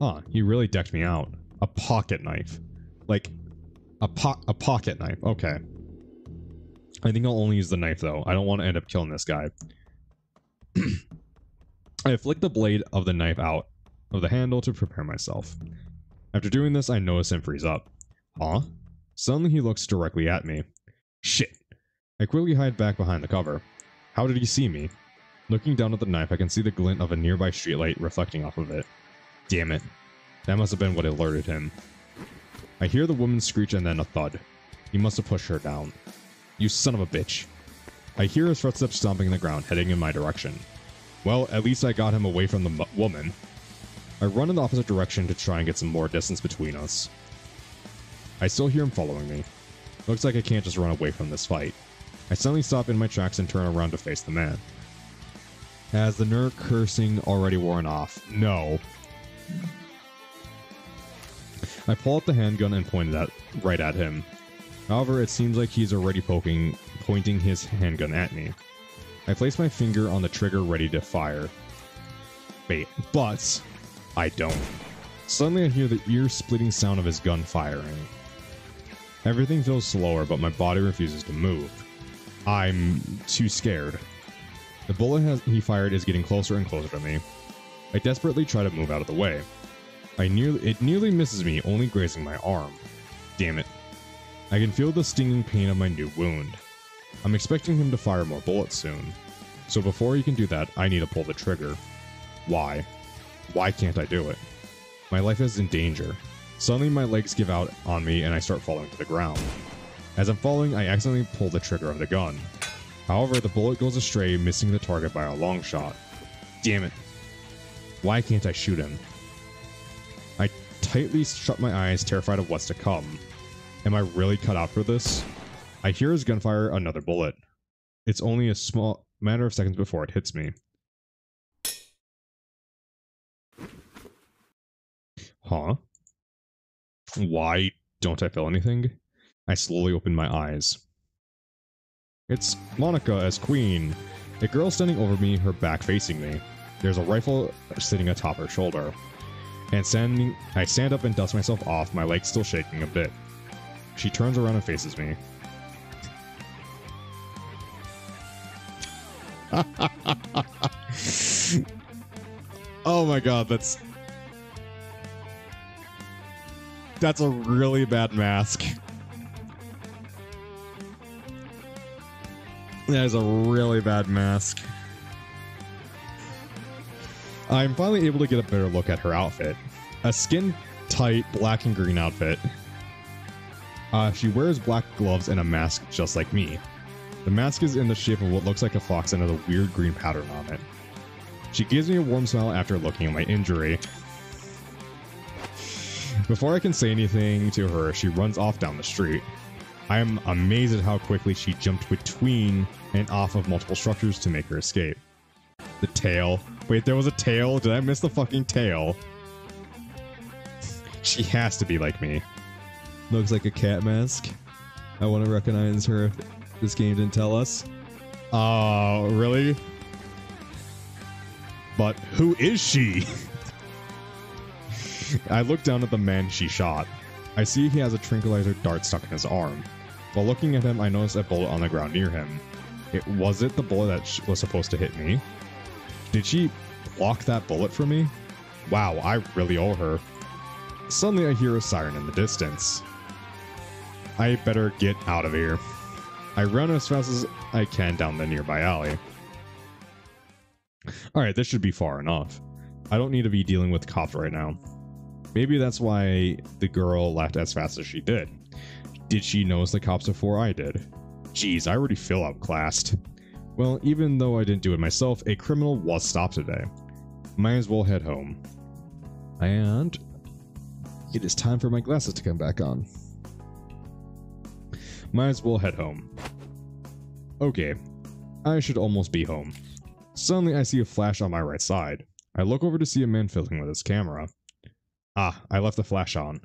Huh, he really decked me out. A pocket knife. Like, a pocket knife. Okay. I think I'll only use the knife, though. I don't want to end up killing this guy. I flick the blade of the knife out of the handle to prepare myself. After doing this, I notice him freeze up. Huh? Suddenly he looks directly at me. Shit. I quickly hide back behind the cover. How did he see me? Looking down at the knife, I can see the glint of a nearby streetlight reflecting off of it. Damn it. That must have been what alerted him. I hear the woman screech and then a thud. He must have pushed her down. You son of a bitch. I hear his footsteps stomping the ground, heading in my direction. Well, at least I got him away from the woman. I run in the opposite direction to try and get some more distance between us. I still hear him following me. Looks like I can't just run away from this fight. I suddenly stop in my tracks and turn around to face the man. Has the nerve cursing already worn off? No. I pull out the handgun and point it right at him. However, it seems like he's already pointing his handgun at me. I place my finger on the trigger ready to fire. Wait, but I don't. Suddenly I hear the ear-splitting sound of his gun firing. Everything feels slower, but my body refuses to move. I'm too scared. The bullet he fired is getting closer and closer to me. I desperately try to move out of the way. It nearly misses me, only grazing my arm. Damn it. I can feel the stinging pain of my new wound. I'm expecting him to fire more bullets soon. So before he can do that, I need to pull the trigger. Why? Why can't I do it? My life is in danger. Suddenly my legs give out on me and I start falling to the ground. As I'm falling, I accidentally pull the trigger of the gun. However, the bullet goes astray, missing the target by a long shot. Damn it. Why can't I shoot him? I tightly shut my eyes, terrified of what's to come. Am I really cut out for this? I hear his gunfire another bullet. It's only a small matter of seconds before it hits me. Huh? Why don't I feel anything? I slowly open my eyes. It's Monica as Queen. A girl standing over me, her back facing me. There's a rifle sitting atop her shoulder. And I stand up and dust myself off, my legs still shaking a bit. She turns around and faces me. Oh my god, that's a really bad mask. That is a really bad mask. I'm finally able to get a better look at her outfit. A skin-tight black and green outfit. She wears black gloves and a mask just like me. The mask is in the shape of what looks like a fox and has a weird green pattern on it. She gives me a warm smile after looking at my injury. Before I can say anything to her, she runs off down the street. I am amazed at how quickly she jumped between and off of multiple structures to make her escape. The tail. Wait, there was a tail? Did I miss the fucking tail? She has to be like me. Looks like a cat mask. I want to recognize her if this game didn't tell us. Really? But who is she? I look down at the man she shot. I see he has a tranquilizer dart stuck in his arm. While looking at him, I notice a bullet on the ground near him. Was it the bullet that was supposed to hit me? Did she block that bullet for me? Wow, I really owe her. Suddenly I hear a siren in the distance. I better get out of here. I run as fast as I can down the nearby alley. Alright, this should be far enough. I don't need to be dealing with cops right now. Maybe that's why the girl left as fast as she did. Did she notice the cops before I did? Jeez, I already feel outclassed. Well, even though I didn't do it myself, a criminal was stopped today. Might as well head home. And it is time for my glasses to come back on. Might as well head home. Okay, I should almost be home. Suddenly I see a flash on my right side. I look over to see a man filming with his camera. Ah, I left the flash on.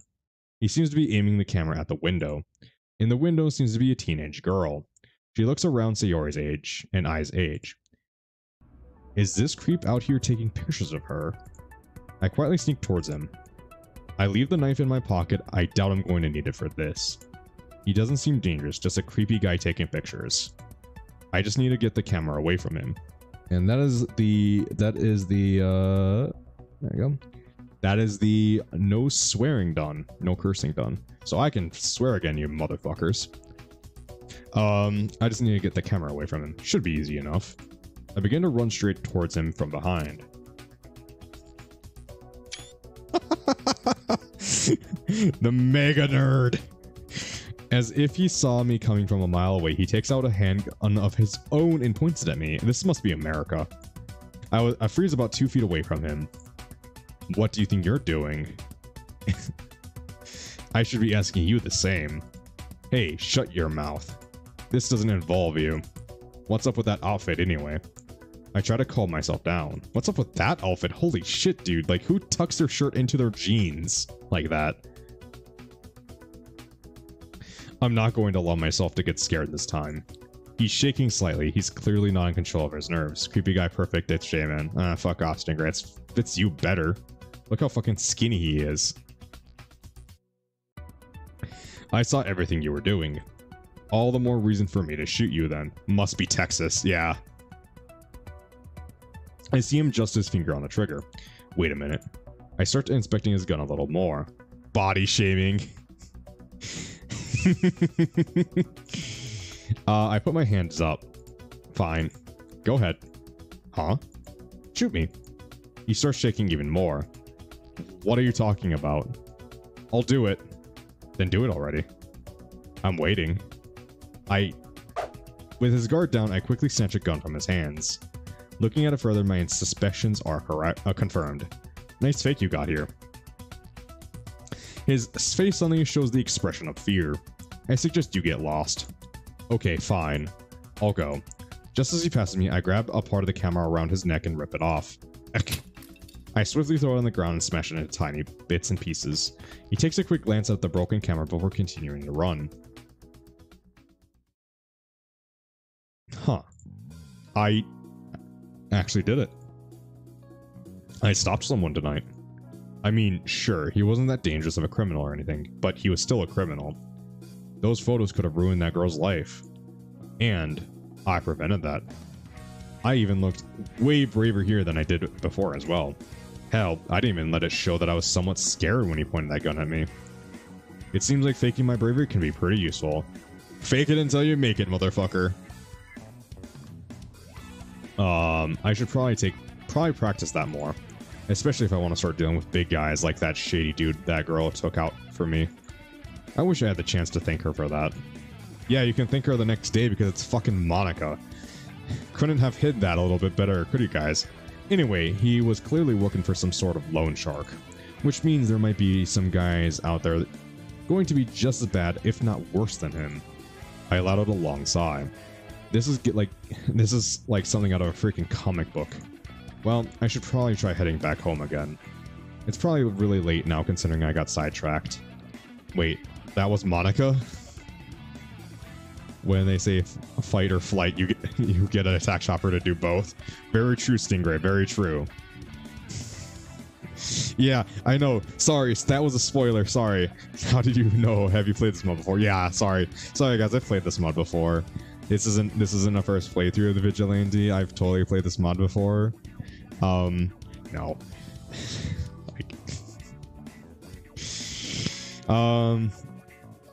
He seems to be aiming the camera at the window. In the window seems to be a teenage girl. She looks around Sayori's age and Ai's age. Is this creep out here taking pictures of her? I quietly sneak towards him. I leave the knife in my pocket. I doubt I'm going to need it for this. He doesn't seem dangerous, just a creepy guy taking pictures. I just need to get the camera away from him. And there you go. That is the no swearing done, no cursing done. So I can swear again, you motherfuckers. I just need to get the camera away from him. Should be easy enough. I begin to run straight towards him from behind. The mega nerd. As if he saw me coming from a mile away, he takes out a handgun of his own and points it at me. This must be America. I freeze about 2 feet away from him. What do you think you're doing? I should be asking you the same. Hey, shut your mouth. This doesn't involve you. What's up with that outfit anyway? I try to calm myself down. What's up with that outfit? Holy shit, dude. Like, who tucks their shirt into their jeans like that? I'm not going to allow myself to get scared this time. He's shaking slightly. He's clearly not in control of his nerves. Creepy guy perfect, it's J-Man. Fuck off, Stinger. It fits you better. Look how fucking skinny he is. I saw everything you were doing. All the more reason for me to shoot you then. Must be Texas, yeah. I see him adjust his finger on the trigger. Wait a minute. I start inspecting his gun a little more. Body shaming. I put my hands up. Fine. Go ahead. Huh? Shoot me. He starts shaking even more. What are you talking about? I'll do it. Then do it already. I'm waiting. With his guard down, I quickly snatch a gun from his hands. Looking at it further, my suspicions are confirmed. Nice fake you got here. His face suddenly shows the expression of fear. I suggest you get lost. Okay, fine. I'll go. Just as he passes me, I grab a part of the camera around his neck and rip it off. I swiftly throw it on the ground and smash it into tiny bits and pieces. He takes a quick glance at the broken camera before continuing to run. Huh. I actually did it. I stopped someone tonight. I mean, sure, he wasn't that dangerous of a criminal or anything, but he was still a criminal. Those photos could have ruined that girl's life. And I prevented that. I even looked way braver here than I did before as well. Hell, I didn't even let it show that I was somewhat scared when he pointed that gun at me. It seems like faking my bravery can be pretty useful. Fake it until you make it, motherfucker. I should probably practice that more. Especially if I want to start dealing with big guys like that shady dude that girl took out for me. I wish I had the chance to thank her for that. Yeah, you can thank her the next day because it's fucking Monica. Couldn't have hid that a little bit better, could you guys? Anyway, he was clearly looking for some sort of loan shark, which means there might be some guys out there going to be just as bad, if not worse than him. I let out a long sigh. This is like something out of a freaking comic book. Well, I should probably try heading back home again. It's probably really late now considering I got sidetracked. Wait, that was Monica? When they say fight or flight, you get an attack chopper to do both. Very true, Stingray, very true. Yeah, I know. Sorry, that was a spoiler. Sorry. How did you know? Have you played this mod before? Yeah, sorry. Sorry guys, I've played this mod before. This isn't a first playthrough of the Vigilante. I've totally played this mod before. No.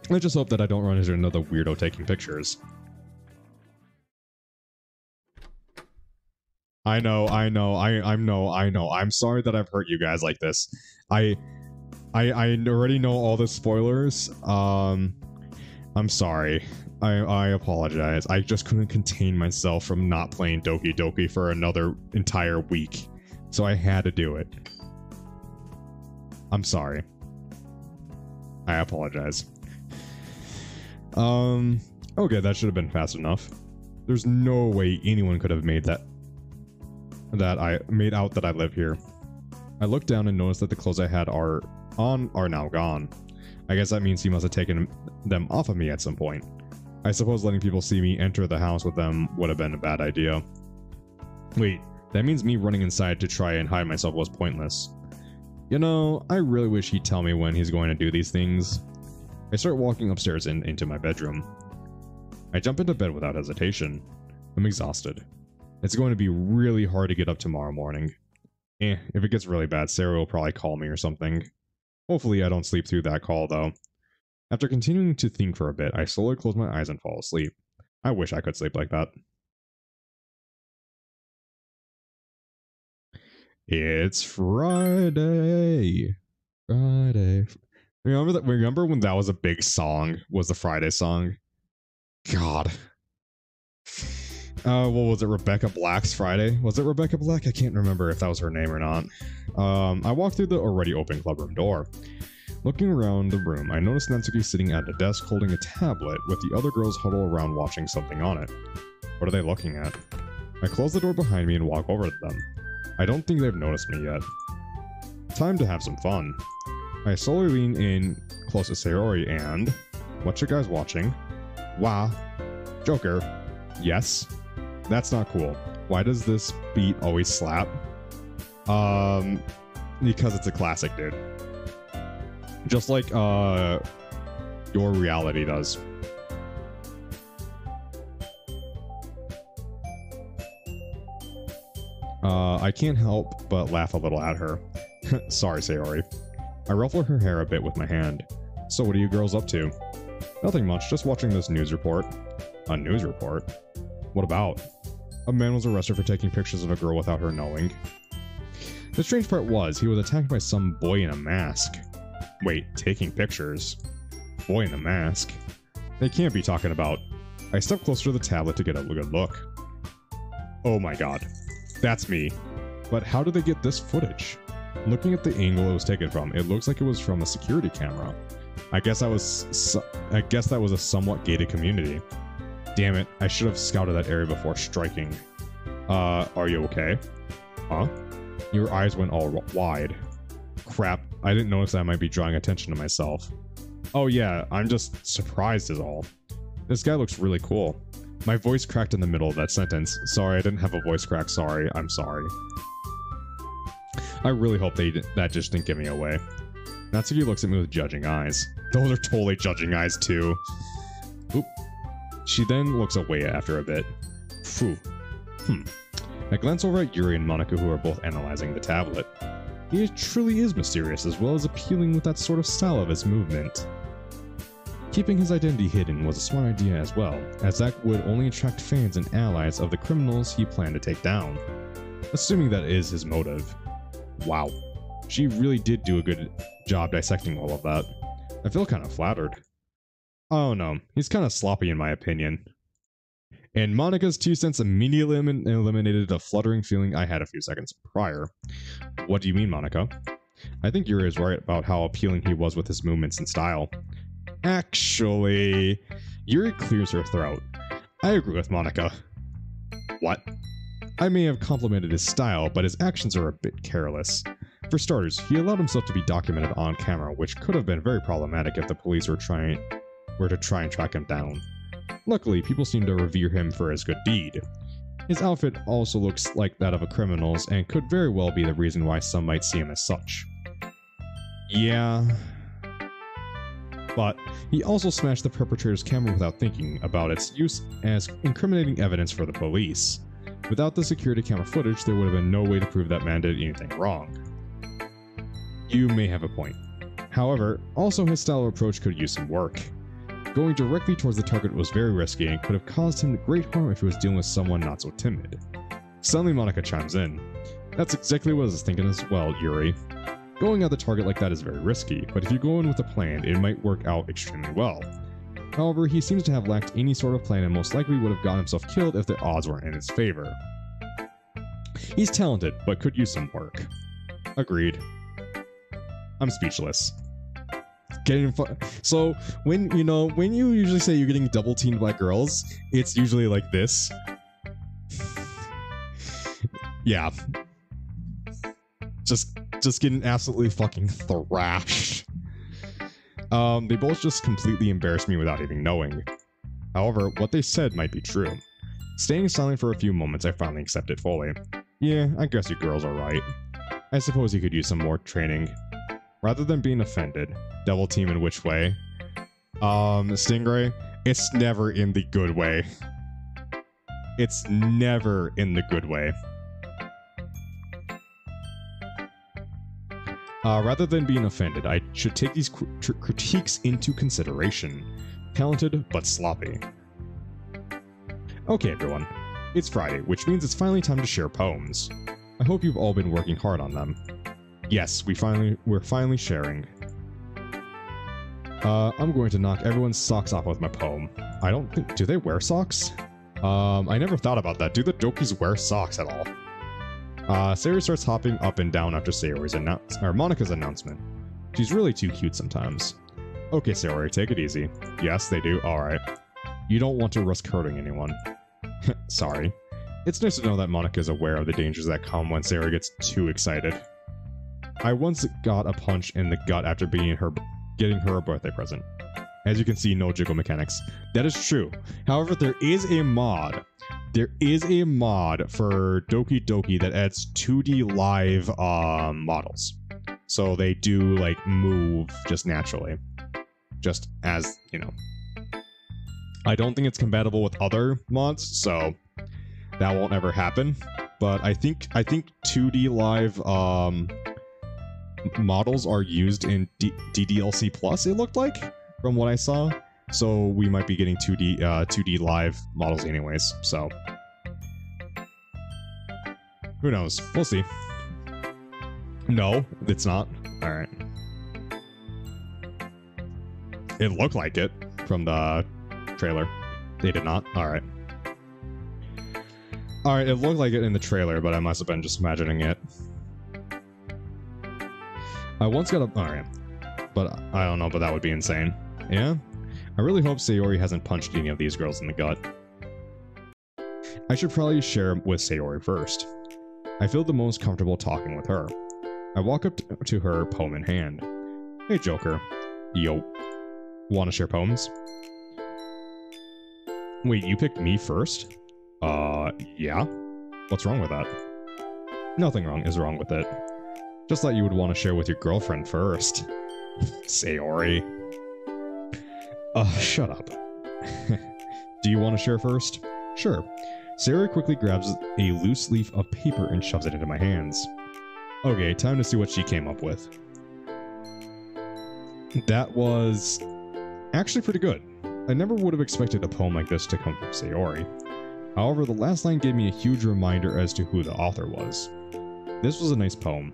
Let's just hope that I don't run into another weirdo taking pictures. I know. I'm sorry that I've hurt you guys like this. I already know all the spoilers. I'm sorry. I apologize. I just couldn't contain myself from not playing Doki Doki for another entire week. So I had to do it. I'm sorry. I apologize. Okay, that should have been fast enough. There's no way anyone could have made out that I live here. I looked down and noticed that the clothes I had are now gone. I guess that means he must have taken them off of me at some point. I suppose letting people see me enter the house with them would have been a bad idea. Wait, that means me running inside to try and hide myself was pointless. You know, I really wish he'd tell me when he's going to do these things. I start walking upstairs into my bedroom. I jump into bed without hesitation. I'm exhausted. It's going to be really hard to get up tomorrow morning. If it gets really bad, Sarah will probably call me or something. Hopefully I don't sleep through that call though. After continuing to think for a bit, I slowly close my eyes and fall asleep. I wish I could sleep like that. It's Friday. Friday. Remember when that was a big song? Was the Friday song? God. What was it? Rebecca Black's Friday? Was it Rebecca Black? I can't remember if that was her name or not. I walked through the already open clubroom door. Looking around the room, I noticed Natsuki sitting at a desk holding a tablet with the other girls huddled around watching something on it. What are they looking at? I close the door behind me and walk over to them. I don't think they've noticed me yet. Time to have some fun. I slowly lean in close to Sayori and... What you guys watching? Wow. Joker. Yes. That's not cool. Why does this beat always slap? Because it's a classic, dude. Just like, your reality does. I can't help but laugh a little at her. Sorry, Sayori. I ruffle her hair a bit with my hand. So what are you girls up to? Nothing much, just watching this news report. A news report? What about? A man was arrested for taking pictures of a girl without her knowing. The strange part was, he was attacked by some boy in a mask. Wait, taking pictures? Boy in a mask? They can't be talking about... I stepped closer to the tablet to get a good look. Oh my god. That's me. But how did they get this footage? Looking at the angle it was taken from, it looks like it was from a security camera. I guess that was a somewhat gated community. Damn it, I should have scouted that area before striking. Are you okay? Huh? Your eyes went all wide. Crap, I didn't notice that I might be drawing attention to myself. Oh yeah, I'm just surprised is all. This guy looks really cool. My voice cracked in the middle of that sentence. Sorry, I didn't have a voice crack, sorry, I'm sorry. I really hope that just didn't give me away. Natsuki looks at me with judging eyes. Those are totally judging eyes too. Oop. She then looks away after a bit. Phew. I glance over at Yuri and Monika, who are both analyzing the tablet. He truly is mysterious, as well as appealing with that sort of style of his movement. Keeping his identity hidden was a smart idea as well, as that would only attract fans and allies of the criminals he planned to take down. Assuming that is his motive. Wow. She really did do a good job dissecting all of that. I feel kind of flattered. Oh no, he's kind of sloppy in my opinion. And Monika's 2 cents immediately eliminated a fluttering feeling I had a few seconds prior. What do you mean, Monika? I think Yuri is right about how appealing he was with his movements and style. Actually... Yuri clears her throat. I agree with Monika. What? I may have complimented his style, but his actions are a bit careless. For starters, he allowed himself to be documented on camera, which could have been very problematic if the police were to try and track him down. Luckily, people seem to revere him for his good deed. His outfit also looks like that of a criminal's and could very well be the reason why some might see him as such. Yeah... But he also smashed the perpetrator's camera without thinking about its use as incriminating evidence for the police. Without the security camera footage, there would have been no way to prove that man did anything wrong. You may have a point. However, also his style of approach could use some work. Going directly towards the target was very risky and could have caused him great harm if he was dealing with someone not so timid. Suddenly Monika chimes in. That's exactly what I was thinking as well, Yuri. Going at the target like that is very risky, but if you go in with a plan, it might work out extremely well. However, he seems to have lacked any sort of plan and most likely would have gotten himself killed if the odds weren't in his favor. He's talented, but could use some work. Agreed. I'm speechless. So, when you usually say you're getting double teamed by girls, it's usually like this. Yeah. Just getting absolutely fucking thrashed. They both just completely embarrassed me without even knowing. However, what they said might be true. Staying silent for a few moments, I finally accepted fully. Yeah, I guess you girls are right. I suppose you could use some more training. Rather than being offended, double team in which way? Stingray, it's never in the good way. It's never in the good way. Rather than being offended, I should take these critiques into consideration. Talented, but sloppy. Okay, everyone. It's Friday, which means it's finally time to share poems. I hope you've all been working hard on them. Yes, we're finally sharing. I'm going to knock everyone's socks off with my poem. I don't think... Do they wear socks? I never thought about that. Do the Dokis wear socks at all? Sayori starts hopping up and down after Monika's announcement. She's really too cute sometimes. Okay, Sayori, take it easy. Yes, they do. Alright. You don't want to risk hurting anyone. Sorry. It's nice to know that Monika is aware of the dangers that come when Sayori gets too excited. I once got a punch in the gut after getting her a birthday present. As you can see, no jiggle mechanics. That is true. However, there is a mod. There is a mod for Doki Doki that adds 2D live models. So they do like move just naturally. Just as, you know. I don't think it's compatible with other mods, so that won't ever happen. But I think 2D live models are used in DDLC Plus, it looked like, from what I saw. So we might be getting 2D live models anyways, so who knows? We'll see. No, it's not. Alright. It looked like it from the trailer. They did not? Alright. Alright, it looked like it in the trailer, but I must have been just imagining it. I once got a... Alright. But I don't know, but that would be insane. Yeah? I really hope Sayori hasn't punched any of these girls in the gut. I should probably share with Sayori first. I feel the most comfortable talking with her. I walk up to her, poem in hand. Hey Joker. Yo. Wanna share poems? Wait, you picked me first? Yeah? What's wrong with that? Nothing is wrong with it. Just thought you would want to share with your girlfriend first. Sayori. Shut up. Do you want to share first? Sure. Sayori quickly grabs a loose leaf of paper and shoves it into my hands. Okay, time to see what she came up with. That was actually pretty good. I never would have expected a poem like this to come from Sayori. However, the last line gave me a huge reminder as to who the author was. This was a nice poem.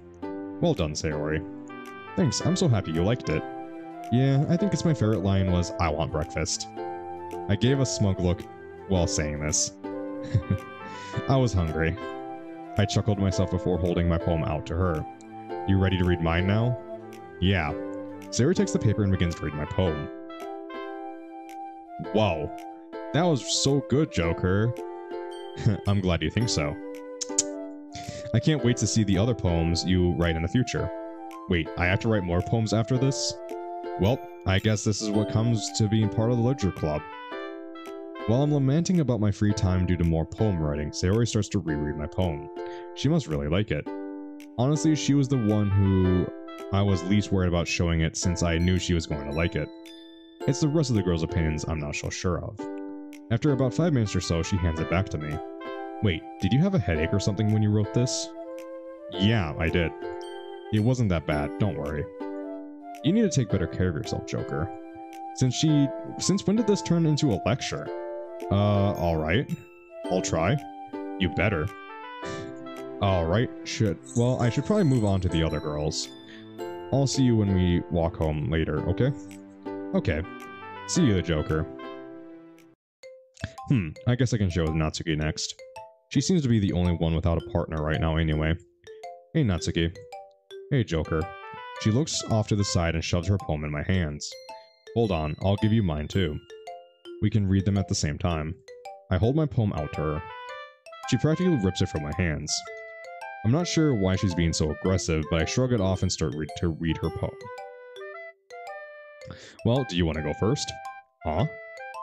Well done, Sayori. Thanks, I'm so happy you liked it. Yeah, I think my favorite line was, I want breakfast. I gave a smug look while saying this. I was hungry. I chuckled to myself before holding my poem out to her. You ready to read mine now? Yeah. Sayori takes the paper and begins to read my poem. Whoa. That was so good, Joker. I'm glad you think so. I can't wait to see the other poems you write in the future. Wait, I have to write more poems after this? Well, I guess this is what comes to being part of the literature club. While I'm lamenting about my free time due to more poem writing, Sayori starts to reread my poem. She must really like it. Honestly, she was the one who I was least worried about showing it since I knew she was going to like it. It's the rest of the girls' opinions I'm not so sure of. After about 5 minutes or so, she hands it back to me. Wait, did you have a headache or something when you wrote this? Yeah, I did. It wasn't that bad, don't worry. You need to take better care of yourself, Joker. Since when did this turn into a lecture? Alright. I'll try. You better. Alright, shit. Well, I should probably move on to the other girls. I'll see you when we walk home later, okay? Okay. See you, Joker. I guess I can show with Natsuki next. She seems to be the only one without a partner right now anyway. Hey, Natsuki. Hey, Joker. She looks off to the side and shoves her poem in my hands. Hold on, I'll give you mine too. We can read them at the same time. I hold my poem out to her. She practically rips it from my hands. I'm not sure why she's being so aggressive, but I shrug it off and start to read her poem. Well, do you want to go first? Huh?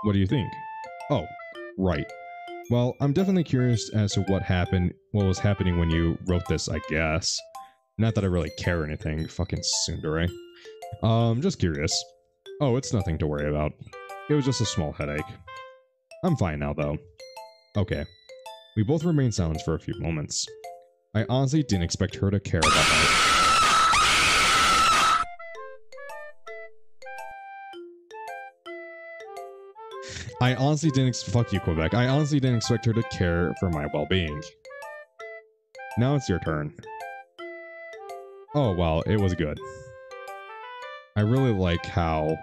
What do you think? Oh, right. Well, I'm definitely curious as to what was happening when you wrote this, I guess. Not that I really care or anything, fucking tsundere. Just curious. Oh, it's nothing to worry about. It was just a small headache. I'm fine now, though. Okay. We both remain silent for a few moments. I honestly didn't expect her to care about my... Fuck you, Quebec. I honestly didn't expect her to care for my well-being. Now it's your turn. Oh, well, it was good. I really like how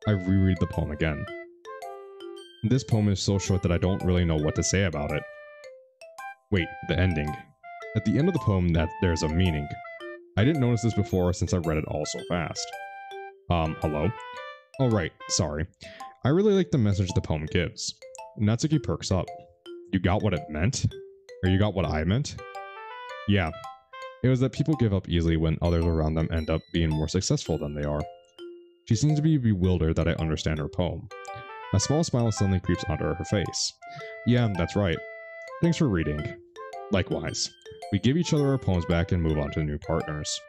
I reread the poem again. This poem is so short that I don't really know what to say about it. Wait, the ending. At the end of the poem, there's a meaning. I didn't notice this before since I read it all so fast. Hello? Oh right, sorry. I really like the message the poem gives. Natsuki perks up. You got what it meant? Or you got what I meant? Yeah. It was that people give up easily when others around them end up being more successful than they are. She seems to be bewildered that I understand her poem. A small smile suddenly creeps onto her face. Yeah, that's right. Thanks for reading. Likewise. We give each other our poems back and move on to new partners.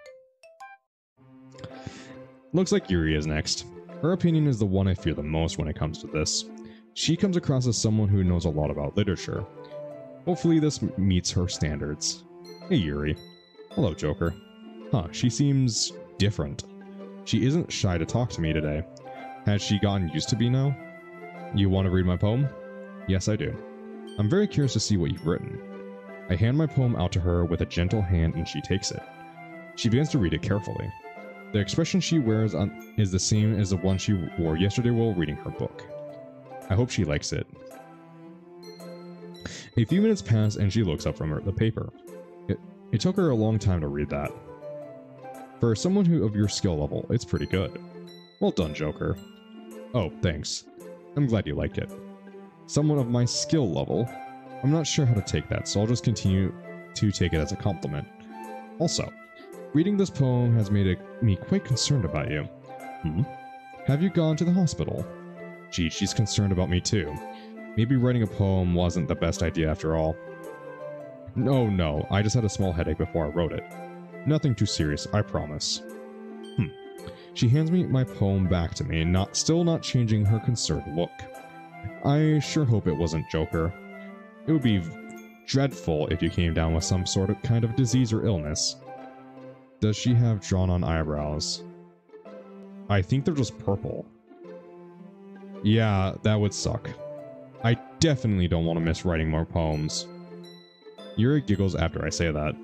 Looks like Yuri is next. Her opinion is the one I fear the most when it comes to this. She comes across as someone who knows a lot about literature. Hopefully this meets her standards. Hey Yuri. Hello Joker. Huh, she seems different. She isn't shy to talk to me today. Has she gotten used to me now? You want to read my poem? Yes, I do. I'm very curious to see what you've written. I hand my poem out to her with a gentle hand and she takes it. She begins to read it carefully. The expression she wears is the same as the one she wore yesterday while reading her book. I hope she likes it. A few minutes pass and she looks up from the paper. It took her a long time to read that. For someone of your skill level, it's pretty good. Well done, Joker. Oh, thanks. I'm glad you liked it. Someone of my skill level? I'm not sure how to take that, so I'll just continue to take it as a compliment. Also, reading this poem has made me quite concerned about you. Have you gone to the hospital? Gee, she's concerned about me too. Maybe writing a poem wasn't the best idea after all. No, I just had a small headache before I wrote it. Nothing too serious, I promise. She hands me my poem back to me, still not changing her concerned look. I sure hope it wasn't Joker. It would be dreadful if you came down with some kind of disease or illness. Does she have drawn-on eyebrows? I think they're just purple. Yeah, that would suck. I definitely don't want to miss writing more poems. Yuri giggles after I say that.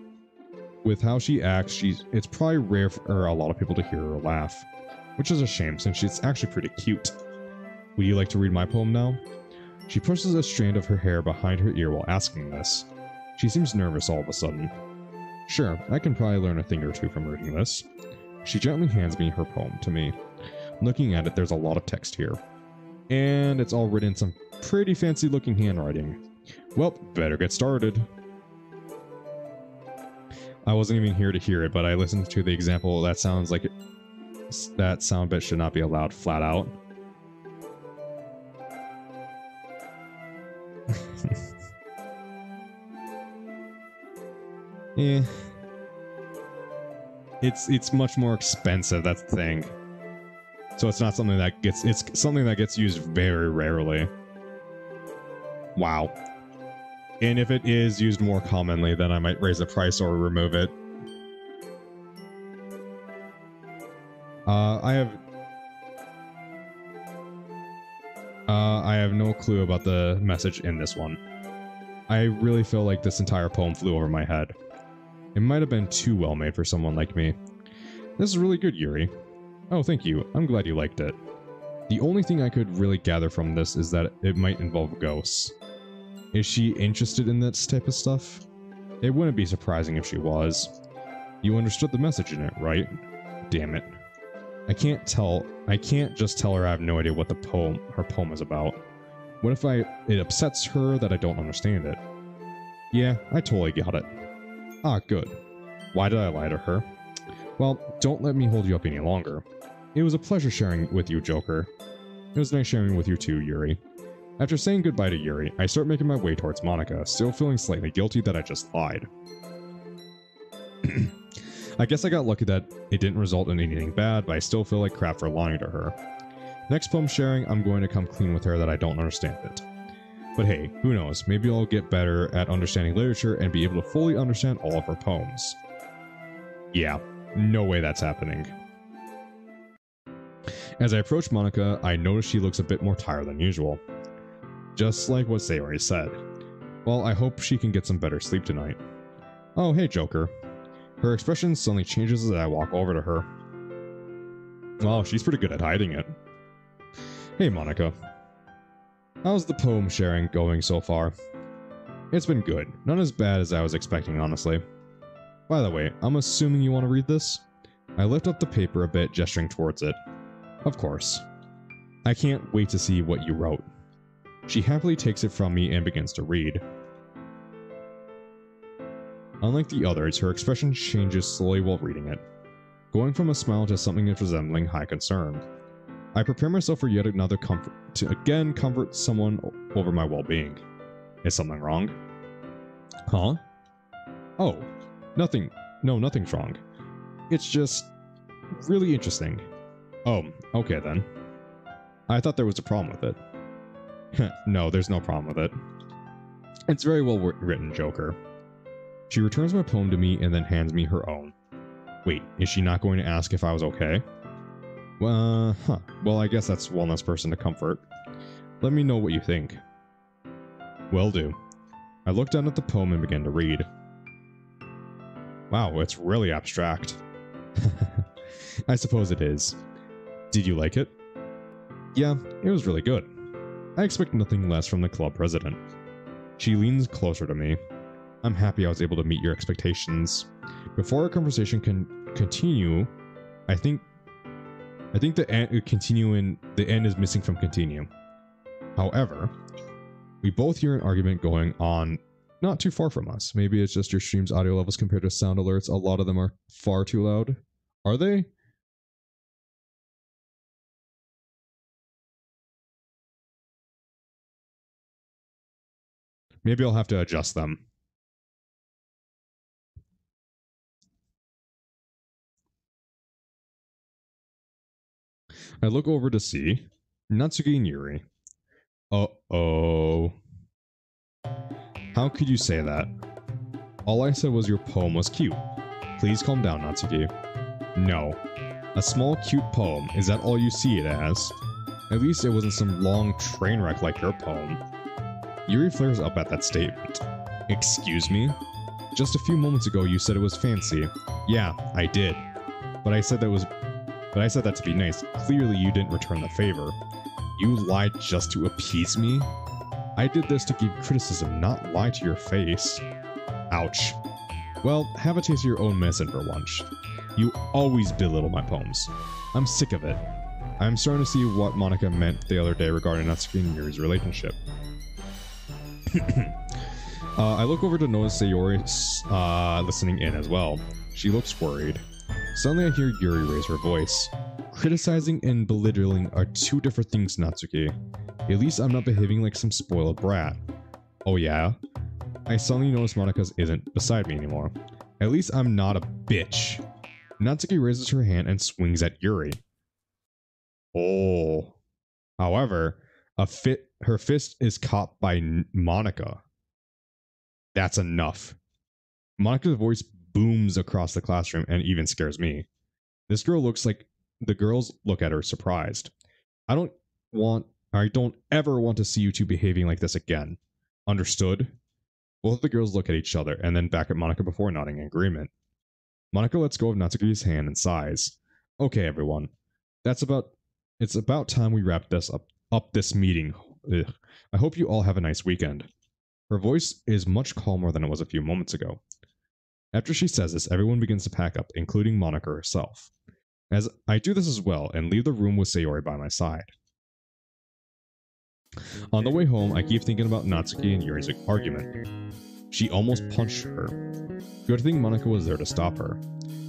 With how she acts, it's probably rare for a lot of people to hear her laugh, which is a shame since she's actually pretty cute. Would you like to read my poem now? She pushes a strand of her hair behind her ear while asking this. She seems nervous all of a sudden. Sure, I can probably learn a thing or two from reading this. She gently hands me her poem to me. Looking at it, there's a lot of text here. And it's all written in some pretty fancy looking handwriting. Well, better get started. I wasn't even here to hear it, but I listened to the example. That sounds like that sound bit should not be allowed flat out. Yeah. It's much more expensive, that's the thing. So it's not something that it's something that gets used very rarely. Wow. And if it is used more commonly, then I might raise the price or remove it. I have no clue about the message in this one. I really feel like this entire poem flew over my head. It might have been too well made for someone like me. This is really good, Yuri. Oh, thank you. I'm glad you liked it. The only thing I could really gather from this is that it might involve ghosts. Is she interested in that type of stuff? It wouldn't be surprising if she was. You understood the message in it, right? Damn it. I can't just tell her I have no idea what her poem is about. What if it upsets her that I don't understand it? Yeah, I totally got it. Ah, good. Why did I lie to her? Well, don't let me hold you up any longer. It was a pleasure sharing with you, Joker. It was nice sharing with you too, Yuri. After saying goodbye to Yuri, I start making my way towards Monica, still feeling slightly guilty that I just lied. I guess I got lucky that it didn't result in anything bad, but I still feel like crap for lying to her. Next poem sharing, I'm going to come clean with her that I don't understand it. But hey, who knows, maybe I'll get better at understanding literature and be able to fully understand all of her poems. Yeah, no way that's happening. As I approach Monica, I notice she looks a bit more tired than usual. Just like what Sayori said. Well, I hope she can get some better sleep tonight. Oh, hey Joker. Her expression suddenly changes as I walk over to her. Wow, she's pretty good at hiding it. Hey Monica. How's the poem sharing going so far? It's been good. Not as bad as I was expecting, honestly. By the way, I'm assuming you want to read this? I lift up the paper a bit, gesturing towards it. Of course. I can't wait to see what you wrote. She happily takes it from me and begins to read. Unlike the others, her expression changes slowly while reading it, going from a smile to something resembling high concern. I prepare myself for yet another comfort to again comfort someone over my well-being. Is something wrong? Huh? Oh, nothing. No, nothing's wrong. It's just really interesting. Oh, okay then. I thought there was a problem with it. No, there's no problem with it. It's very well written, Joker. She returns my poem to me and then hands me her own. Wait, is she not going to ask if I was okay? Well, I guess that's one less person to comfort. Let me know what you think. Will do. I looked down at the poem and began to read. Wow, it's really abstract. I suppose it is. Did you like it? Yeah, it was really good. I expect nothing less from the club president. She leans closer to me. I'm happy I was able to meet your expectations. Before our conversation can continue, I think the end is missing from continue. However, we both hear an argument going on not too far from us. Maybe it's just your stream's audio levels compared to sound alerts. A lot of them are far too loud. Are they? Maybe I'll have to adjust them. I look over to see Natsuki and Yuri. Uh-oh. How could you say that? All I said was your poem was cute. Please calm down, Natsuki. No. A small, cute poem. Is that all you see it as? At least it wasn't some long train wreck like your poem. Yuri flares up at that statement. Excuse me? Just a few moments ago you said it was fancy. Yeah, I did. But I said that to be nice. Clearly you didn't return the favor. You lied just to appease me? I did this to give criticism, not lie to your face. Ouch. Well, have a taste of your own medicine for lunch. You always belittle my poems. I'm sick of it. I'm starting to see what Monica meant the other day regarding Natsuki and Yuri's relationship. I look over to notice Sayori listening in as well. She looks worried. Suddenly I hear Yuri raise her voice. Criticizing and belittling are two different things, Natsuki. At least I'm not behaving like some spoiled brat. Oh yeah? I suddenly notice Monika's isn't beside me anymore. At least I'm not a bitch. Natsuki raises her hand and swings at Yuri. Oh. However, her fist is caught by Monika. That's enough. Monika's voice booms across the classroom and even scares me. This girl looks like the girls look at her surprised. I don't ever want to see you two behaving like this again. Understood? Both of the girls look at each other and then back at Monika before nodding in agreement. Monika lets go of Natsuki's hand and sighs. Okay, everyone. It's about time we wrap this up this meeting. Ugh. I hope you all have a nice weekend. Her voice is much calmer than it was a few moments ago. After she says this, everyone begins to pack up, including Monika herself. As I do this as well and leave the room with Sayori by my side. On the way home, I keep thinking about Natsuki and Yuri's argument. She almost punched her. Good thing Monika was there to stop her.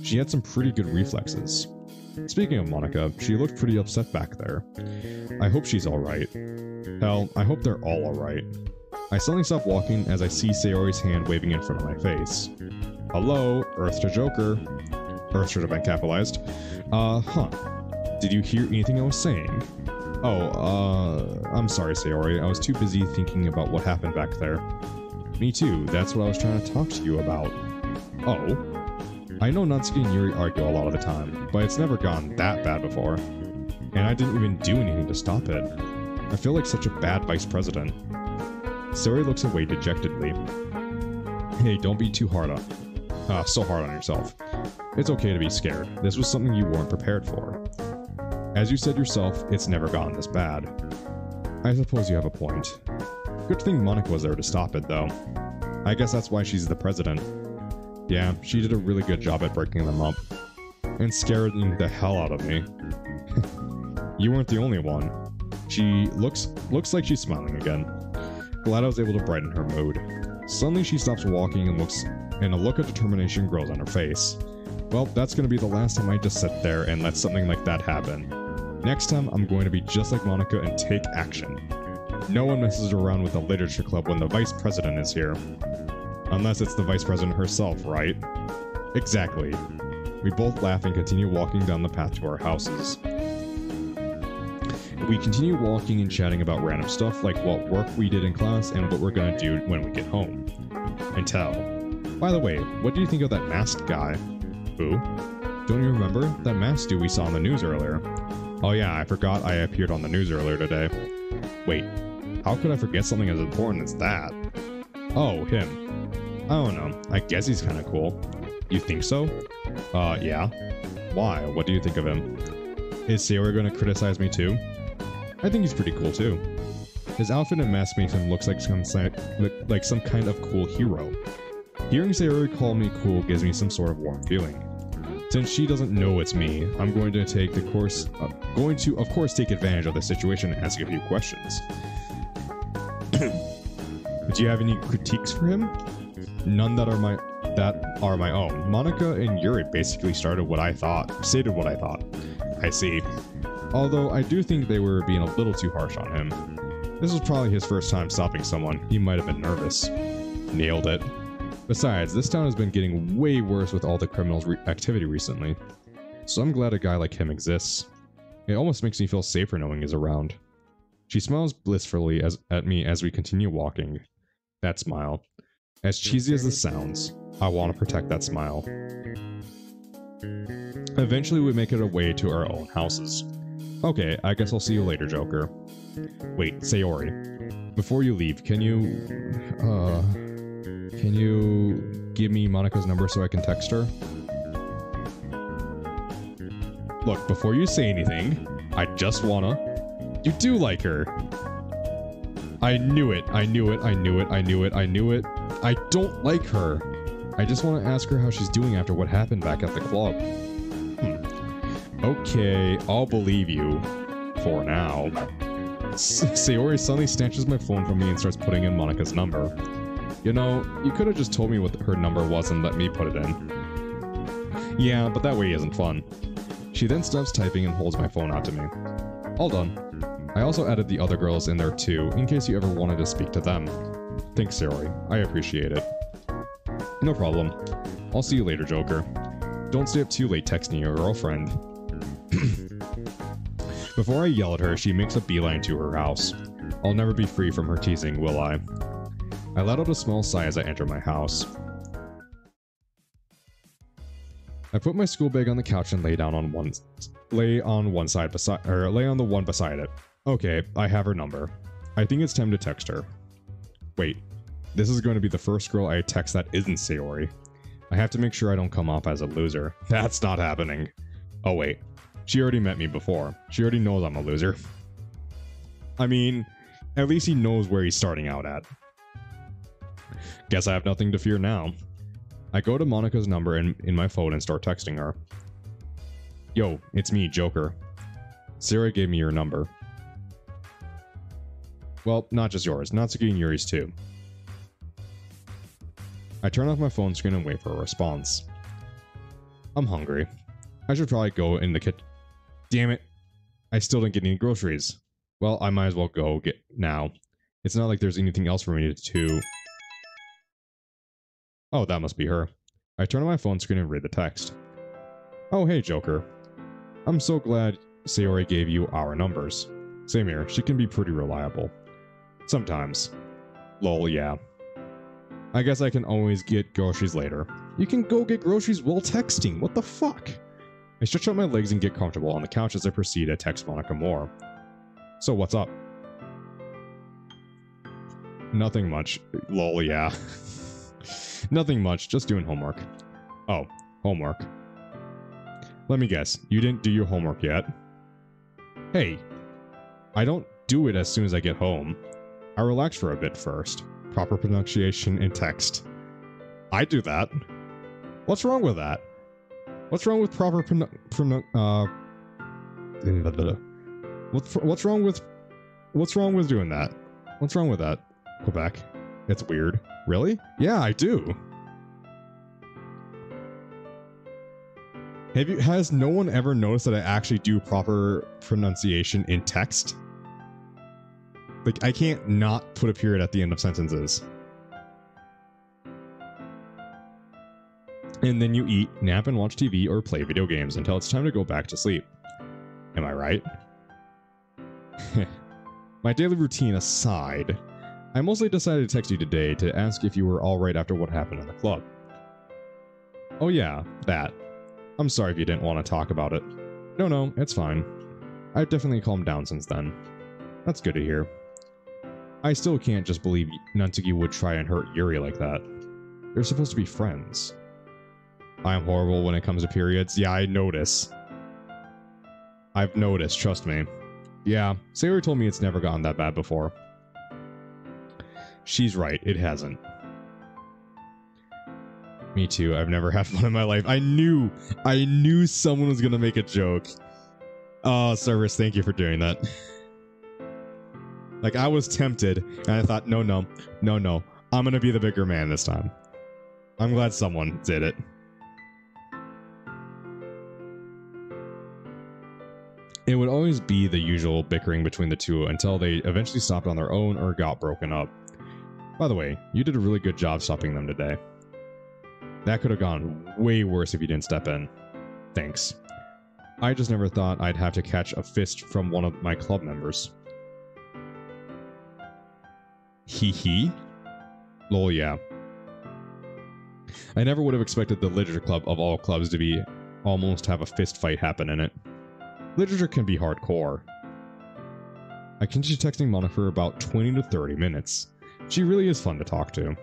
She had some pretty good reflexes. Speaking of Monika, she looked pretty upset back there. I hope she's alright. Hell, I hope they're all alright. I suddenly stop walking as I see Sayori's hand waving in front of my face. Hello, Earth to Joker. Earth should have been capitalized. Did you hear anything I was saying? I'm sorry, Sayori. I was too busy thinking about what happened back there. Me too. That's what I was trying to talk to you about. Oh. I know Natsuki and Yuri argue a lot of the time, but it's never gone that bad before. And I didn't even do anything to stop it. I feel like such a bad vice president. Sayori looks away dejectedly. Hey, don't be too so hard on yourself. It's okay to be scared. This was something you weren't prepared for. As you said yourself, it's never gone this bad. I suppose you have a point. Good thing Monica was there to stop it, though. I guess that's why she's the president. Yeah, she did a really good job at breaking them up. And scaring the hell out of me. You weren't the only one. She looks like she's smiling again. Glad I was able to brighten her mood. Suddenly she stops walking and a look of determination grows on her face. Well, that's going to be the last time I just sit there and let something like that happen. Next time, I'm going to be just like Monica and take action. No one messes around with the literature club when the vice president is here. Unless it's the vice president herself, right? Exactly. We both laugh and continue walking down the path to our houses. We continue walking and chatting about random stuff like what work we did in class and what we're gonna do when we get home. Until... By the way, what do you think of that masked guy? Who? Don't you remember? That masked dude we saw on the news earlier. Oh yeah, I forgot I appeared on the news earlier today. Wait, how could I forget something as important as that? Oh, him. I don't know, I guess he's kinda cool. You think so? Yeah. Why? What do you think of him? Is Sayori gonna criticize me too? I think he's pretty cool too. His outfit and mask makes him look like some kind of cool hero. Hearing Sayori call me cool gives me some sort of warm feeling. Since she doesn't know it's me, I'm going to of course take advantage of the situation and ask a few questions. Do you have any critiques for him? None that are my own. Monica and Yuri basically stated what I thought. I see. Although I do think they were being a little too harsh on him. This was probably his first time stopping someone. He might have been nervous. Nailed it. Besides, this town has been getting way worse with all the criminals' activity recently. So I'm glad a guy like him exists. It almost makes me feel safer knowing he's around. She smiles blissfully at me as we continue walking. That smile. As cheesy as this sounds, I want to protect that smile. Eventually we make it our way to our own houses. Okay, I guess I'll see you later, Joker. Wait, Sayori. Before you leave, can you give me Monica's number so I can text her? Look, before you say anything, I just wanna... You do like her! I knew it, I knew it, I knew it, I knew it, I knew it. I don't like her! I just want to ask her how she's doing after what happened back at the club. Okay, I'll believe you. For now. Sayori suddenly snatches my phone from me and starts putting in Monica's number. You know, you could have just told me what her number was and let me put it in. Yeah, but that way isn't fun. She then stops typing and holds my phone out to me. All done. I also added the other girls in there too, in case you ever wanted to speak to them. Thanks, Sayori. I appreciate it. No problem. I'll see you later, Joker. Don't stay up too late texting your girlfriend. Before I yell at her, she makes a beeline to her house. I'll never be free from her teasing, will I? I let out a small sigh as I enter my house. I put my school bag on the couch and lay on the one beside it. Okay, I have her number. I think it's time to text her. Wait, this is going to be the first girl I text that isn't Sayori. I have to make sure I don't come off as a loser. That's not happening. Oh wait, she already met me before. She already knows I'm a loser. I mean, at least he knows where he's starting out at. Guess I have nothing to fear now. I go to Monica's number in my phone and start texting her. Yo, it's me, Joker. Sayori gave me your number. Well, not just yours, Natsuki and Yuri's too. I turn off my phone screen and wait for a response. I'm hungry. I should probably go in the kitchen. Damn it. I still didn't get any groceries. Well, I might as well go get now. It's not like there's anything else for me to... Oh, that must be her. I turn on my phone screen and read the text. Oh, hey, Joker. I'm so glad Sayori gave you our numbers. Same here, she can be pretty reliable. Sometimes. Lol, yeah. I guess I can always get groceries later. You can go get groceries while texting, what the fuck? I stretch out my legs and get comfortable on the couch as I proceed to text Monica more. So what's up? Nothing much. Lol, yeah. Nothing much, just doing homework. Oh, homework. Let me guess, you didn't do your homework yet? Hey, I don't do it as soon as I get home. I relax for a bit first. Proper pronunciation in text. I do that. What's wrong with that? What's wrong with proper what's wrong with doing that? What's wrong with that? Quebec. It's weird. Really? Yeah, I do. Has no one ever noticed that I actually do proper pronunciation in text? Like, I can't not put a period at the end of sentences. And then you eat, nap, and watch TV or play video games until it's time to go back to sleep. Am I right? My daily routine aside, I mostly decided to text you today to ask if you were alright after what happened in the club. Oh yeah, that. I'm sorry if you didn't want to talk about it. No, it's fine. I've definitely calmed down since then. That's good to hear. I still can't just believe Natsuki would try and hurt Yuri like that. They're supposed to be friends. I'm horrible when it comes to periods. Yeah, I notice. I've noticed, trust me. Yeah, Sayori told me it's never gotten that bad before. She's right, it hasn't. Me too, I've never had fun in my life. I knew someone was gonna make a joke. Oh, Cerberus, thank you for doing that. Like, I was tempted, and I thought, no, I'm gonna be the bigger man this time. I'm glad someone did it. It would always be the usual bickering between the two until they eventually stopped on their own or got broken up. By the way, you did a really good job stopping them today. That could have gone way worse if you didn't step in. Thanks. I just never thought I'd have to catch a fist from one of my club members. Hee. Lol, yeah. I never would have expected the literature club of all clubs to be almost have a fist fight happen in it. Literature can be hardcore. I continue texting Monica for about 20 to 30 minutes. She really is fun to talk to.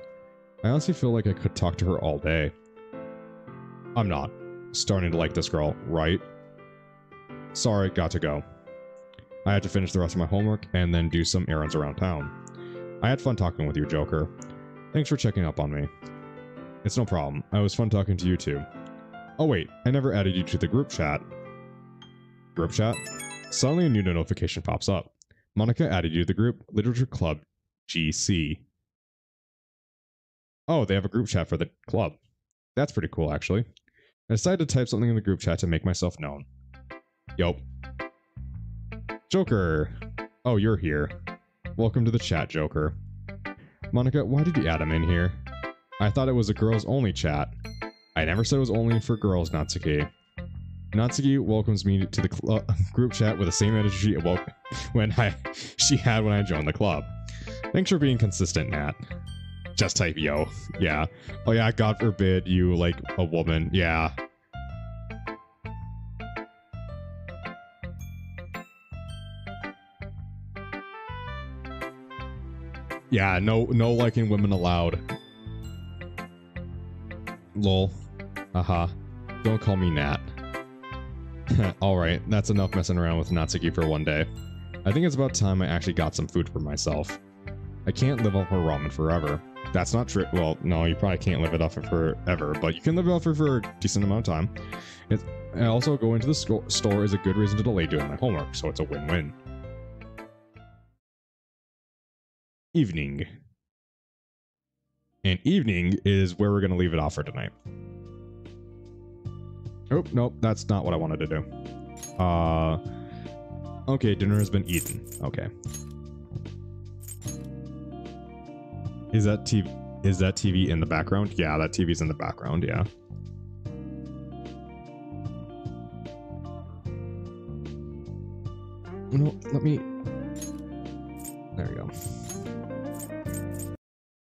I honestly feel like I could talk to her all day. I'm not. Starting to like this girl, right? Sorry, got to go. I had to finish the rest of my homework and then do some errands around town. I had fun talking with you, Joker. Thanks for checking up on me. It's no problem. It was fun talking to you too. Oh wait, I never added you to the group chat. Group chat? Suddenly a new notification pops up. Monica added you to the group Literature Club GC. Oh, they have a group chat for the club. That's pretty cool, actually. I decided to type something in the group chat to make myself known. Yup. Joker! Oh, you're here. Welcome to the chat, Joker. Monica, why did you add him in here? I thought it was a girls-only chat. I never said it was only for girls, Natsuki. Natsuki welcomes me to the group chat with the same energy she had when I joined the club. Thanks for being consistent, Nat. Just type yo. Yeah. Oh yeah, God forbid you like a woman. Yeah. Yeah, no liking women allowed. Lol. Haha. Don't call me Nat. Alright, that's enough messing around with Natsuki for one day. I think it's about time I actually got some food for myself. I can't live off her ramen forever. That's not true. Well, no, you probably can't live it off of forever, but you can live it off of for a decent amount of time. And also, going to the store is a good reason to delay doing my homework, so it's a win-win. Evening. And evening is where we're going to leave it off for tonight. Oh, nope, that's not what I wanted to do. Okay, dinner has been eaten. Okay. Is that TV in the background? Yeah, that TV's in the background, yeah. No, let me... There we go.